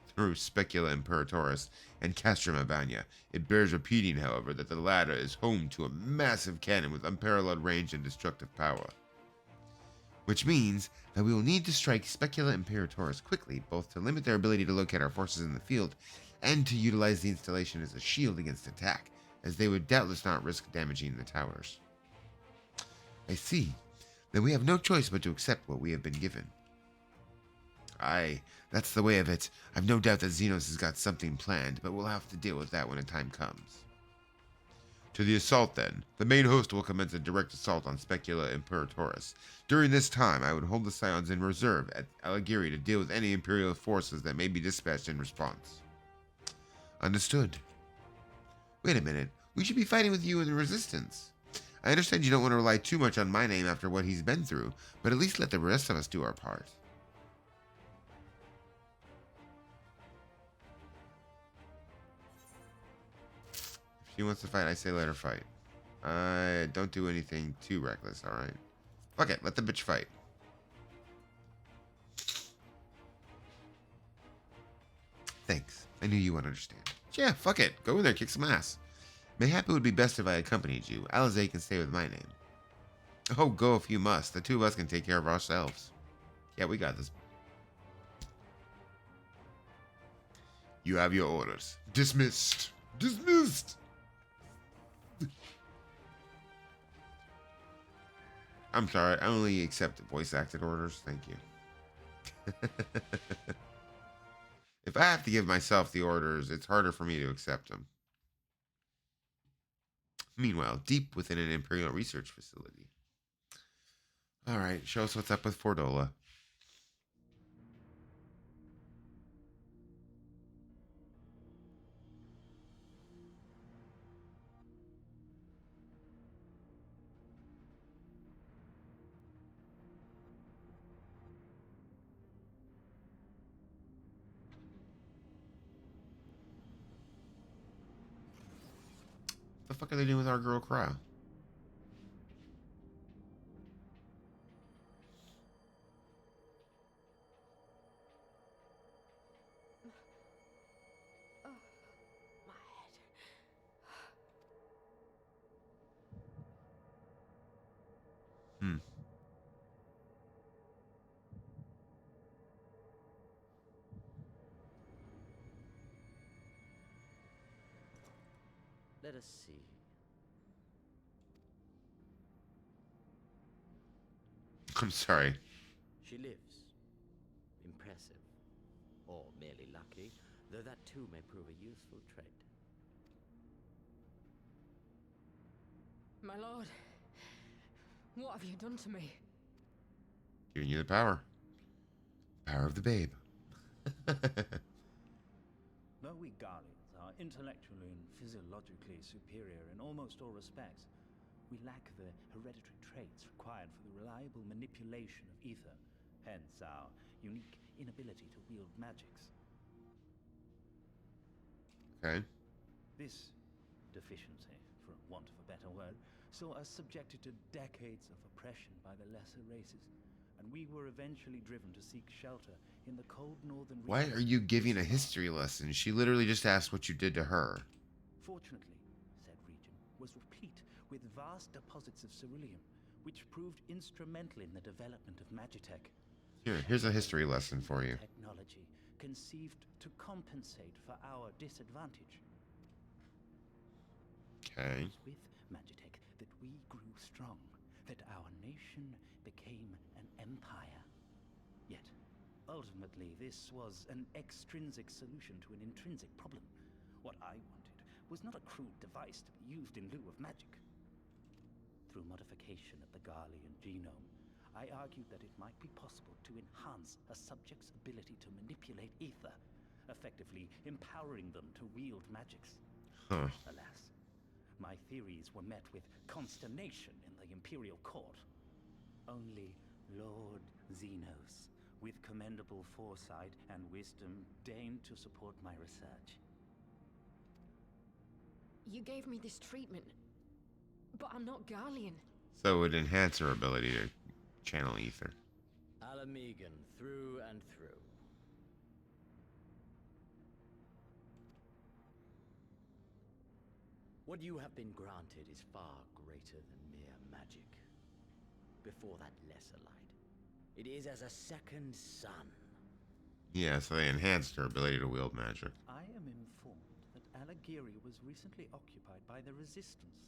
through Specula Imperatoris and Castrum Abania. It bears repeating, however, that the latter is home to a massive cannon with unparalleled range and destructive power. Which means that we will need to strike Specula Imperatoris quickly, both to limit their ability to locate our forces in the field, and to utilize the installation as a shield against attack, as they would doubtless not risk damaging the towers. I see. Then we have no choice but to accept what we have been given. Aye, that's the way of it. I've no doubt that Xenos has got something planned, but we'll have to deal with that when the time comes. To the assault, then. The main host will commence a direct assault on Specula Imperatoris. During this time, I would hold the Scions in reserve at Alighieri to deal with any Imperial forces that may be dispatched in response. Understood. Wait a minute. We should be fighting with you in the Resistance. I understand you don't want to rely too much on Myname after what he's been through, but at least let the rest of us do our part. If she wants to fight, I say let her fight. Don't do anything too reckless, alright? Fuck it, let the bitch fight. Thanks. I knew you would understand. Yeah, fuck it. Go in there, kick some ass. Mayhap it would be best if I accompanied you. Alizé can stay with Myname. Oh, go if you must. The two of us can take care of ourselves. Yeah, we got this. You have your orders. Dismissed. Dismissed! I'm sorry, I only accept voice-acted orders. Thank you. If I have to give myself the orders, it's harder for me to accept them. Meanwhile, deep within an Imperial research facility. Alright, show us what's up with Fordola. What the fuck are they doing with our girl Crow? Hmm. Let us see. I'm sorry. She lives. Impressive. Or merely lucky, though that too may prove a useful trait. My lord, what have you done to me? Giving you the power. Power of the babe. Though we Garlians are intellectually and physiologically superior in almost all respects, we lack the hereditary traits required for the reliable manipulation of ether, hence our unique inability to wield magics. Okay. This deficiency, for want of a better word, saw us subjected to decades of oppression by the lesser races, and we were eventually driven to seek shelter in the cold northern regions. Why are you giving a history lesson? She literally just asked what you did to her. Fortunately, said region was replete with vast deposits of ceruleum, which proved instrumental in the development of Magitech. Here's a history lesson for you. Technology conceived to compensate for our disadvantage. Okay. It was with Magitech that we grew strong, that our nation became an empire. Yet, Ultimately, this was an extrinsic solution to an intrinsic problem. What I wanted was not a crude device to be used in lieu of magic. Through modification of the Garlean genome, I argued that it might be possible to enhance a subject's ability to manipulate ether, effectively empowering them to wield magics. Huh. Alas, my theories were met with consternation in the Imperial Court. Only Lord Xenos, with commendable foresight and wisdom, deigned to support my research. You gave me this treatment, but I'm not Garlean. So it would enhance her ability to channel ether. Alamegan, through and through. What you have been granted is far greater than mere magic. Before that lesser light, it is as a second sun. Yeah, so they enhanced her ability to wield magic. I am informed that Alagiri was recently occupied by the Resistance,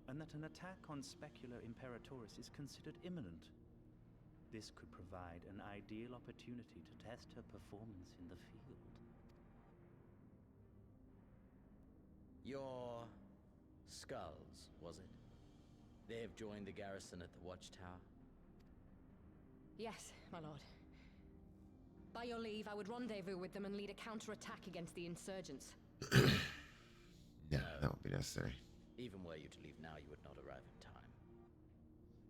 and that an attack on Specular Imperatoris is considered imminent. This could provide an ideal opportunity to test her performance in the field. Your skulls, was it? They have joined the garrison at the Watchtower? Yes, my lord. By your leave, I would rendezvous with them and lead a counterattack against the insurgents. Yeah, that won't be necessary. Even were you to leave now, you would not arrive in time.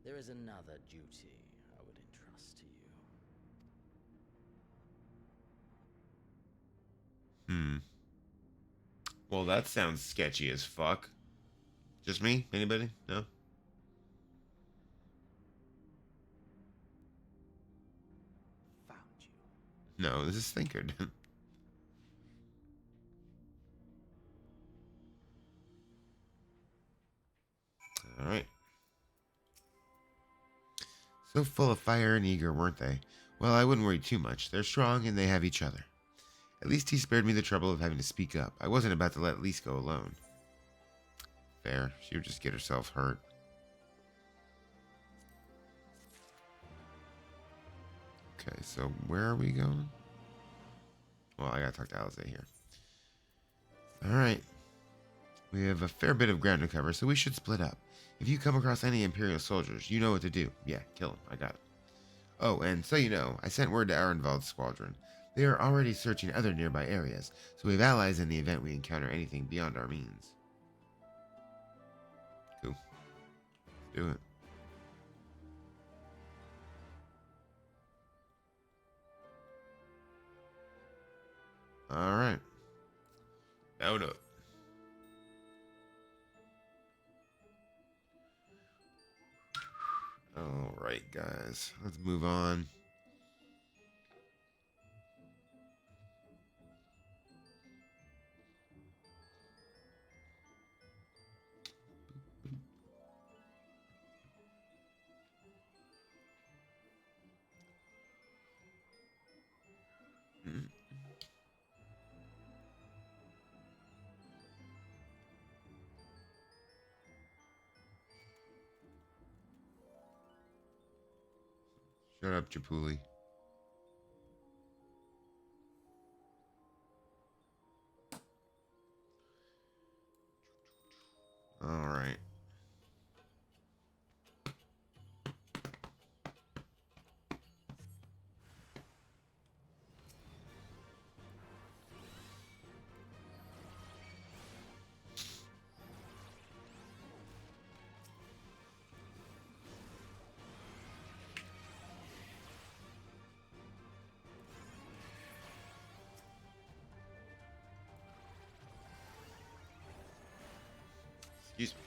There is another duty I would entrust to you. Well, that sounds sketchy as fuck. Just me? Anybody? No? Found you. No, this is Thinkard. Alright. So full of fire and eager, weren't they? Well, I wouldn't worry too much. They're strong and they have each other. At least he spared me the trouble of having to speak up. I wasn't about to let Lise go alone. Fair. She would just get herself hurt. Okay, so where are we going? Well, I gotta talk to Alize here. Alright. We have a fair bit of ground to cover, so we should split up. If you come across any Imperial soldiers, you know what to do. Yeah, kill them. I got it. Oh, and so you know, I sent word to Arenvald's squadron. They are already searching other nearby areas, so we have allies in the event we encounter anything beyond our means. Cool. Let's do it. Alright. Down up. Alright, guys. Let's move on. Shut up, Chapuli. All right. Excuse me.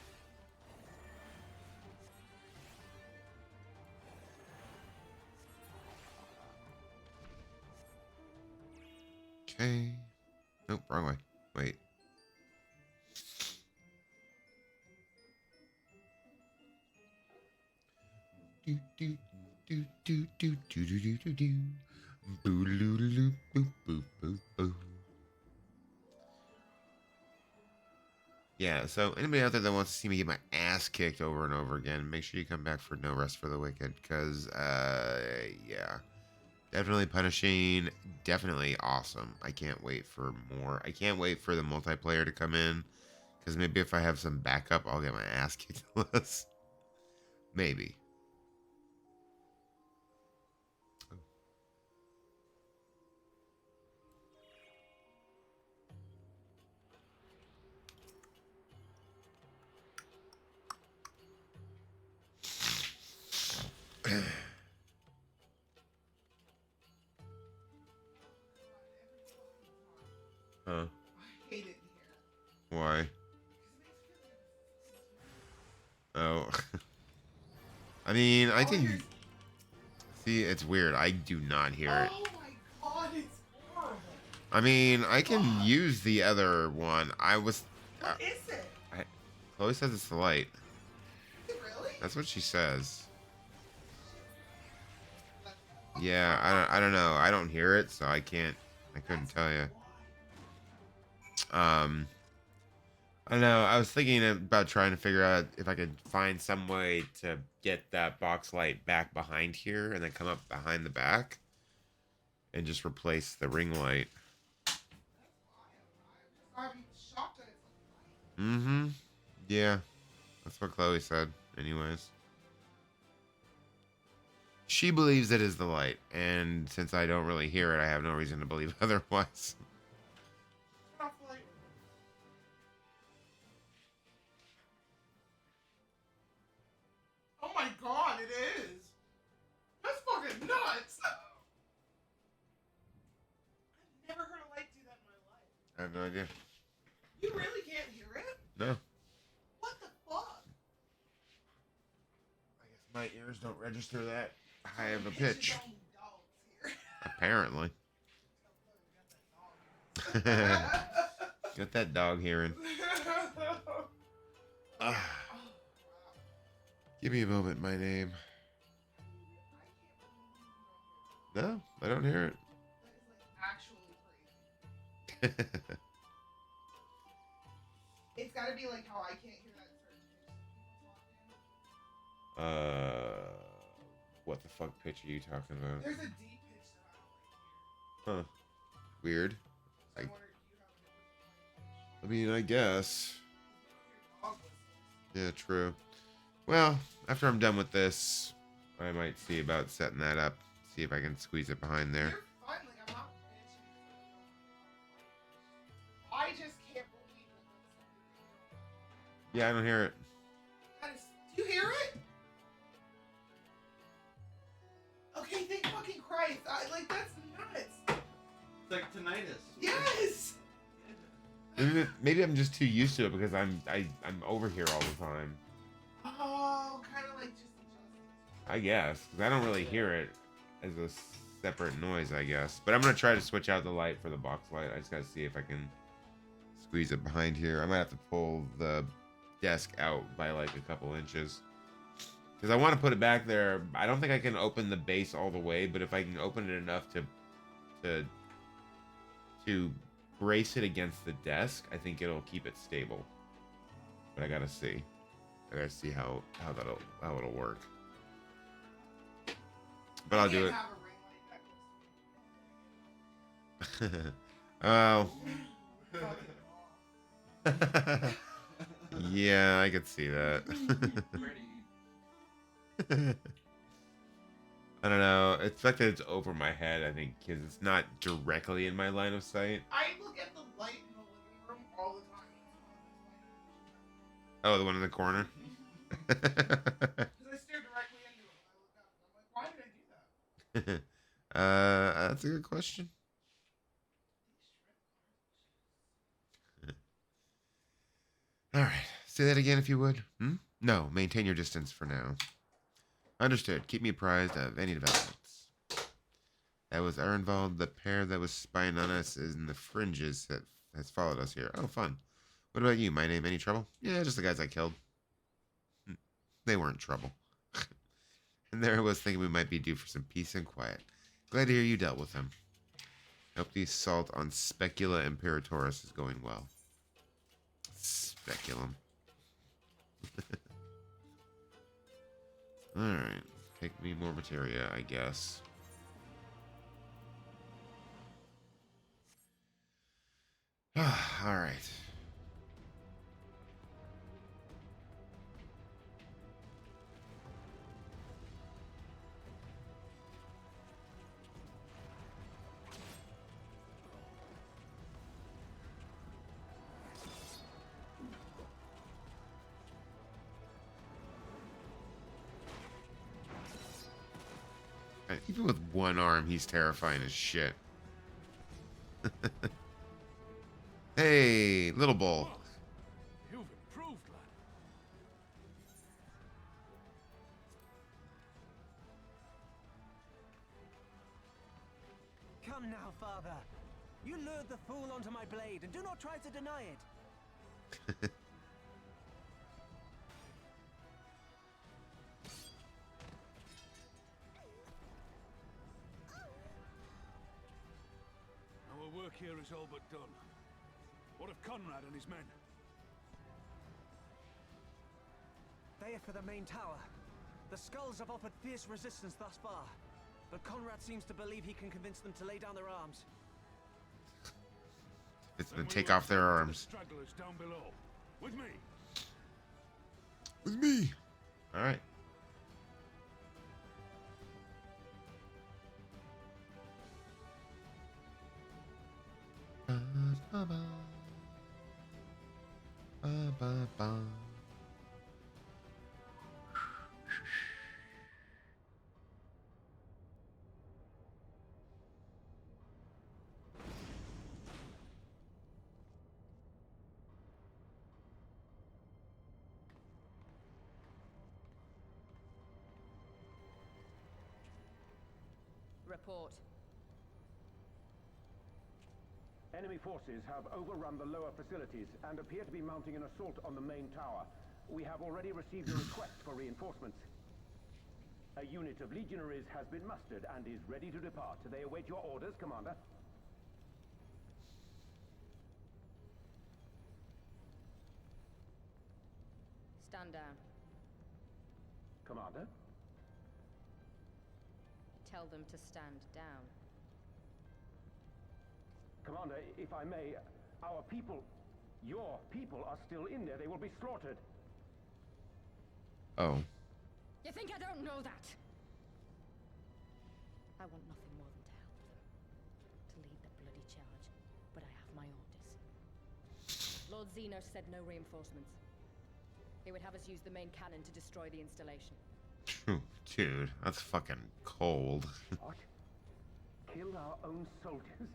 Okay. Nope, wrong way. Wait. Do do do do do do do do do do. Boo loo loo boo boo boo boo. Yeah, so anybody out there that wants to see me get my ass kicked over and over again, make sure you come back for No Rest for the Wicked, because, yeah. Definitely punishing. Definitely awesome. I can't wait for more. I can't wait for the multiplayer to come in. Because maybe if I have some backup, I'll get my ass kicked less. Maybe. Huh? I hate it here. Why? Oh. I mean, I can... See, it's weird. I do not hear it. Oh my god, it's horrible. I mean, I can use the other one. I was... What is it? Chloe says it's the light. Is it really? That's what she says. Yeah, I don't know. I don't hear it, so I couldn't tell you. I don't know. I was thinking about trying to figure out if I could find some way to get that box light back behind here and then come up behind the back and just replace the ring light. Mm-hmm. Yeah. That's what Chloe said, anyways. She believes it is the light, and since I don't really hear it, I have no reason to believe otherwise. Oh my god, it is! That's fucking nuts! I've never heard a light do that in my life. I have no idea. You really can't hear it? No. What the fuck? I guess my ears don't register that high of a pitch. Apparently. Got that dog hearing. Give me a moment, my name. No, I don't hear it. That is like actually crazy. It's gotta be like how I can't hear that certain pitch. What the fuck pitch are you talking about? There's a deep pitch that I don't like. Huh. Weird. I mean, I guess. Yeah, true. Well, after I'm done with this, I might see about setting that up. See if I can squeeze it behind there. You're fine, like I'm not bitching. I just can't believe it. Yeah, I don't hear it. Do you hear it? Okay, thank fucking Christ. Like, that's nuts. It's like tinnitus. Yes! Maybe I'm just too used to it because I'm over here all the time. Oh, kind of like just I guess, because I don't really hear it as a separate noise, I guess. But I'm going to try to switch out the light for the box light. I just got to see if I can squeeze it behind here. I might have to pull the desk out by like a couple inches. Because I want to put it back there. I don't think I can open the base all the way, but if I can open it enough to brace it against the desk, I think it'll keep it stable. But I got to see. I got to see how it'll work. But I'll do it. Oh. Yeah, I could see that. I don't know. It's like that it's over my head, I think, because it's not directly in my line of sight. I look at the light in the living room all the time. Oh, the one in the corner? Because I stare directly into it when I look up. I'm like, why did I do that? That's a good question. All right. Say that again if you would. Hmm? No, maintain your distance for now. Understood. Keep me apprised of any developments. That was Arenvald, the pair that was spying on us in the fringes that has followed us here. Oh, fun. What about you? My name, any trouble? Yeah, just the guys I killed. They weren't trouble. And there I was thinking we might be due for some peace and quiet. Glad to hear you dealt with them. Hope the assault on Specula Imperatoris is going well. Speculum. Alright. Take me more materia, I guess. All right. Even with one arm, he's terrifying as shit. Hey, little bull. You've improved, lad. Come now, father. You lured the fool onto my blade, and do not try to deny it. Our work here is all but done. What of Conrad and his men? They are for the main tower. The skulls have offered fierce resistance thus far, but Conrad seems to believe he can convince them to lay down their arms. It's gonna take off their arms. Stragglers down below. With me. With me. All right. Report. Enemy forces have overrun the lower facilities and appear to be mounting an assault on the main tower. We have already received a request for reinforcements. A unit of legionaries has been mustered and is ready to depart. They await your orders, Commander. Stand down. Commander? Tell them to stand down. Commander, if I may, our people, your people are still in there. They will be slaughtered. Oh. You think I don't know that? I want nothing more than to help them. To lead the bloody charge. But I have my orders. Lord Xenos said no reinforcements. He would have us use the main cannon to destroy the installation. Dude, that's fucking cold. What? Kill our own soldiers?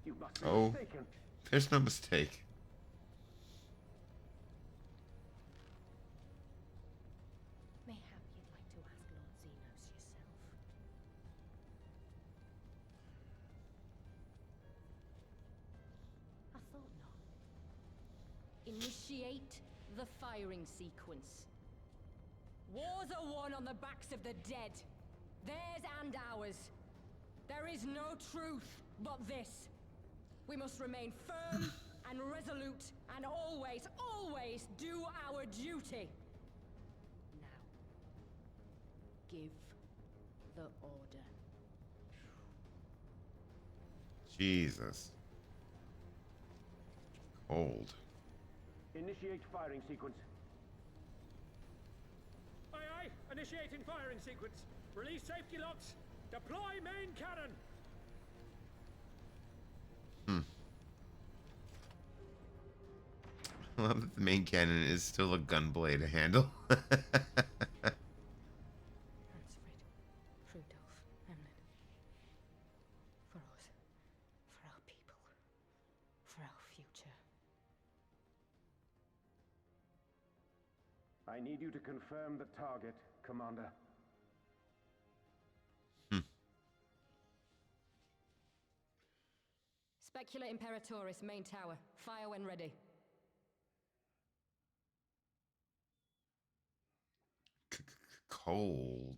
You must be Oh, mistaken. there's no mistake. Mayhap you'd like to ask Lord Xenos yourself. I thought not. Initiate the firing sequence. Wars are won on the backs of the dead. Theirs and ours. There is no truth but this. We must remain firm and resolute and always, always do our duty. Now, give the order. Jesus. Cold. Initiate firing sequence. Aye, aye. Initiating firing sequence. Release safety locks. Deploy main cannon. I love that the main cannon is still a gun blade to handle. For us, for our people, for our future. I need you to confirm the target, Commander. Specula Imperatoris, main tower. Fire when ready. Cold.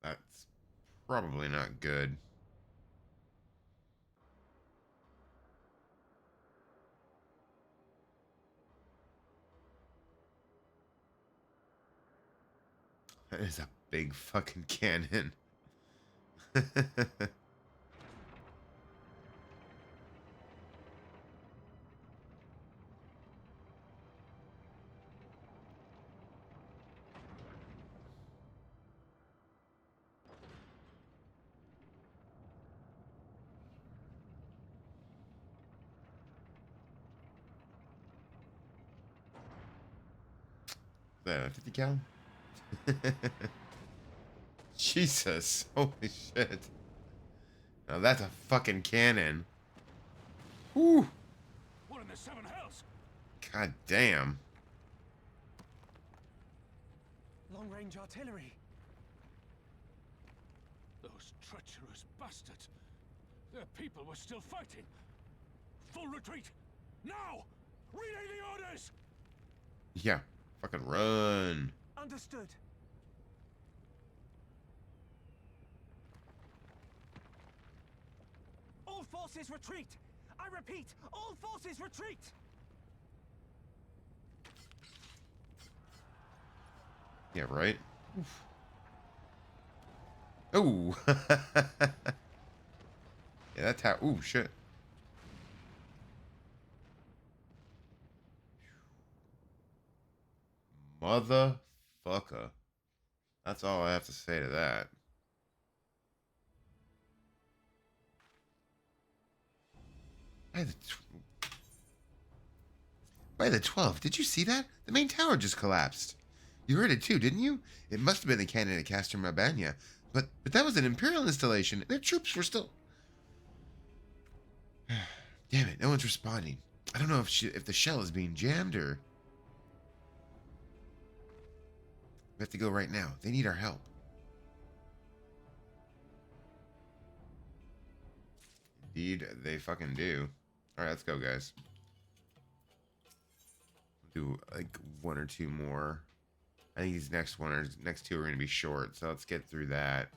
That's probably not good. That is a big fucking cannon. That 50 cal? Jesus, holy shit. Now that's a fucking cannon. Whew. What in the seven hells? God damn. Long-range artillery. Those treacherous bastards. Their people were still fighting. Full retreat. Now! Relay the orders! Yeah, fucking run. Understood. All forces retreat! I repeat, all forces retreat! Yeah, right? Oh. Yeah, that's how. Ooh, shit. Motherfucker. That's all I have to say to that. By the 12th, did you see that? The main tower just collapsed. You heard it too, didn't you? It must have been the cannon at Castor Mabania. But that was an Imperial installation. Their troops were still... Damn it, no one's responding. I don't know if the shell is being jammed or... We have to go right now. They need our help. Indeed, they fucking do. Alright, let's go, guys. Do like one or two more. I think these next two are going to be short, so let's get through that.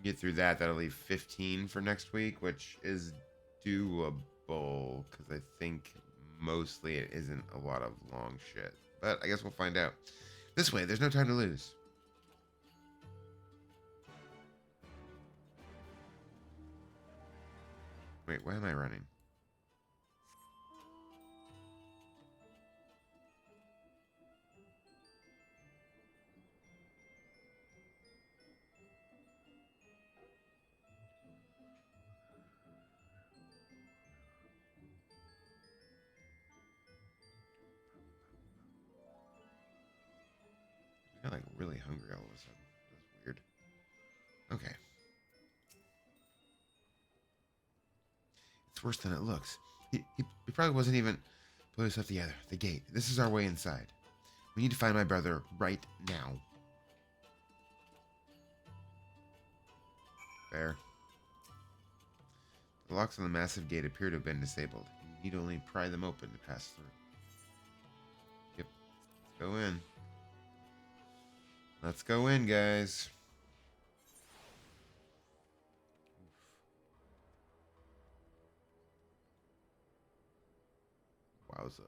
Get through that, that'll leave 15 for next week, which is doable, because I think mostly it isn't a lot of long shit. But I guess we'll find out. This way, there's no time to lose. Wait, why am I running? I got like really hungry all of a sudden. That's weird. Okay. It's worse than it looks. He probably wasn't even put himself together. The gate. This is our way inside. We need to find my brother right now. Fair. The locks on the massive gate appear to have been disabled. You need only pry them open to pass through. Yep. Let's go in. Let's go in, guys. Wowza.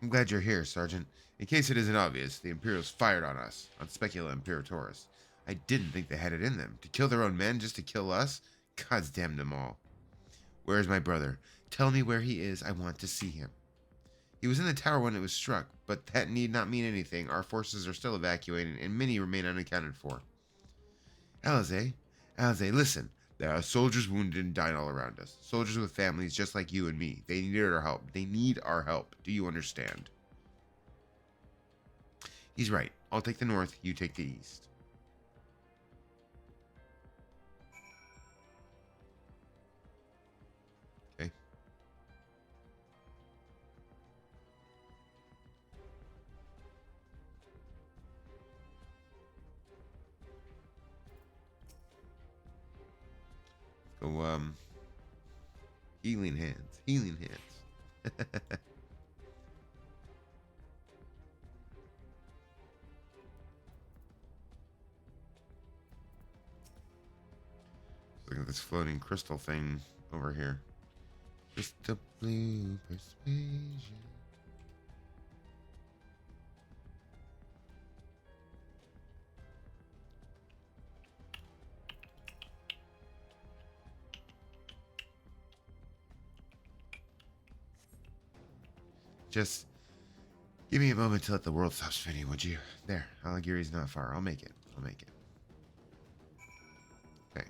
I'm glad you're here, Sergeant. In case it isn't obvious, the Imperials fired on us, on Specula Imperatoris. I didn't think they had it in them. To kill their own men just to kill us? God's damn them all. Where is my brother? Tell me where he is. I want to see him. He was in the tower when it was struck, but that need not mean anything. Our forces are still evacuating, and many remain unaccounted for. Alize, listen. There are soldiers wounded and dying all around us. Soldiers with families just like you and me. They need our help. They need our help. Do you understand? He's right. I'll take the north. You take the east. Okay. Go, healing hands. Healing hands. Look at this floating crystal thing over here. Crystal blue persuasion. Just give me a moment to let the world stop spinning, would you? There, Alighieri's not far. I'll make it. I'll make it. Okay.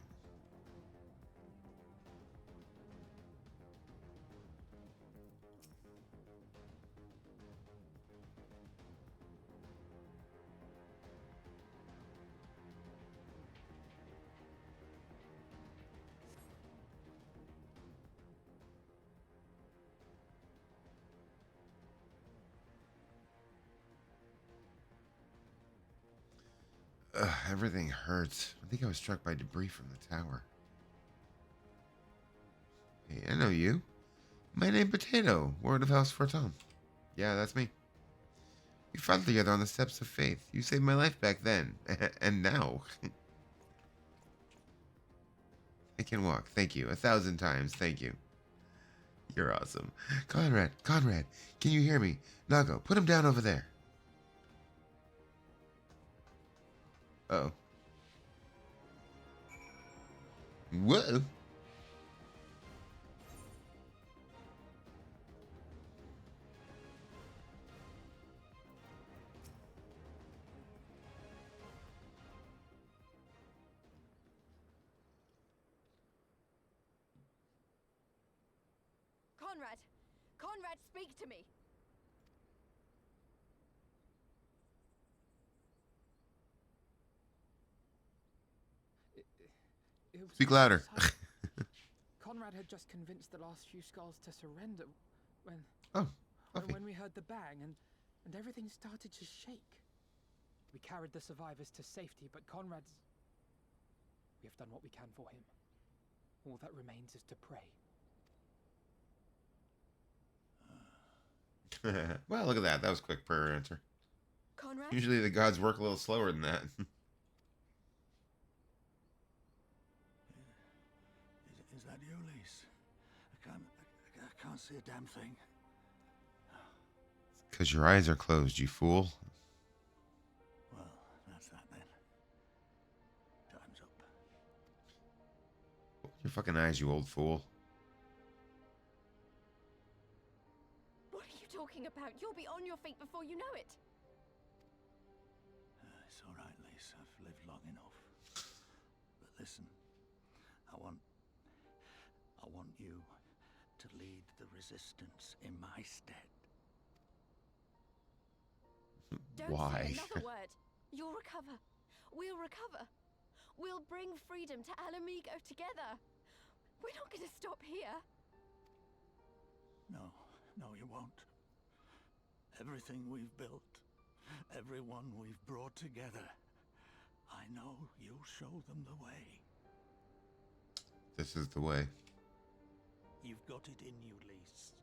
Ugh, everything hurts. I think I was struck by debris from the tower. Hey, I know you. Myname Potato, Word of House Forton. Yeah, that's me. We fought together on the steps of faith. You saved my life back then. And now. I can walk. Thank you. 1,000 times. Thank you. You're awesome. Conrad, can you hear me? Nago, put him down over there. Uh-oh. Whoa. Conrad, speak to me. Speak louder. Conrad had just convinced the last few skulls to surrender when when we heard the bang and everything started to shake. We carried the survivors to safety, but we have done what we can for him. All that remains is to pray. Well, look at that. That was a quick prayer answer. Conrad? Usually the gods work a little slower than that. Is that you, Lise? I can't see a damn thing. Because your eyes are closed, you fool. Well, that's that then. Time's up. Open your fucking eyes, you old fool. What are you talking about? You'll be on your feet before you know it. It's all right, Lise. I've lived long enough. But listen, I want you to lead the resistance in my stead. Don't Why? say another word. You'll recover. We'll recover. We'll bring freedom to Alamigo together. We're not going to stop here. No, you won't. Everything we've built, everyone we've brought together, I know you'll show them the way. This is the way. You've got it in you, Lise.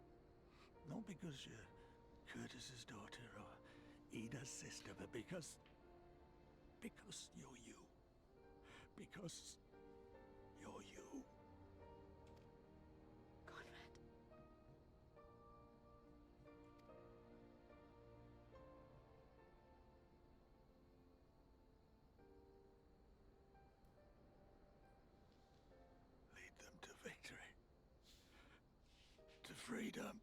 Not because you're Curtis's daughter or Ida's sister, but because you're you. Because you're you. Conrad. Lead them to victory. To freedom.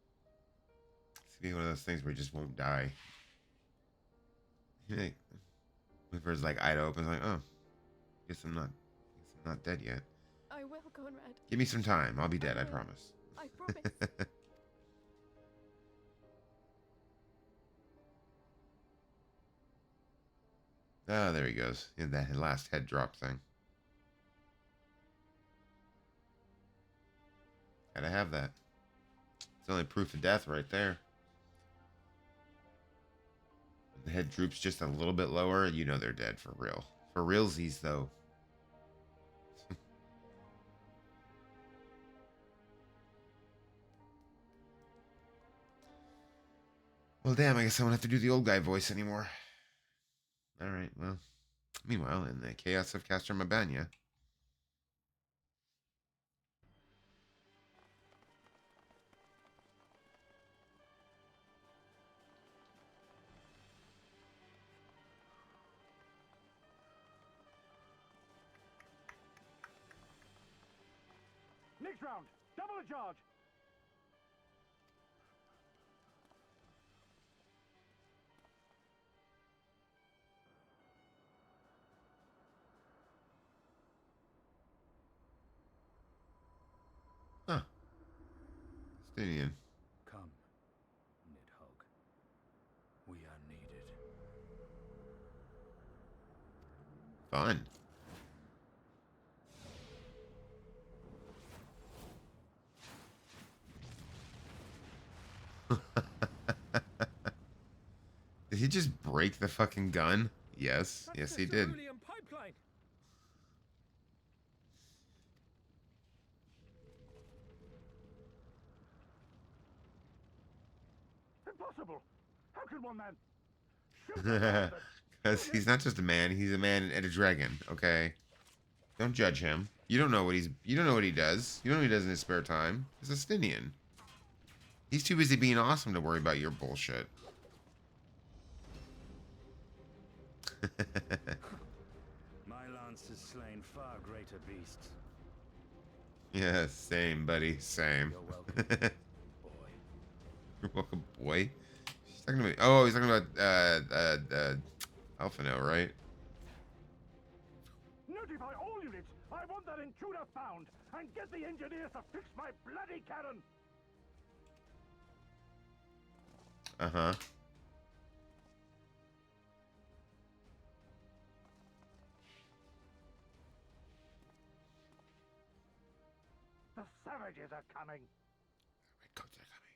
It's gonna be one of those things where you just won't die. Hey, if there's like Ida opens, like, oh, guess I'm not dead yet. I will, Conrad. Give me some time. I'll be dead. I promise. I promise. Oh, there he goes. In that last head drop thing. Gotta have that. It's only proof of death right there. The head droops just a little bit lower, you know they're dead for real. For realsies, though. Well, damn, I guess I won't have to do the old guy voice anymore. Alright, well. Meanwhile, in the chaos of Castor Mabania. Next round, double the charge. Huh. Stadium. Come, Nidhogg. We are needed. Fun. Did he just break the fucking gun? Yes. Yes, he did. Pipeline. Impossible. How can one man shoot a man that- Because he's not just a man, he's a man and a dragon, okay? Don't judge him. You don't know what he does. You don't know what he does in his spare time. He's a Stinian. He's too busy being awesome to worry about your bullshit. My lance has slain far greater beasts. Yeah, same, buddy. Same. You're welcome, boy. You're welcome, boy. She's talking about. Oh, he's talking about Alphino, right? Notify all units. I want that intruder found, and get the engineers to fix my bloody cannon. Uh-huh. The savages are coming. Redcoats are coming.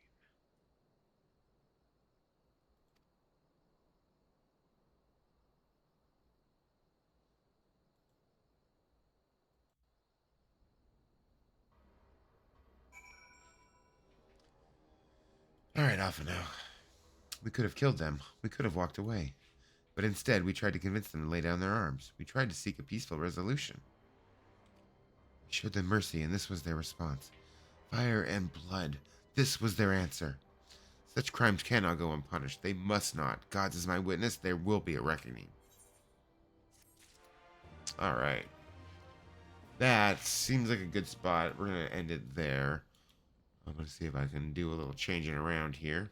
All right, Alphino. We could have killed them. We could have walked away. But instead, we tried to convince them to lay down their arms. We tried to seek a peaceful resolution. We showed them mercy, and this was their response. Fire and blood. This was their answer. Such crimes cannot go unpunished. They must not. God is my witness. There will be a reckoning. All right. That seems like a good spot. We're going to end it there. I'm going to see if I can do a little changing around here.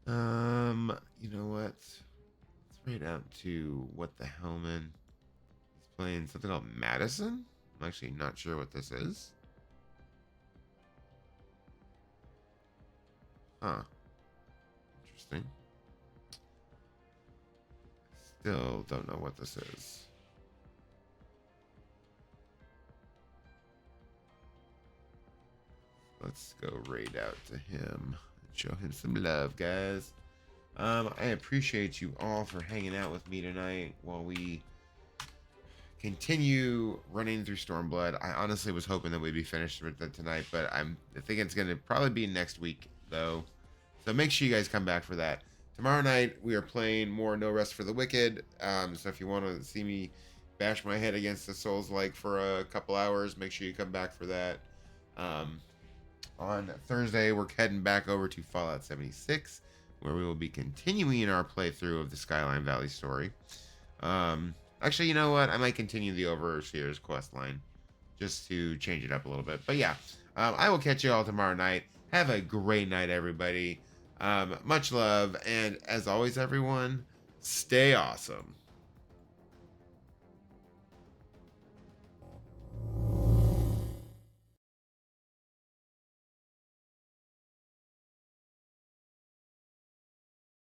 You know what? Let's write out to What the Hellman. He's playing something called Madison? I'm actually not sure what this is. Huh. Interesting. Still don't know what this is. Let's go raid out to him and show him some love, guys. I appreciate you all for hanging out with me tonight while we continue running through Stormblood. I honestly was hoping that we'd be finished with it tonight, but I think it's going to probably be next week, though. So make sure you guys come back for that. Tomorrow night, we are playing more No Rest for the Wicked. So if you want to see me bash my head against the Souls-like for a couple hours, make sure you come back for that. On Thursday, we're heading back over to Fallout 76, where we will be continuing our playthrough of the Skyline Valley story. Actually, you know what? I might continue the Overseer's quest line just to change it up a little bit. But yeah, I will catch you all tomorrow night. Have a great night, everybody. Much love. And as always, everyone, stay awesome.